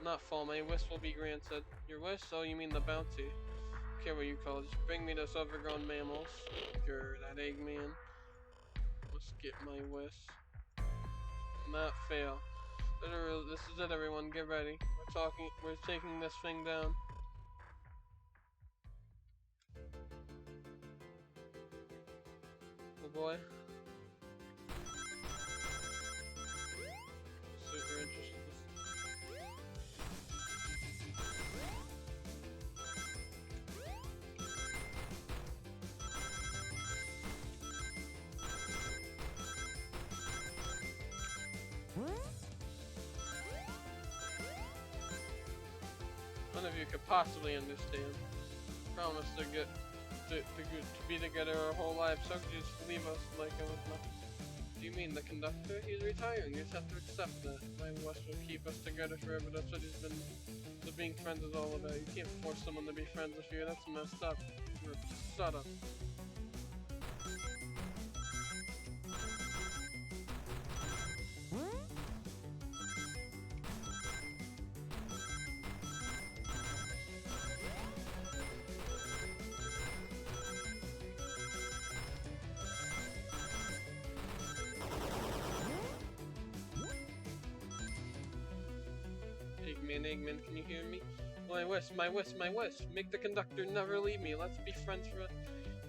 Not fall, my wish will be granted. Your wish? Oh, you mean the bounty. Care what you call it. Just bring me those overgrown mammals. Grr, that Eggman. Let's get my wish. Not fail. Literally, this is it, everyone. Get ready. We're taking this thing down. Oh boy. Super interested. None of you could possibly understand. Promise to be together our whole lives, so could you just leave us like it was nothing? Do you mean the conductor? He's retiring, you just have to accept that. My wish will keep us together forever, that's what being friends is all about. You can't force someone to be friends with you, that's messed up. Shut up. and Eggman, can you hear me? My wish, my wish, my wish. Make the conductor never leave me. Let's be friends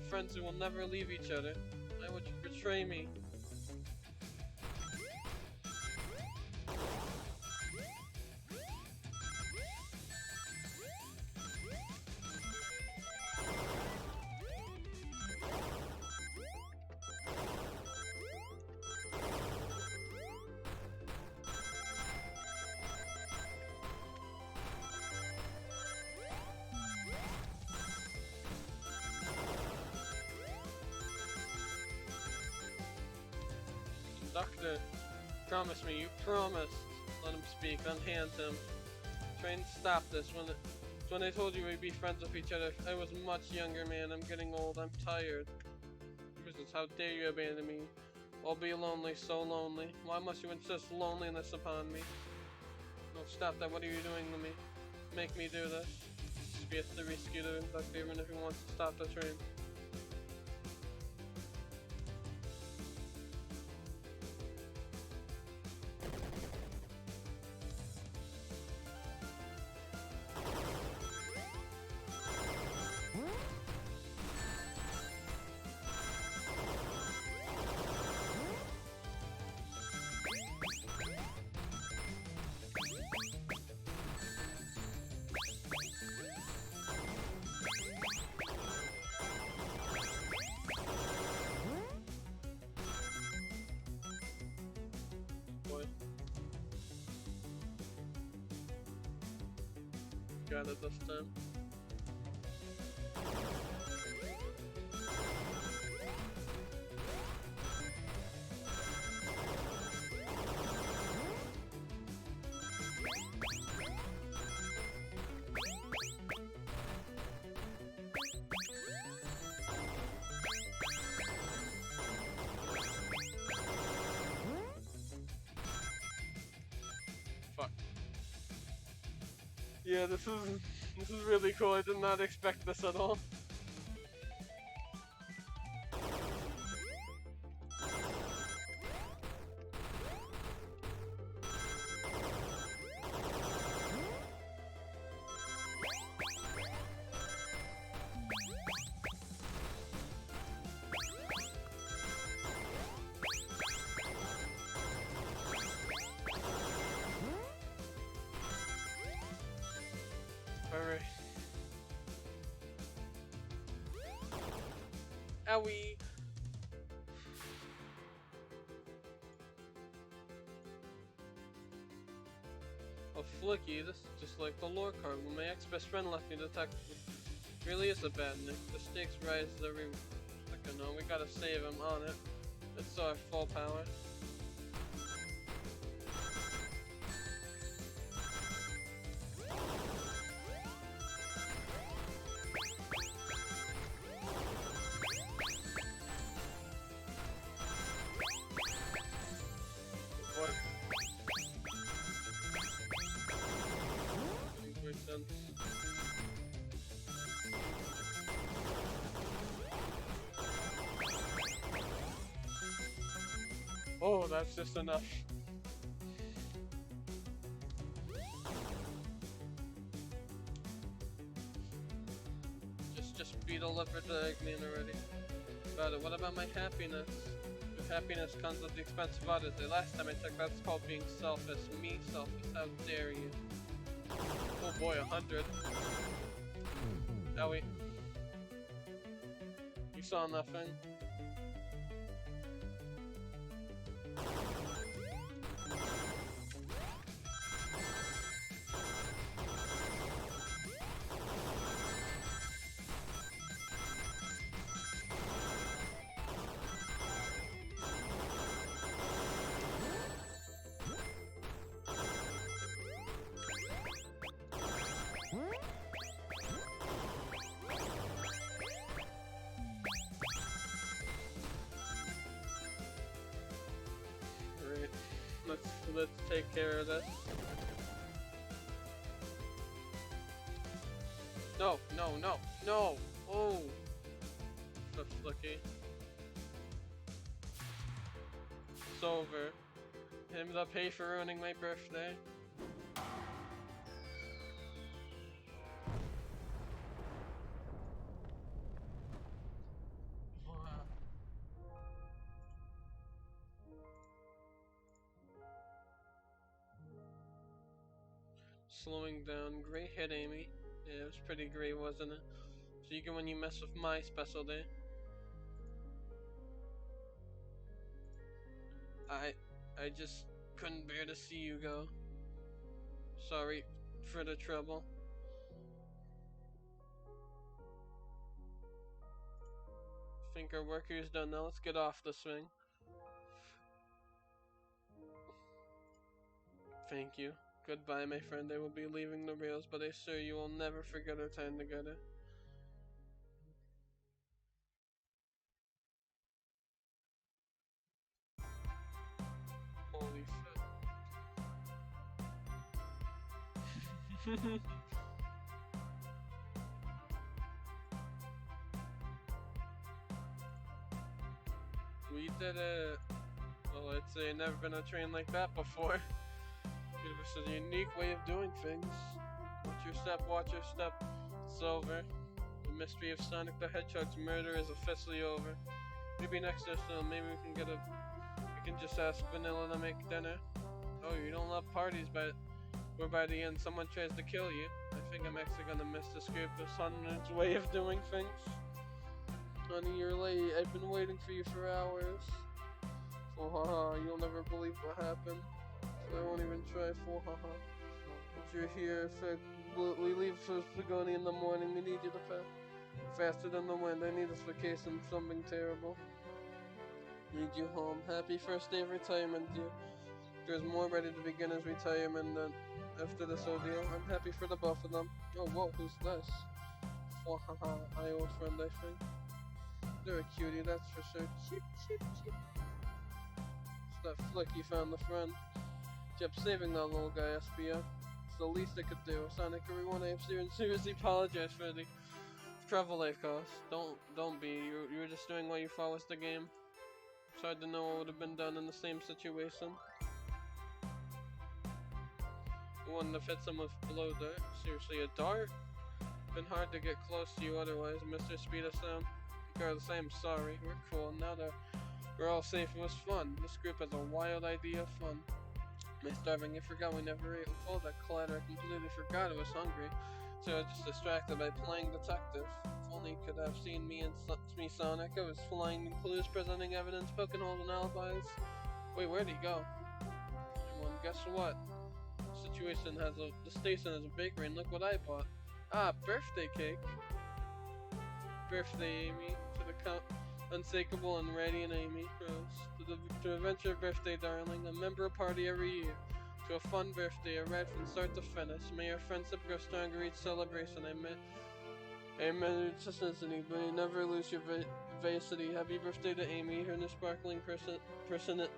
friends who will never leave each other. Why would you betray me? Doctor, promise me, you promised. Let him speak, unhand him. Try and stop this. When I told you we'd be friends with each other, I was much younger, man. I'm getting old, I'm tired. How dare you abandon me? I'll be lonely, so lonely. Why must you insist loneliness upon me? No, stop that, what are you doing to me? Make me do this. We have to rescue the conductor even if he wants to stop the train. Got it this time. Yeah, this is really cool. I did not expect this at all. Alright. Owie! Oh, Flicky, this is just like the lore card. When my ex-best friend left me, the tech really is a bad nick. The stakes rise every second. No, we gotta save him on it. It's our full power. Oh, that's just enough. Just be delivered to Eggman already. About it. What about my happiness? If happiness comes at the expense of others. The last time I checked, that's called being selfish. Me selfish. How dare you? Oh boy, 100. Owie. You saw nothing. Let's take care of this. No, no, no, no! Oh! So flicky. It's over. Him to pay for ruining my birthday. slowing down. Great hit, Amy. Yeah, it was pretty great, wasn't it? So you get when you mess with my specialty. I just couldn't bear to see you go. Sorry for the trouble. Think our work here's done now. Let's get off the swing. Thank you. Goodbye, my friend. I will be leaving the rails, but I assure you will never forget our time together. Holy shit. We did it. Well, I'd say never been on a train like that before. It was a unique way of doing things. Watch your step, watch your step. It's over. The mystery of Sonic the Hedgehog's murder is officially over. Maybe next episode, maybe we can just ask Vanilla to make dinner. Oh, you don't love parties, but where by the end someone tries to kill you. I think I'm actually gonna miss the script of Sonic way of doing things. Honey, you're late. I've been waiting for you for hours. Oh, haha, you'll never believe what happened. So I won't even try. Oh, haha. But you're here. We leave for Spagoni in the morning. We need you to faster than the wind. I need us for case of something terrible. Need you home. Happy first day of retirement, dear. There's more ready to begin his retirement than after this ordeal. I'm happy for the both of them. Oh, whoa, who's this? Oh, haha, I old friend, I think. They're a cutie, that's for sure. Chip, chip, chip. It's that flick you found the friend. Kept saving that little guy, SBO. It's the least I could do. Sonic, everyone, I have seriously apologize for the travel life cost. Don't be. You were just doing what you thought was the game. It's hard to know what would have been done in the same situation. You wouldn't have hit someone with blow dart. Seriously, a dart? Been hard to get close to you otherwise, Mr. Speed of Sound. Regardless, I am sorry. We're cool. Now that we're all safe, it was fun. This group has a wild idea of fun. My starving, I forgot we never ate. With all that clatter, I completely forgot I was hungry. So I was just distracted by playing detective. If only you could have seen me and Sonic. I was flying clues, presenting evidence, poking holes in alibis. Wait, where'd he go? Everyone, guess what? The station has a bakery, and look what I bought. Ah, birthday cake. Birthday, Amy. To the unshakable and radiant Amy Rose. To adventure birthday, darling. A member party every year. To a fun birthday, a ride from start to finish. May our friendship grow stronger each celebration. Amen to consistency, but you never lose your vivacity. Happy birthday to Amy, her new sparkling personality.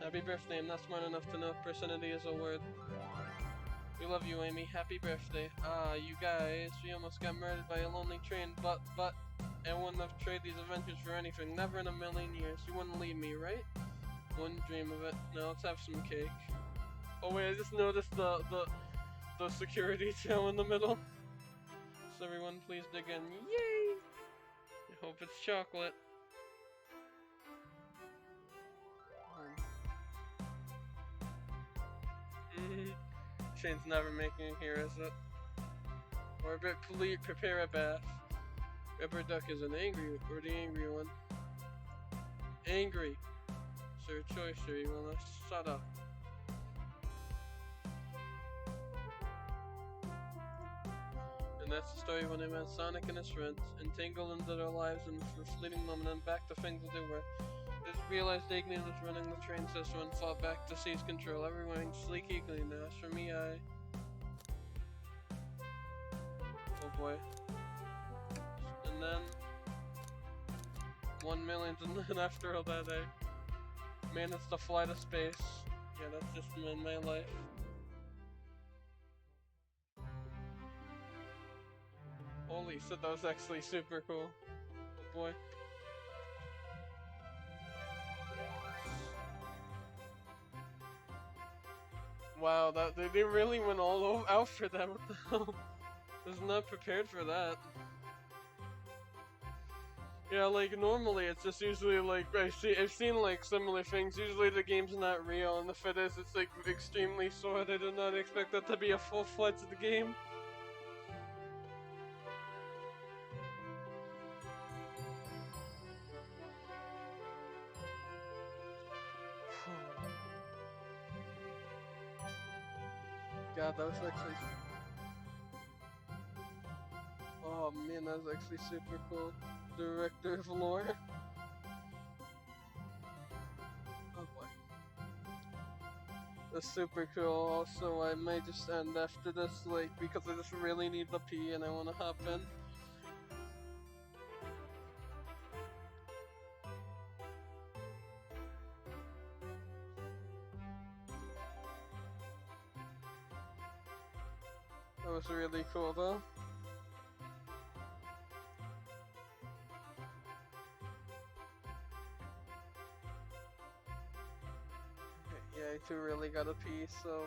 Happy birthday. I'm not smart enough to know if personality is a word. We love you, Amy. Happy birthday. Ah, you guys, we almost got murdered by a lonely train, but I wouldn't have traded these adventures for anything. Never in a million years. You wouldn't leave me, right? Wouldn't dream of it. Now let's have some cake. Oh wait, I just noticed the security tail in the middle. So everyone, please dig in. Yay! I hope it's chocolate. Shane's never making it here, is it? Or prepare a bath. Rubber Duck is the angry one. Angry. Sir choice, sir. You wanna shut up? And that's the story when they met Sonic and his friends, entangled into their lives and for a fleeting moment, and back to things that they were. They just realized Igni was running the train system and fought back to seize control. Everyone sleek equally now. As for me, oh boy. And then 1 million, and then after all that, I managed to fly to space. Yeah, that's just been my life. Holy shit, that was actually super cool. Oh boy. Wow, they really went all out for that. What the hell? I was not prepared for that. Yeah, like normally it's just usually like I've seen like similar things. Usually the game's not real, and if it is, it's like extremely short. I did not expect that to be a full-fledged game. God, that was actually. Oh man, that was actually super cool. Director of lore. Oh boy. That's super cool. Also, I might just end after this, like, because I just really need the pee and I want to hop in. That was really cool, though. Yeah, I too really gotta pee, so,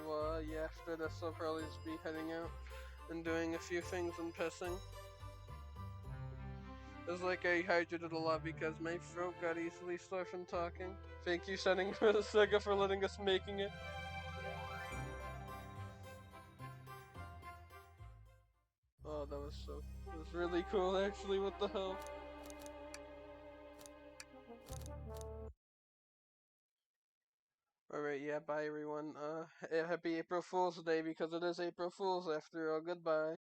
yeah, after this, I'll probably just be heading out and doing a few things and pissing. It's like I hydrated a lot because my throat got easily sore from talking. Thank you, Setting for the Sega, for letting us making it. Oh, that was so. It was really cool, actually. What the hell? Alright, yeah, bye everyone. Happy April Fool's Day because it is April Fool's after all. Goodbye.